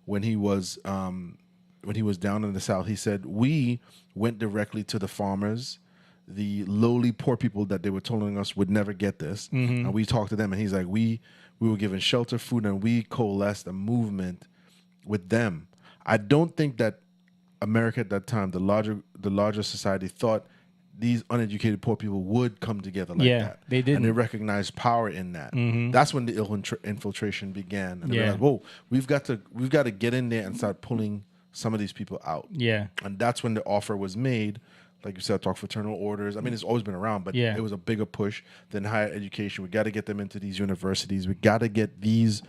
S4: when he was down in the South, he said, we went directly to the farmers, the lowly poor people that they were telling us would never get this. And we talked to them, and he's like, we were given shelter, food, and we coalesced a movement with them. I don't think that America at that time, the larger society, thought these uneducated poor people would come together like that.
S1: They didn't.
S4: And they recognized power in that. That's when the infiltration began. And they realized, whoa, we've got to get in there and start pulling some of these people out.
S1: Yeah.
S4: And that's when the offer was made. Like you said, talk fraternal orders. I mean, it's always been around, but it was a bigger push than higher education. We got to get them into these universities. We got to get these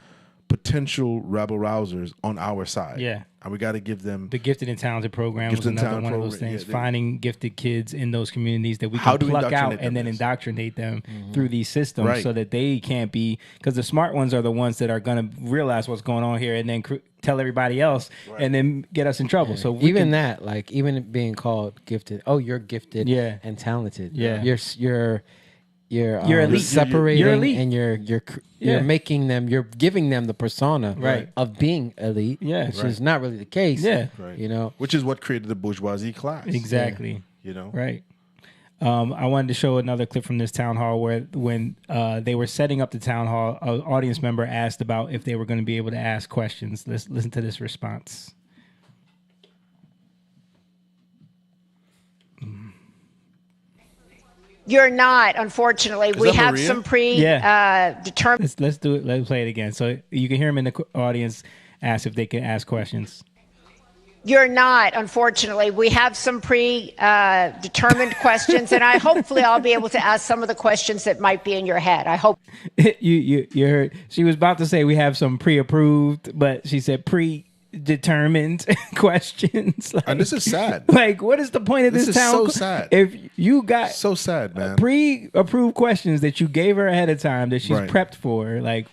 S4: potential rabble rousers on our side.
S1: Yeah.
S4: And we got to give them
S1: the gifted and talented program was another one of those things. Finding gifted kids in those communities that we can pluck out and then indoctrinate them through these systems so that they can't be, because the smart ones are the ones that are going to realize what's going on here and then tell everybody else and then get us in trouble. So
S2: even that, like even being called gifted, oh, you're gifted and talented.
S1: Yeah.
S2: You're
S1: elite.
S2: separating
S1: you're elite.
S2: And you're making them, you're giving them the persona of being elite, which is not really the case. You know,
S4: which is what created the bourgeoisie class.
S1: Exactly.
S4: You know,
S1: right. I wanted to show another clip from this town hall where when they were setting up the town hall, an audience member asked about if they were going to be able to ask questions. Let's listen to this response.
S11: You're not, unfortunately. We have
S1: Maria?
S11: some determined.
S1: Let's do it. Let's play it again. So you can hear him in the audience ask if they can ask questions.
S11: You're not, unfortunately. We have some determined questions, and hopefully I'll be able to ask some of the questions that might be in your head. I hope.
S1: You heard. She was about to say we have some pre-approved, but she said predetermined questions.
S4: And this is sad.
S1: Like, what is the point of this
S4: is
S1: town?
S4: so sad.
S1: If you got
S4: so sad, man.
S1: Pre-approved questions that you gave her ahead of time that she's prepped for, like,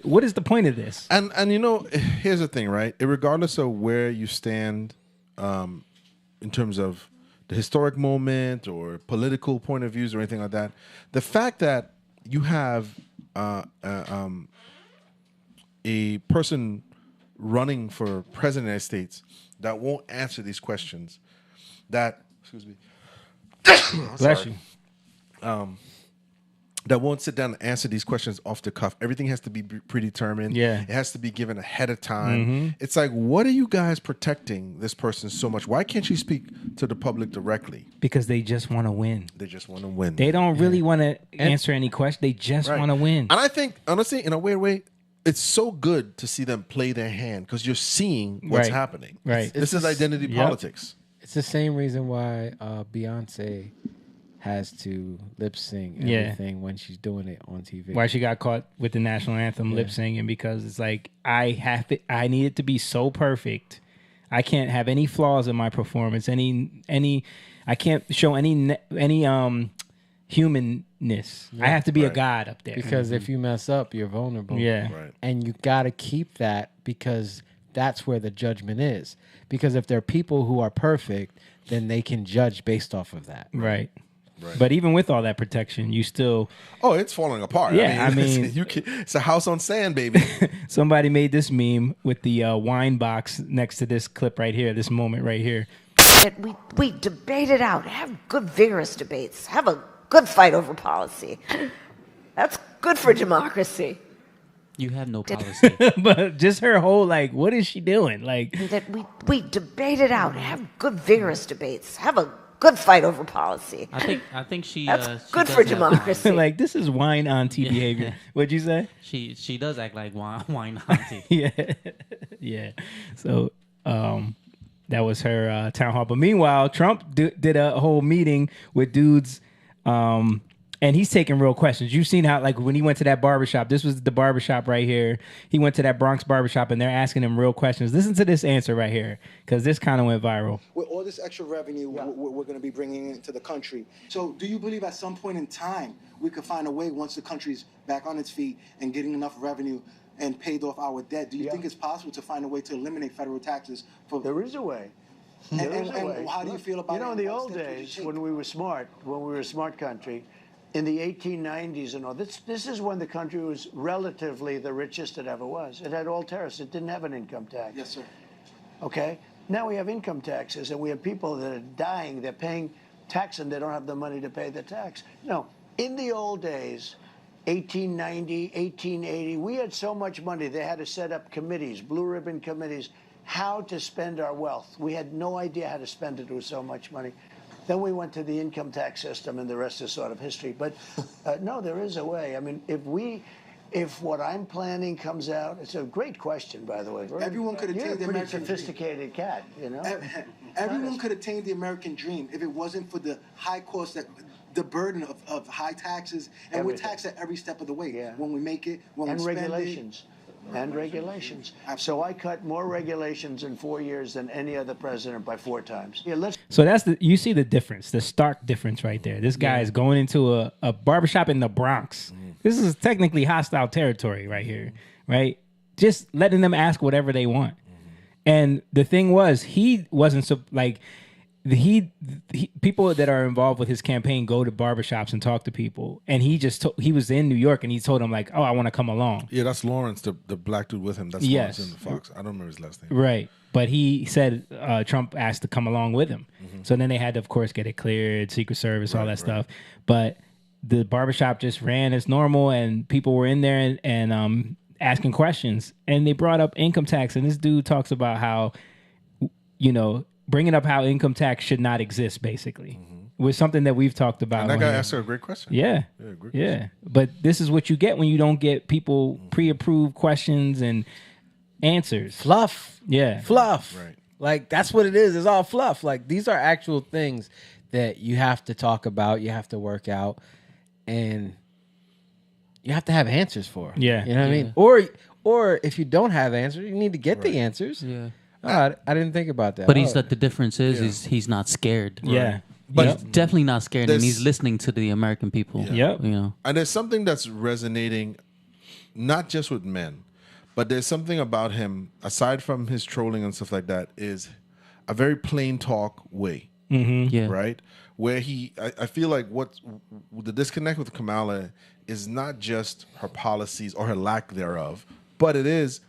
S1: what is the point of this?
S4: And you know, here's the thing, right? Regardless of where you stand, in terms of the historic moment or political point of views or anything like that, the fact that you have a person running for president of the United States that won't answer these questions, that
S1: bless you,
S4: that won't sit down and answer these questions off the cuff. Everything has to be predetermined. It has to be given ahead of time. It's like, what are you guys protecting this person so much? Why can't she speak to the public directly?
S1: Because they just want to win.
S4: They just want to win.
S1: They don't really want to answer any question. They just want to win.
S4: And I think, honestly, in a weird way, it's so good to see them play their hand because you're seeing what's happening.
S1: Right.
S4: This is identity politics.
S2: It's the same reason why Beyonce has to lip sync everything when she's doing it on TV.
S1: Why she got caught with the national anthem lip syncing, because it's like I need it to be so perfect. I can't have any flaws in my performance. I can't show any humanness. I have to be a god up there.
S2: Because if you mess up, you're vulnerable. And you got to keep that, because that's where the judgment is. Because if there are people who are perfect, then they can judge based off of that.
S1: Right. But even with all that protection, you still...
S4: Oh, it's falling apart.
S1: Yeah, I mean
S4: it's a house on sand, baby.
S1: Somebody made this meme with the wine box next to this clip right here, this moment right here.
S11: We debate it out, have good, vigorous debates, have a good fight over policy. That's good for democracy.
S3: You have no policy.
S1: But just her whole, like, what is she doing? Like,
S11: that we debate it out, have good, vigorous debates, have a good fight over policy.
S3: I think she.
S11: That's
S3: she
S11: good
S3: does
S11: for
S3: have-
S11: democracy.
S1: like, this is wine auntie behavior. What'd you say?
S3: She does act like wine auntie.
S1: Yeah. So that was her town hall. But meanwhile, Trump did a whole meeting with dudes, and he's taking real questions. You've seen how, like, when he went to that barbershop, this was the barbershop right here. He went to that Bronx barbershop, and they're asking him real questions. Listen to this answer right here, because this kind of went viral.
S12: With all this extra revenue we're going to be bringing into the country. So do you believe at some point in time we could find a way, once the country's back on its feet and getting enough revenue and paid off our debt, do you think it's possible to find a way to eliminate federal taxes?
S13: There is a way. There is a way.
S12: How do you feel about it?
S13: You know, in the old days, when we were a smart country, in the 1890s and all, this is when the country was relatively the richest it ever was. It had all tariffs. It didn't have an income tax.
S12: Yes, sir.
S13: Okay? Now we have income taxes, and we have people that are dying. They're paying tax, and they don't have the money to pay the tax. No, in the old days, 1890, 1880. We had so much money, they had to set up committees, blue ribbon committees, how to spend our wealth. We had no idea how to spend it with so much money. Then we went to the income tax system, and the rest is sort of history. But no, there is a way. I mean, if what I'm planning comes out, it's a great question, by the way.
S12: Everyone could attain the American
S13: sophisticated cat, you know.
S12: Everyone could attain the American dream if it wasn't for the high cost the burden of high taxes, and we're taxed at every step of the way. Yeah. When we make it, when we spend
S13: regulations. And regulations. So I cut more regulations in 4 years than any other president by 4 times. Yeah,
S1: so that's you see the difference, the stark difference right there. This guy is going into a barbershop in the Bronx. This is technically hostile territory right here, right? Just letting them ask whatever they want. And the thing was, he wasn't so like people that are involved with his campaign go to barbershops and talk to people, and he was in New York and he told them like, oh, I want to come along.
S4: Yeah, that's Lawrence, the black dude with him. That's Lawrence in the Fox. I don't remember his last name.
S1: Right, but he said Trump asked to come along with him. So then they had to, of course, get it cleared, Secret Service, all that stuff. But the barbershop just ran as normal, and people were in there and asking questions, and they brought up income tax, and this dude talks about how, you know, bringing up how income tax should not exist, basically, was something that we've talked about.
S4: And that guy asked her a great question.
S1: Yeah.
S4: Great question.
S1: But this is what you get when you don't get people pre-approved questions and answers.
S2: Fluff.
S1: Yeah.
S2: Fluff.
S4: Right.
S2: Like, that's what it is. It's all fluff. Like, these are actual things that you have to talk about, you have to work out, and you have to have answers for.
S1: Yeah.
S2: You know what I mean? Or if you don't have answers, you need to get the answers.
S3: Yeah.
S2: Oh, I didn't think about that.
S3: But the difference is he's not scared.
S1: Yeah.
S3: But he's definitely not scared, and he's listening to the American people.
S1: Yep.
S3: You know.
S4: And there's something that's resonating, not just with men, but there's something about him, aside from his trolling and stuff like that, is a very plain talk way.
S3: Yeah.
S4: Right? Where I feel like what the disconnect with Kamala is not just her policies or her lack thereof, but it is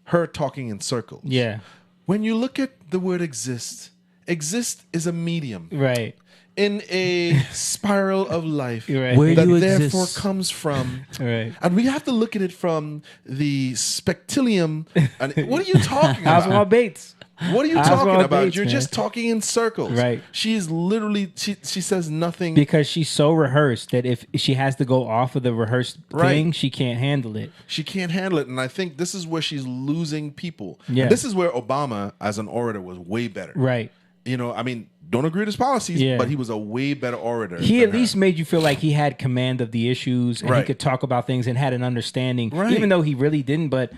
S4: her talking in circles.
S1: Yeah.
S4: When you look at the word exist is a medium.
S1: Right.
S4: In a spiral of life
S1: Right.
S3: Where
S4: that
S3: do you
S4: therefore
S3: exist?
S4: comes from.
S1: Right.
S4: And we have to look at it from the spectilium. And what are you talking about?
S1: Oswald Bates.
S4: What are you
S1: Oswald
S4: talking about?
S1: Bates,
S4: You're
S1: man.
S4: just talking in circles.
S1: Right.
S4: She is literally, she says nothing.
S1: Because she's so rehearsed that if she has to go off of the rehearsed
S4: Right.
S1: thing, she can't handle it.
S4: She can't handle it. And I think this is where she's losing people.
S1: Yeah.
S4: And this is where Obama, as an orator, was way better.
S1: Right.
S4: You know, I mean, don't agree with his policies,
S1: Yeah.
S4: but he was a way better orator.
S1: He
S4: than
S1: at
S4: her.
S1: least made you feel like he had command of the issues and he
S4: Right.
S1: could talk about things and had an understanding,
S4: Right.
S1: even though he really didn't. But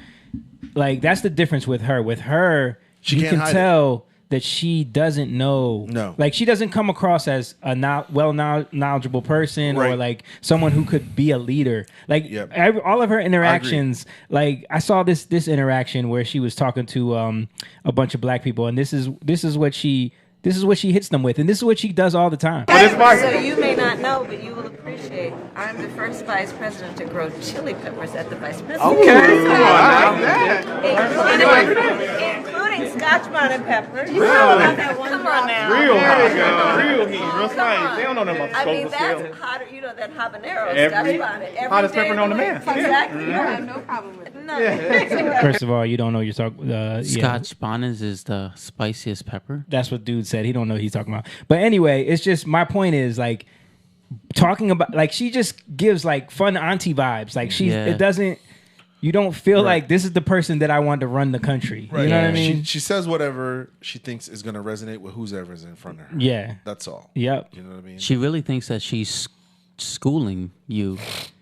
S1: like, that's the difference with her. With her,
S4: She
S1: you
S4: can't
S1: can
S4: hide
S1: tell that she doesn't know.
S4: No.
S1: Like, she doesn't come across as a knowledgeable person or
S4: Right.
S1: like someone who could be a leader. Like
S4: Yep.
S1: all of her interactions, like I saw this interaction where she was talking to a bunch of black people, and this is what she hits them with, and this is what she does all the time.
S5: So you may not know, but you will appreciate. I'm the first vice president to grow chili peppers at the vice president.
S6: Okay.
S5: Including Scotch bonnet peppers.
S6: Come
S5: on now.
S6: Real heat, real
S5: Come
S6: spice.
S5: on.
S6: They don't know them on
S5: I mean,
S6: scope scale.
S5: that's hotter, you know, that habanero
S6: Every-
S5: Scotch bonnet. Every
S6: hottest
S5: day
S6: pepper
S5: of
S6: known
S5: the
S6: to man.
S5: week.
S6: Yeah.
S5: Exactly. You don't have no problem with it.
S1: First of all, you don't know you're talking. Yeah.
S3: Scotch bonnets is the spiciest pepper.
S1: That's what dude said. He don't know what he's talking about. But anyway, it's just my point is like talking about like she just gives like fun auntie vibes. Like it doesn't. You don't feel like this is the person that I want to run the country.
S4: Right.
S1: You know what I mean?
S4: She says whatever she thinks is going to resonate with whoever's in front of her.
S1: Yeah.
S4: That's all.
S1: Yep.
S4: You know what I mean?
S3: She really thinks that she's schooling you.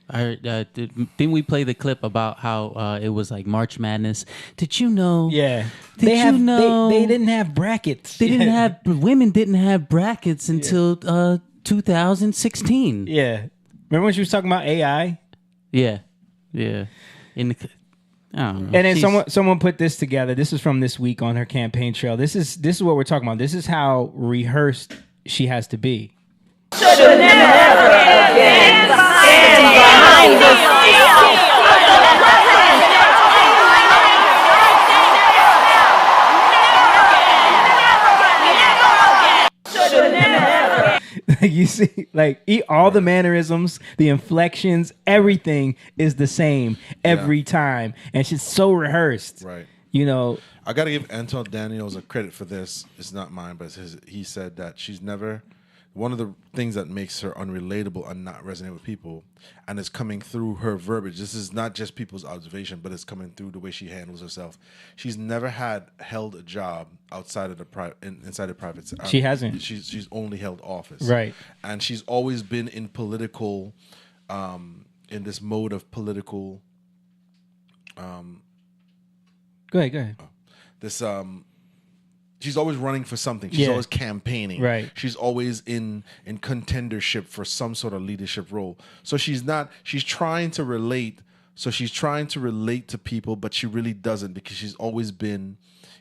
S3: Didn't we play the clip about how it was like March Madness? Did you know?
S1: Yeah.
S3: Did you know
S1: they didn't have brackets.
S3: They didn't have women didn't have brackets until 2016.
S1: Yeah. Remember when she was talking about AI?
S3: Yeah. Yeah. I don't know.
S1: And then someone put this together. This is from this week on her campaign trail. This is what we're talking about. This is how rehearsed she has to be.
S5: Should never stand behind
S1: Like you see, like all the mannerisms, the inflections, everything is the same every time, and she's so rehearsed.
S4: Right.
S1: You know,
S4: I got to give Anton Daniels a credit for this. It's not mine, but he said that she's never. One of the things that makes her unrelatable and not resonate with people, and it's coming through her verbiage. This is not just people's observation, but it's coming through the way she handles herself. She's never held a job outside of the inside the private.
S1: She hasn't.
S4: She's only held office,
S1: right?
S4: And she's always been in political, in this mode of political.
S1: Go ahead.
S4: This she's always running for something. She's always campaigning.
S1: Right.
S4: She's always in contendership for some sort of leadership role. So she's trying to relate. So she's trying to relate to people, but she really doesn't because she's always been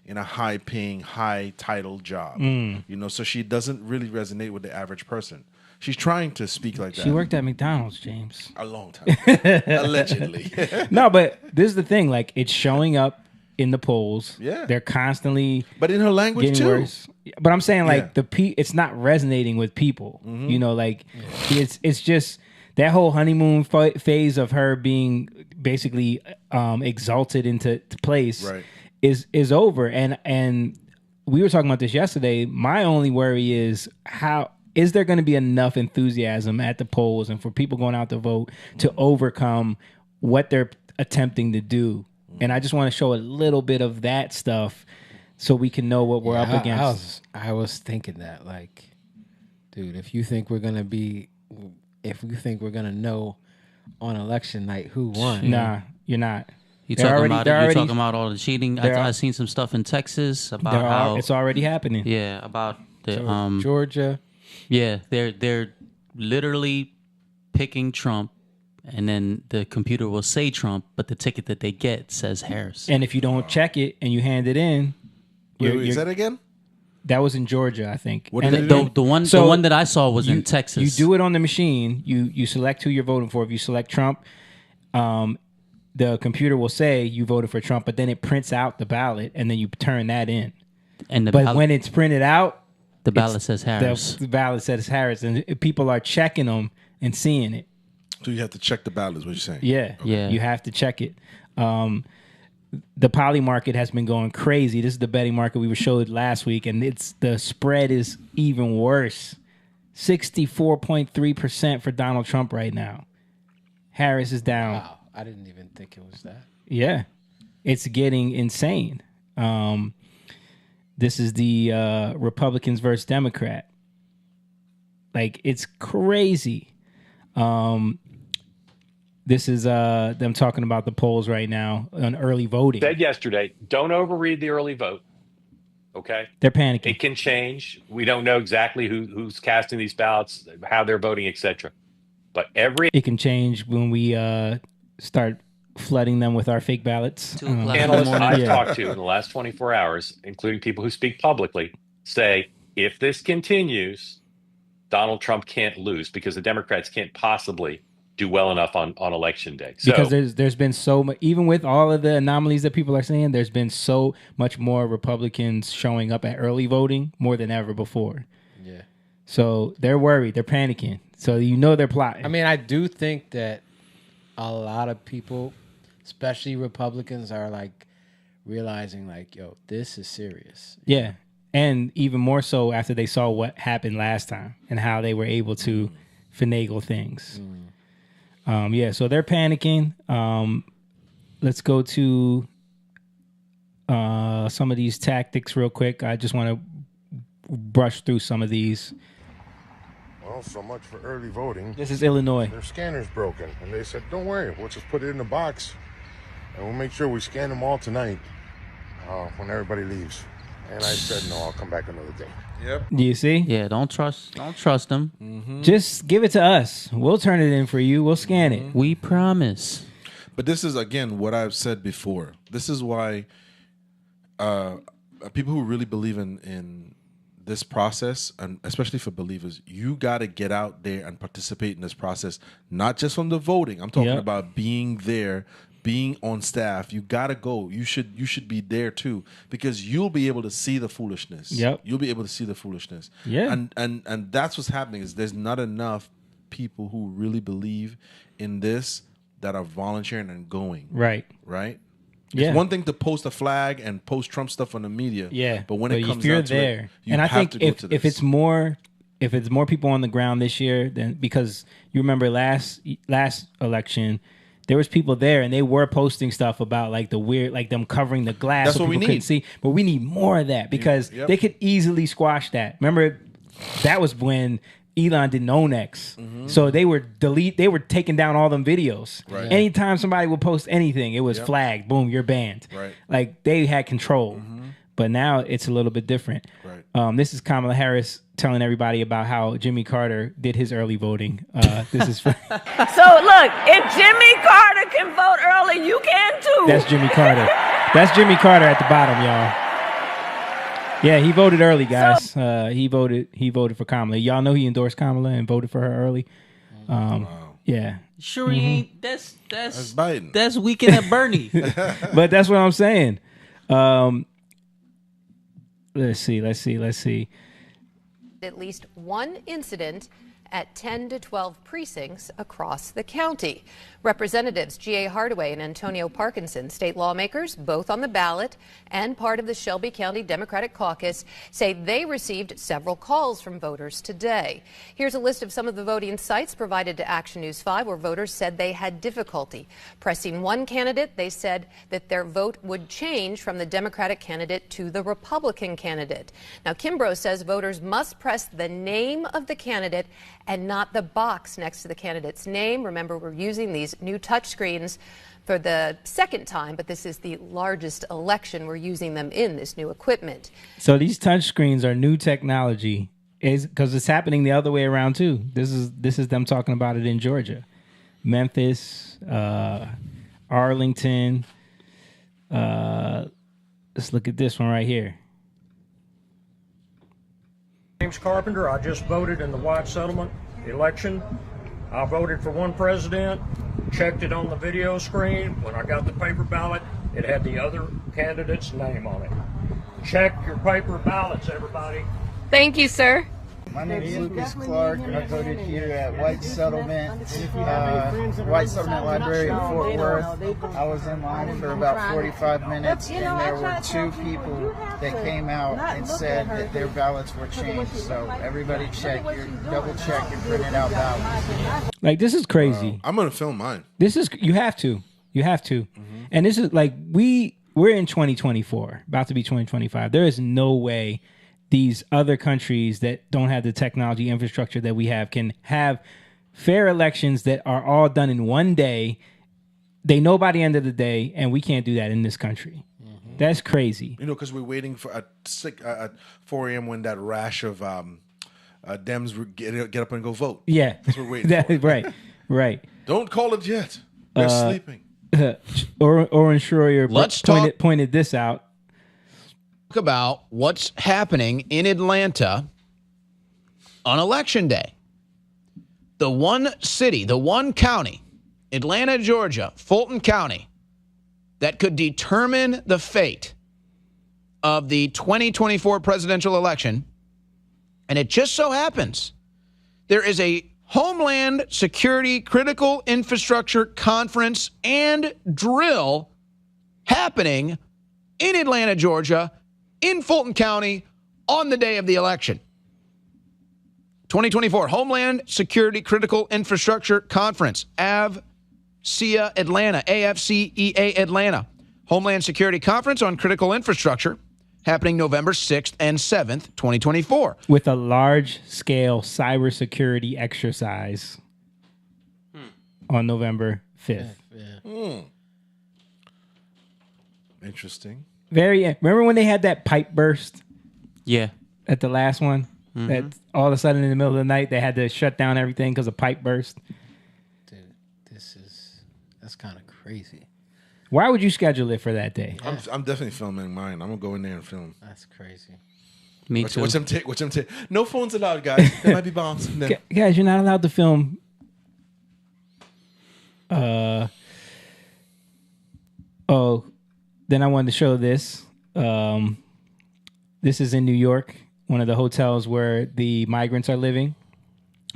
S4: in a high-paying, high-title job. You know, so she doesn't really resonate with the average person. She's trying to speak like that.
S1: She worked at McDonald's, James.
S4: A long time. Allegedly.
S1: No, but this is the thing. Like, it's showing up in the polls.
S4: Yeah.
S1: They're constantly
S4: but in her language too.
S1: Worse. But I'm saying like it's not resonating with people. You know, like it's just that whole honeymoon phase of her being basically exalted into place is over. And we were talking about this yesterday. My only worry is how is there going to be enough enthusiasm at the polls and for people going out to vote to overcome what they're attempting to do. And I just want to show a little bit of that stuff so we can know what we're up against.
S2: I was thinking that, like, dude, if you think we're gonna know on election night who won,
S1: nah, you're not.
S3: You're talking about all the cheating. I've seen some stuff in Texas about how
S1: it's already happening.
S3: Yeah, about the
S2: Georgia.
S3: Yeah, they're literally picking Trump. And then the computer will say Trump, but the ticket that they get says Harris.
S1: And if you don't check it and you hand it in,
S4: is that again?
S1: That was in Georgia, I think.
S3: And the one that I saw was in Texas.
S1: You do it on the machine. You select who you're voting for. If you select Trump, the computer will say you voted for Trump, but then it prints out the ballot, and then you turn that in. But when it's printed out,
S3: the ballot says Harris.
S1: The ballot says Harris, and people are checking them and seeing it.
S4: So you have to check the ballot, is what you're saying?
S1: Yeah. You have to check it. The poly market has been going crazy. This is the betting market we were showed last week, and the spread is even worse. 64.3% for Donald Trump right now. Harris is down.
S2: Wow, I didn't even think it was that.
S1: Yeah, it's getting insane. This is the Republicans versus Democrat. Like, it's crazy. This is them talking about the polls right now on early voting.
S7: Said yesterday, don't overread the early vote. Okay,
S1: they're panicking.
S7: It can change. We don't know exactly who's casting these ballots, how they're voting, etc. But it
S1: can change when we start flooding them with our fake ballots.
S7: Analysts I've talked to in the last 24 hours, including people who speak publicly, say if this continues, Donald Trump can't lose because the Democrats can't possibly do well enough on election day. So,
S1: because there's been so much, even with all of the anomalies that people are saying, there's been so much more Republicans showing up at early voting more than ever before.
S2: Yeah.
S1: So they're worried. They're panicking. So they're plotting.
S2: I mean, I do think that a lot of people, especially Republicans, are like realizing like, yo, this is serious.
S1: Yeah. And even more so after they saw what happened last time and how they were able to finagle things. So they're panicking. Let's go to some of these tactics real quick. I just want to brush through some of these.
S14: Well, so much for early voting.
S1: This is Illinois.
S14: Their scanner's broken. And they said, don't worry, we'll just put it in the box. And we'll make sure we scan them all tonight when everybody leaves. And I said, no, I'll come back another day.
S4: Yep.
S1: Do you see?
S3: Yeah, don't trust them.
S4: Mm-hmm.
S1: Just give it to us. We'll turn it in for you. We'll scan it.
S3: We promise.
S4: But this is, again, what I've said before. This is why people who really believe in this process, and especially for believers, you got to get out there and participate in this process, not just from the voting. I'm talking about being there, being on staff, you gotta go. You should be there too, because you'll be able to see the foolishness.
S1: Yep.
S4: You'll be able to see the foolishness.
S1: Yeah.
S4: And that's what's happening, is there's not enough people who really believe in this that are volunteering and going.
S1: Right.
S4: Right?
S1: Yeah.
S4: It's one thing to post a flag and post Trump stuff on the media.
S1: Yeah.
S4: But when it comes
S1: if you're
S4: down to
S1: there,
S4: it, you
S1: and I
S4: have
S1: think
S4: to go to this.
S1: if it's more people on the ground this year, then, because you remember last election, there was people there and they were posting stuff about like the weird, like them covering the glass.
S4: That's
S1: so
S4: what we
S1: people couldn't
S4: need.
S1: see. But we need more of that, because
S4: Yep.
S1: they could easily squash that. Remember, that was when Elon didn't own X. So they were taking down all them videos.
S4: Right.
S1: Anytime somebody would post anything, it was
S4: Yep.
S1: flagged. Boom, you're banned.
S4: Right.
S1: Like they had control. But now it's a little bit different.
S4: Right.
S1: This is Kamala Harris telling everybody about how Jimmy Carter did his early voting. This is
S5: So look, if Jimmy Carter can vote early, you can too.
S1: that's Jimmy Carter. That's Jimmy Carter at the bottom, y'all. Yeah, he voted early, guys. He voted for Kamala. Y'all know he endorsed Kamala and voted for her early. Yeah.
S3: Sure, he ain't. That's
S4: Biden.
S3: That's weekend at Bernie.
S1: But that's what I'm saying. Let's see.
S8: At least one incident at 10 to 12 precincts across the county. Representatives G.A. Hardaway and Antonio Parkinson, state lawmakers, both on the ballot and part of the Shelby County Democratic Caucus, say they received several calls from voters today. Here's a list of some of the voting sites provided to Action News 5 where voters said they had difficulty pressing one candidate. They said that their vote would change from the Democratic candidate to the Republican candidate. Now, Kimbrough says voters must press the name of the candidate and not the box next to the candidate's name. Remember, we're using these new touchscreens for the second time, but this is the largest election we're using them in, this new equipment.
S1: So these touchscreens are new technology, because it's happening the other way around too. This is them talking about it in Georgia, Memphis, Arlington. Let's look at this one right here.
S15: James Carpenter. I just voted in the White Settlement election. I voted for one president, checked it on the video screen. When I got the paper ballot, it had the other candidate's name on it. Check your paper ballots, everybody.
S5: Thank you, sir.
S16: My name is Lucas Clark, and I voted here at White Settlement Library in Fort Worth. I was in line for about 45 minutes, and there were two people that came out and said that their ballots were changed. So everybody double check your printed out ballots.
S1: Like, this is crazy.
S4: I'm gonna film mine.
S1: You have to, and this is like we're in 2024, about to be 2025. There is no way these other countries that don't have the technology infrastructure that we have can have fair elections that are all done in one day. They know by the end of the day, and we can't do that in this country. That's crazy.
S4: You know, because we're waiting for at 4 a.m. when that rash of Dems get up and go vote.
S1: Yeah,
S4: that's what we're waiting for.
S1: Right.
S4: Don't call it yet. They're sleeping.
S1: Oren Schroyer
S17: Let's
S1: pointed this out.
S17: Talk about what's happening in Atlanta on Election Day. The one city, the one county, Atlanta, Georgia, Fulton County, that could determine the fate of the 2024 presidential election. And it just so happens there is a Homeland Security Critical Infrastructure Conference and drill happening in Atlanta, Georgia, in Fulton County on the day of the election. 2024 Homeland Security Critical Infrastructure Conference, AFCEA Atlanta, AFCEA Atlanta. Homeland Security Conference on Critical Infrastructure happening November 6th and 7th, 2024.
S1: With a large-scale cybersecurity exercise on November 5th.
S4: Interesting.
S1: Remember when they had that pipe burst?
S3: Yeah.
S1: At the last one? That all of a sudden in the middle of the night they had to shut down everything because a pipe burst?
S2: Dude, that's kind of crazy.
S1: Why would you schedule it for that day?
S4: I'm definitely filming mine. I'm gonna go in there and film.
S2: That's crazy.
S3: Me too.
S4: Watch them take. No phones allowed, guys. There might be bombs. No.
S1: Guys, you're not allowed to film Oh, then I wanted to show this. This is in New York, one of the hotels where the migrants are living.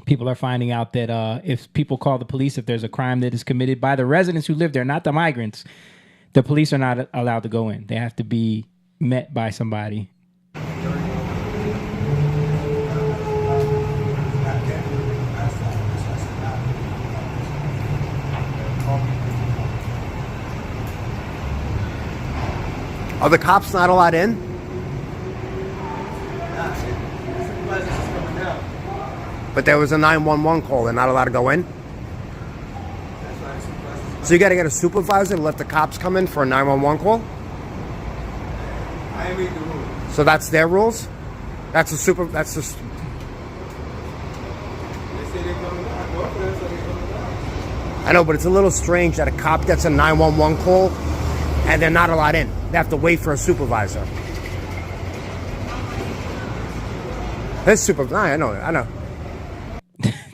S1: People are finding out that if people call the police, if there's a crime that is committed by the residents who live there, not the migrants, the police are not allowed to go in. They have to be met by somebody.
S9: Are the cops not allowed in? But there was a 911 call. They're not allowed to go in? So you got to get a supervisor to let the cops come in for a 911 call?
S10: I read the rules.
S9: So that's their rules? That's just...
S10: They say they're coming back. Well, they say they're coming back.
S9: I know, but it's a little strange that a cop gets a 911 call and they're not allowed in. They have to wait for a supervisor. This supervisor, I know.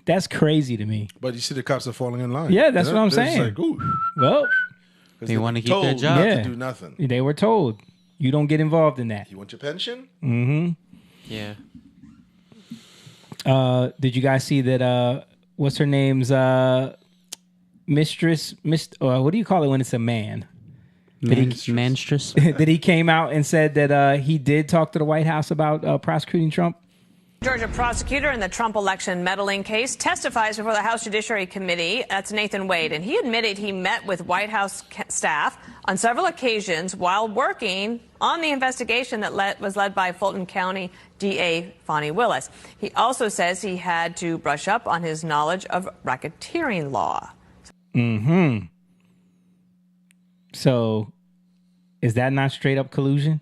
S1: That's crazy to me.
S4: But you see the cops are falling in line.
S1: Yeah, that's what I'm
S4: They're
S1: saying.
S4: just like, ooh.
S1: Well,
S3: they want to keep
S4: told
S3: their job.
S4: not to do nothing.
S1: They were told, you don't get involved in that.
S4: You want your pension?
S1: Mm-hmm.
S3: Yeah.
S1: Did you guys see that, what's her name's mistress, what do you call it when it's a man?
S3: Manstress.
S1: That he came out and said that he did talk to the White House about prosecuting Trump?
S18: Georgia prosecutor in the Trump election meddling case testifies before the House Judiciary Committee. That's Nathan Wade. And he admitted he met with White House staff on several occasions while working on the investigation that was led by Fulton County DA Fonnie Willis. He also says he had to brush up on his knowledge of racketeering law.
S1: Mm-hmm. So, is that not straight up collusion?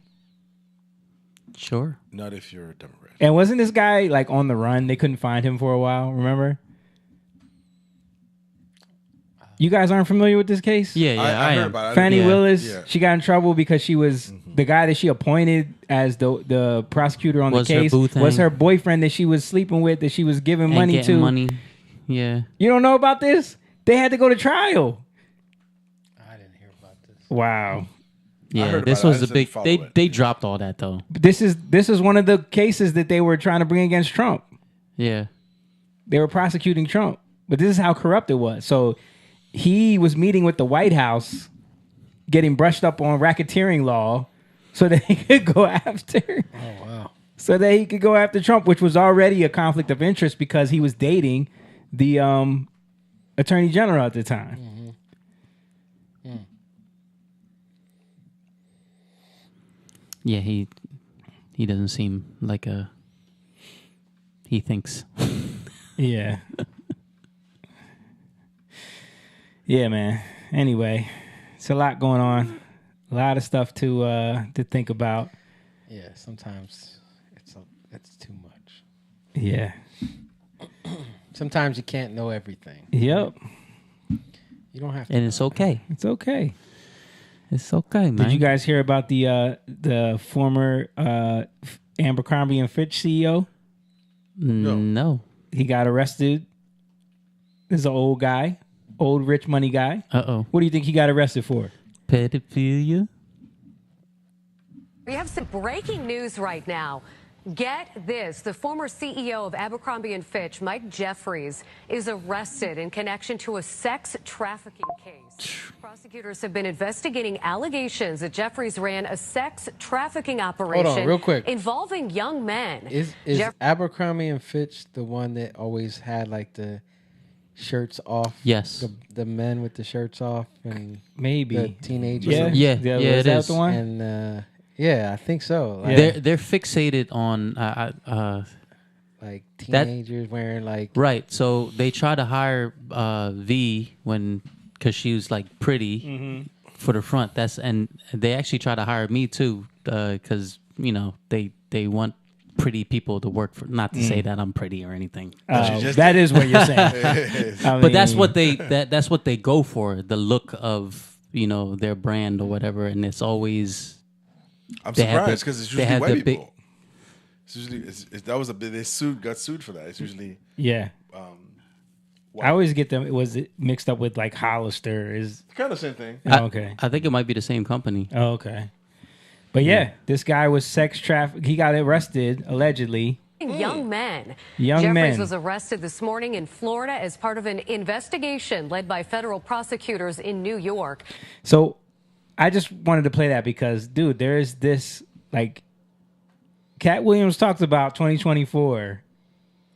S3: Sure.
S4: Not if you're a Democrat.
S1: And wasn't this guy like on the run? They couldn't find him for a while, remember? You guys aren't familiar with this case?
S3: Yeah, I
S4: heard
S3: am.
S4: about it.
S1: Fannie
S4: Yeah.
S1: Willis,
S4: Yeah.
S1: she got in trouble because she was the guy that she appointed as the prosecutor on
S3: Was
S1: the
S3: her
S1: case
S3: boo thing.
S1: was her boyfriend that she was sleeping with, that she was giving
S3: And
S1: money
S3: getting
S1: to.
S3: money. Yeah.
S1: You don't know about this? They had to go to trial. I didn't hear about this. Wow.
S3: Yeah, this was a big. They dropped all that though.
S1: This is one of the cases that they were trying to bring against Trump.
S3: Yeah.
S1: They were prosecuting Trump, but this is how corrupt it was. So he was meeting with the White House, getting brushed up on racketeering law, so that he could go after.
S2: Oh wow!
S1: So that he could go after Trump, which was already a conflict of interest because he was dating the Attorney General at the time.
S3: Yeah, he doesn't seem like he thinks.
S1: Yeah. Yeah, man. Anyway, it's a lot going on. A lot of stuff to think about.
S2: Yeah, sometimes it's too much.
S1: Yeah.
S2: Sometimes you can't know everything.
S1: Yep.
S2: You don't have to.
S3: And it's okay.
S1: It's okay.
S3: It's okay, man.
S1: Did you guys hear about the former Abercrombie and Fitch CEO?
S3: No.
S1: He got arrested. This is an old guy, old rich money guy.
S3: Uh-oh.
S1: What do you think he got arrested for?
S3: Pedophilia?
S19: We have some breaking news right now. Get this. The former CEO of Abercrombie and Fitch, Mike Jeffries, is arrested in connection to a sex trafficking case. Prosecutors have been investigating allegations that Jeffries ran a sex trafficking operation.
S2: Hold on, real quick.
S19: Involving young men.
S2: Is Abercrombie and Fitch the one that always had like the shirts off?
S3: Yes.
S2: The men with the shirts off and
S1: maybe
S2: the teenagers.
S3: Yeah, it is.
S1: The one?
S2: And yeah, I think so.
S3: Like, they're fixated on
S2: like teenagers wearing like
S3: right. So they try to hire V because she was like pretty for the front. And they actually try to hire me too because they want pretty people to work for. Not to say that I'm pretty or anything.
S1: That is what you're saying.
S3: But that's what they go for, the look of their brand or whatever, and it's always.
S4: I'm surprised because it's usually white people. It's usually that was got sued for that. It's usually
S1: I always get them. Was it mixed up with like Hollister? Is
S4: kind of the same thing.
S1: Oh, okay.
S3: I think it might be the same company.
S1: Oh, okay. But yeah, this guy was sex traffic. He got arrested allegedly.
S19: Young men.
S1: Young
S19: Jeffries
S1: men.
S19: was arrested this morning in Florida as part of an investigation led by federal prosecutors in New York.
S1: So I just wanted to play that because, dude, there is this, like, Cat Williams talks about 2024,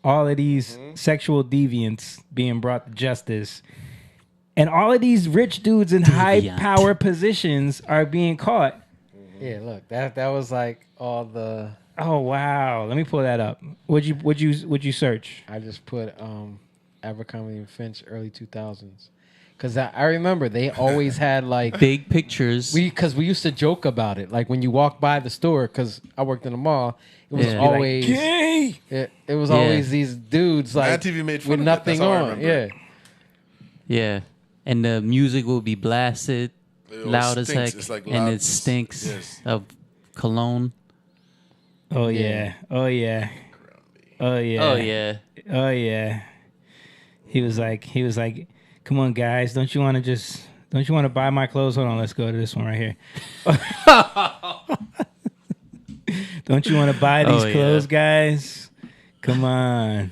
S1: all of these sexual deviants being brought to justice. And all of these rich dudes in high power positions are being caught.
S2: Yeah, look, that was like all the.
S1: Oh wow! Let me pull that up. Would you search?
S2: I just put Abercrombie and Fitch early 2000s because I remember they always had like
S3: big pictures.
S2: Because we used to joke about it, like when you walk by the store. Because I worked in the mall, it was always
S1: like, gay.
S2: It was always these dudes like
S4: Mad TV made fun
S2: with
S4: of
S2: nothing
S4: that. That's how I
S2: on.
S4: remember.
S3: Yeah, and the music will be blasted, loud as
S4: stinks.
S3: heck,
S4: It's like
S3: and
S4: loud.
S3: it stinks
S4: Yes.
S3: of cologne.
S1: Oh yeah! Oh yeah! Oh yeah!
S3: Oh yeah!
S1: Oh yeah! He was like, "Come on, guys! Don't you want to buy my clothes? Hold on, let's go to this one right here. Don't you want to buy these clothes, guys? Come on,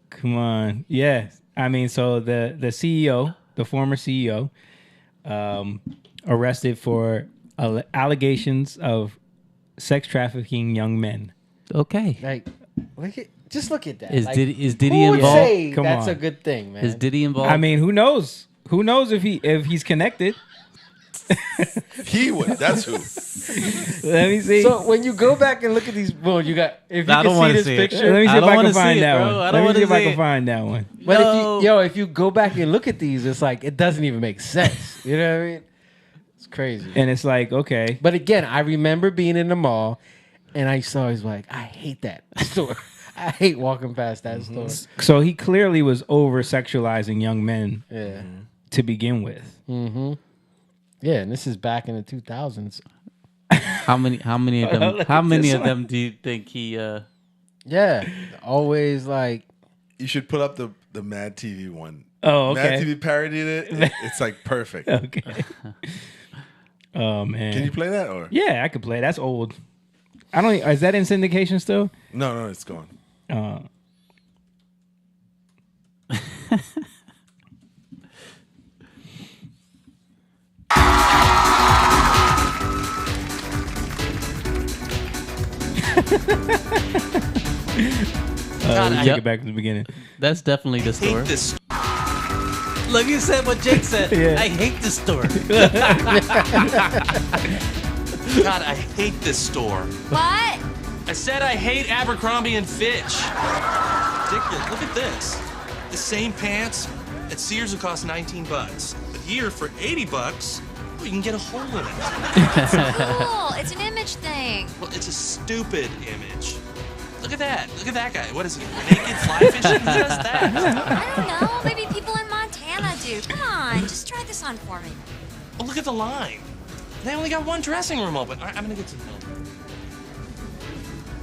S1: come on. Yeah, I mean, so the CEO, the former CEO, arrested for allegations of sex trafficking young men.
S3: Okay.
S2: Like, just look at that.
S3: Is
S2: like,
S3: Diddy
S2: who would
S3: involved?
S2: say
S1: Come
S2: that's
S1: on.
S2: a good thing, man?
S3: Is Diddy involved?
S1: I mean, who knows? Who knows if he's connected?
S4: He would. That's who.
S1: Let me see.
S2: So when you go back and look at these, well, you got if you
S3: I don't
S2: can see
S3: wanna
S2: this
S3: see it.
S2: picture.
S1: Let me see
S3: I
S1: if
S3: don't
S1: I
S3: wanna
S1: can find
S3: see it,
S1: that
S3: bro.
S1: one.
S3: I
S1: Let
S3: don't
S1: me see
S3: wanna
S1: if I
S3: see
S1: can
S3: it.
S1: find that one.
S2: But if you go back and look at these, it's like it doesn't even make sense. You know what I mean? It's crazy.
S1: And it's like, okay.
S2: But again, I remember being in the mall, and I used to always like, I hate that store. I hate walking past that store.
S1: So he clearly was over sexualizing young men
S2: Yeah.
S1: to begin with.
S2: Mm-hmm. Yeah, and this is back in the 2000s.
S3: How many of them?
S1: Look
S3: How
S1: at
S3: many
S1: this
S3: of
S1: one.
S3: them do you think he?
S2: Yeah, always like.
S4: You should put up the Mad TV one.
S1: Oh, okay.
S4: Mad TV parodied it. It's like perfect.
S1: Okay. Oh man.
S4: Can you play that or?
S1: Yeah, I could play. That's old. I don't. Is that in syndication still?
S4: No, it's gone.
S1: Take it back to the beginning.
S3: That's definitely the store.
S20: This.
S3: Look, you said what Jake said.
S1: Yeah.
S3: I hate the store.
S20: God, I hate this store.
S21: What?
S20: I said I hate Abercrombie and Fitch. Ridiculous. Look at this. The same pants at Sears would cost $19, but here for $80, well, you can get a hole in it.
S21: Cool. It's an image thing.
S20: Well, it's a stupid image. Look at that. Look at that guy. What is he? Naked fly fishing? Who does that?
S21: I don't know. Maybe people in Montana do. Come on, just try this on for me.
S20: Oh, look at the line. They only got one dressing room open. All right, I'm gonna get some milk.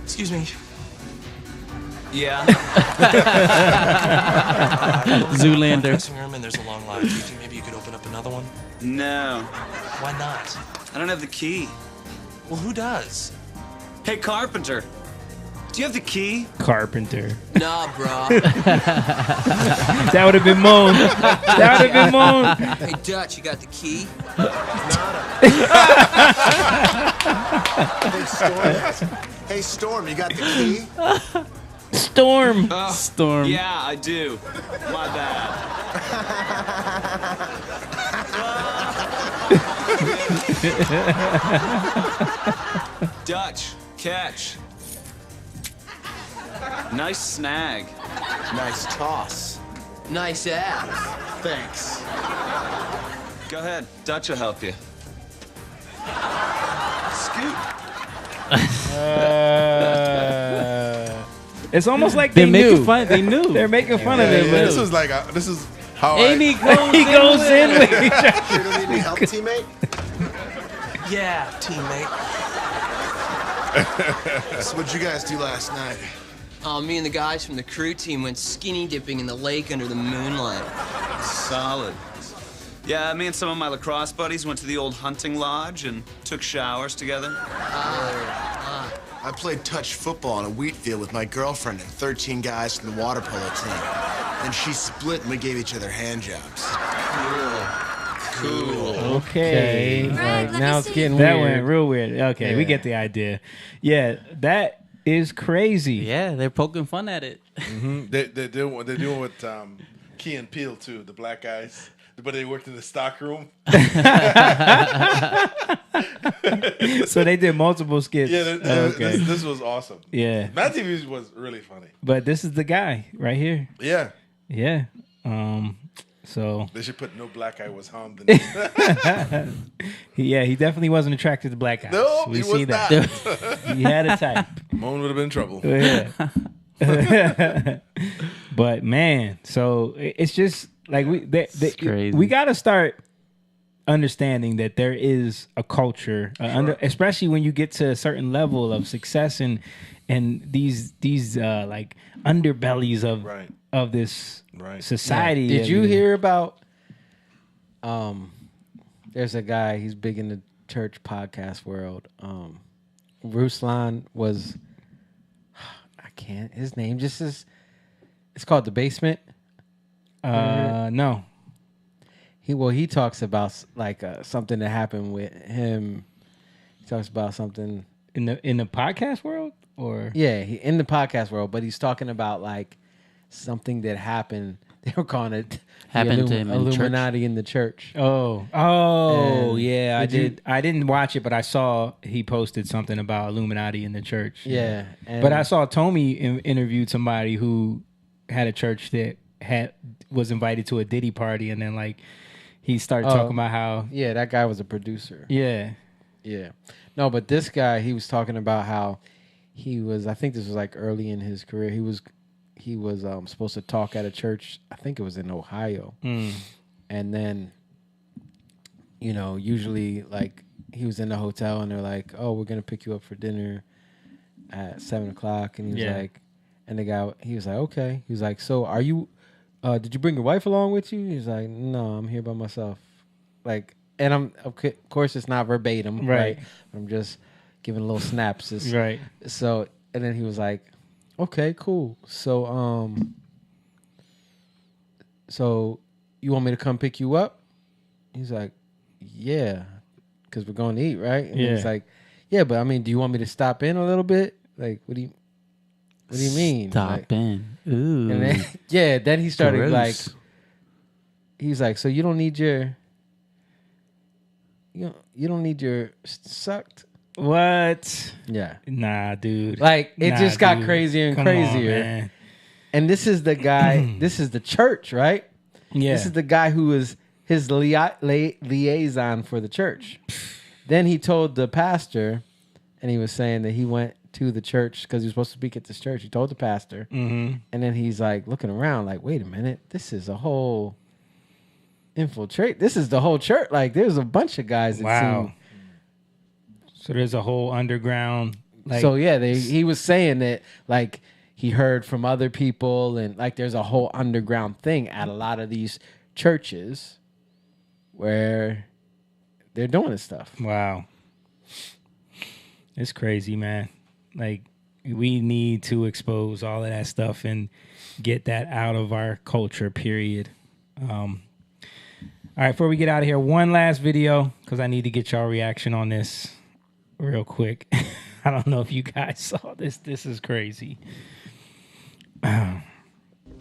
S20: Excuse me. Yeah.
S3: Zoolander.
S20: Dressing room and there's a long line. Do you think maybe you could open up another one?
S22: No.
S20: Why not?
S22: I don't have the key.
S20: Well, who does?
S22: Hey, Carpenter. Do you have the key?
S1: Carpenter.
S22: Nah, bro.
S1: That would have been moan. That would have been moan.
S22: Hey, Dutch, you got the key?
S23: Hey, Storm, you got the key?
S1: Storm.
S3: Storm.
S22: Yeah, I do. My bad. Dutch, catch. Nice snag.
S23: Nice toss.
S22: Nice ass.
S23: Thanks.
S22: Go ahead. Dutch will help you.
S23: Scoot.
S1: It's almost like
S3: They're
S1: they
S3: making
S1: knew.
S3: fun. They knew.
S1: They're making fun of it.
S4: This is like this is how
S3: And
S4: I.
S3: he goes
S1: He goes in with each
S23: You don't need any help, teammate?
S20: Yeah, teammate.
S23: So what'd you guys do last night?
S11: Me and the guys from the crew team went skinny dipping in the lake under the moonlight.
S12: Solid. Yeah, me and some of my lacrosse buddies went to the old hunting lodge and took showers together.
S23: I played touch football on a wheat field with my girlfriend and 13 guys from the water polo team. Then she split and we gave each other hand jobs.
S12: Cool.
S1: Okay.
S2: Right, now it's getting
S1: that
S2: weird.
S1: went real weird. Okay, we get the idea. Yeah, that is crazy.
S3: Yeah, they're poking fun at it.
S4: Mm-hmm. They're doing with Key and Peele too, the black guys. But they worked in the stock room.
S1: So they did multiple skits.
S4: Yeah,
S1: okay.
S4: this was awesome.
S1: Yeah.
S4: Mad TV was really funny.
S1: But this is the guy right here.
S4: Yeah.
S1: Yeah. So
S4: they should put no black guy was harmed.
S1: Yeah, he definitely wasn't attracted to black guys.
S4: No,
S1: we
S4: he
S1: see
S4: was
S1: that.
S4: not.
S1: He had a type.
S4: Moan would have been in trouble.
S1: Yeah. But man, so it's just like we got to start understanding that there is a culture, especially when you get to a certain level of success and these like underbellies of this society.
S2: Yeah. Did you hear about? There's a guy. He's big in the church podcast world. Ruslan was. I can't. His name just is. It's called The Basement.
S1: No.
S2: He talks about like something that happened with him. He talks about something
S1: in the podcast world, or
S2: in the podcast world. But he's talking about like something that happened. They were calling it
S3: happened to him in
S2: Illuminati in the church.
S1: Oh,
S2: And
S1: yeah. I didn't watch it, but I saw he posted something about Illuminati in the church.
S2: Yeah,
S1: but I saw Tommy interviewed somebody who had a church that was invited to a Diddy party, and then like he started talking about how
S2: that guy was a producer.
S1: Yeah.
S2: No, but this guy, he was talking about how he was. I think this was like early in his career. He was supposed to talk at a church. I think it was in Ohio, and then usually like he was in the hotel, and they're like, "Oh, we're gonna pick you up for dinner at 7:00," and he was like. And the guy, he was like, okay. He was like, so are you, did you bring your wife along with you? He's like, no, I'm here by myself. Like, and of course, it's not verbatim, right? I'm just giving little snaps.
S1: Right.
S2: So, and then he was like, okay, cool. So, so you want me to come pick you up? He's like, yeah, because we're going to eat, right? And he's like, yeah, but I mean, do you want me to stop in a little bit? Like, what do you mean?
S3: Stop in. Ooh.
S2: And then, then he started
S3: Gross.
S2: like, he's like, so you don't need your sucked?
S1: What?
S2: Yeah.
S1: Nah, dude.
S2: Like it just got crazier and crazier.
S1: Man.
S2: And this is the guy, this is the church, right?
S1: Yeah.
S2: This is the guy who was his liaison for the church. Then he told the pastor, and he was saying that he went to the church because he was supposed to speak at this church. He told the pastor, and then he's like looking around, like, "Wait a minute, this is a whole infiltrate. This is the whole church. Like, there's a bunch of guys that seem."
S1: So there's a whole underground. Like,
S2: so yeah, he was saying that like he heard from other people, and like there's a whole underground thing at a lot of these churches where they're doing this stuff.
S1: Wow, it's crazy, man. Like, we need to expose all of that stuff and get that out of our culture, period. All right, before we get out of here, one last video, because I need to get y'all reaction on this real quick. I don't know if you guys saw this. This is crazy.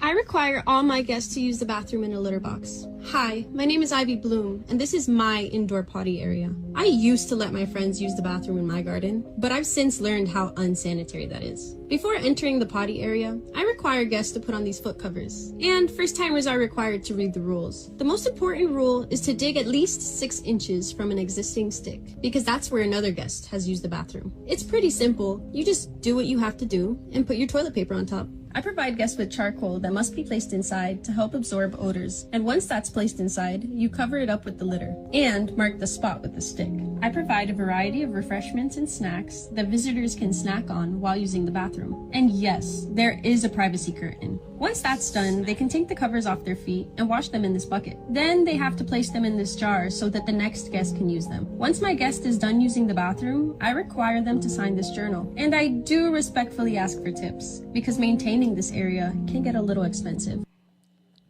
S13: I require all my guests to use the bathroom in a litter box. Hi, my name is Ivy Bloom, and this is my indoor potty area. I used to let my friends use the bathroom in my garden, but I've since learned how unsanitary that is. Before entering the potty area, I require guests to put on these foot covers, and first-timers are required to read the rules. The most important rule is to dig at least 6 inches from an existing stick, because that's where another guest has used the bathroom. It's pretty simple. You just do what you have to do and put your toilet paper on top. I provide guests with charcoal that must be placed inside to help absorb odors. And once that's placed inside, you cover it up with the litter and mark the spot with a stick. I provide a variety of refreshments and snacks that visitors can snack on while using the bathroom. And yes, there is a privacy curtain. Once that's done, they can take the covers off their feet and wash them in this bucket. Then they have to place them in this jar so that the next guest can use them. Once my guest is done using the bathroom, I require them to sign this journal. And I do respectfully ask for tips, because maintaining this area can get a little expensive.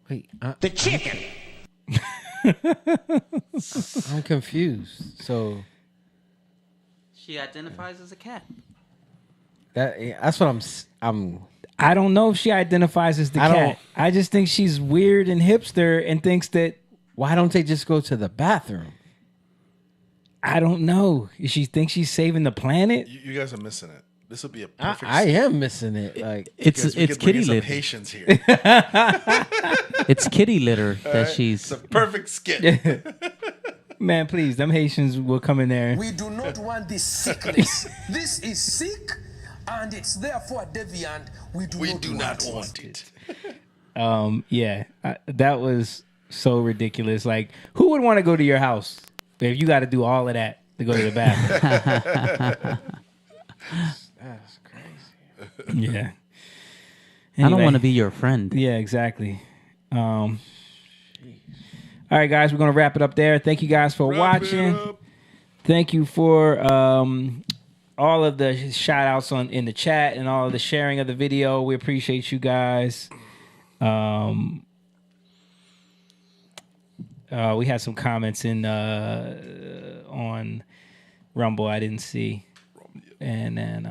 S2: Wait,
S11: The chicken.
S2: I'm confused. So
S3: She identifies as a cat.
S2: that's what
S1: I don't know if she identifies as the cat. I just think she's weird and hipster and thinks that.
S2: Why don't they just go to the bathroom?
S1: I don't know. She thinks she's saving the planet.
S4: You guys are missing it. This would be a perfect.
S2: I am missing it. Like
S6: it's kitty litter.
S4: Patience here.
S6: It's kitty litter that she's.
S4: It's a perfect skit.
S1: Man, please, them Haitians will come in there.
S7: We do not want this sickness. This is sick, and it's therefore deviant. We do not want it.
S1: Yeah, that was so ridiculous. Like, who would want to go to your house if you got to do all of that to go to the bathroom?
S2: That's crazy.
S1: Yeah.
S6: I don't want to be your friend.
S1: Yeah, exactly. All right, guys, we're going to wrap it up there. Thank you guys for watching. Thank you for all of the shout outs in the chat and all of the sharing of the video. We appreciate you guys. We had some comments on Rumble I didn't see. And then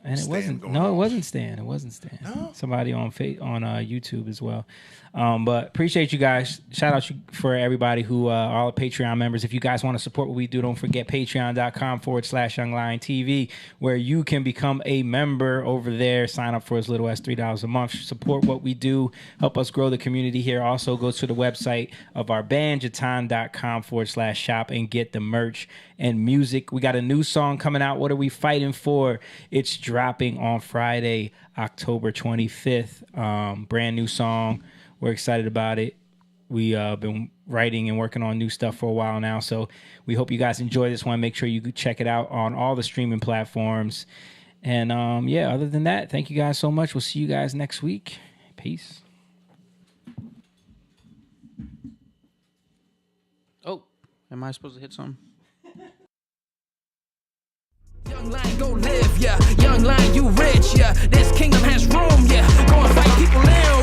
S1: it wasn't Stan. It wasn't Stan. No? Somebody on YouTube as well. But appreciate you guys. Shout out for everybody who are all Patreon members. If you guys want to support what we do, don't forget patreon.com/YoungLionTV, where you can become a member over there. Sign up for as little as $3 a month. Support what we do. Help us grow the community here. Also, go to the website of our band, Jatan.com/shop, and get the merch and music. We got a new song coming out. What are we fighting for? It's dropping on Friday, October 25th. Brand new song. We're excited about it. We've been writing and working on new stuff for a while now, so we hope you guys enjoy this one. Make sure you check it out on all the streaming platforms. And yeah, other than that, thank you guys so much. We'll see you guys next week. Peace.
S3: Oh, am I supposed to hit something?
S7: Young lion, go live, yeah. Young lion, you rich, yeah. This kingdom has room, yeah. Go and fight people in.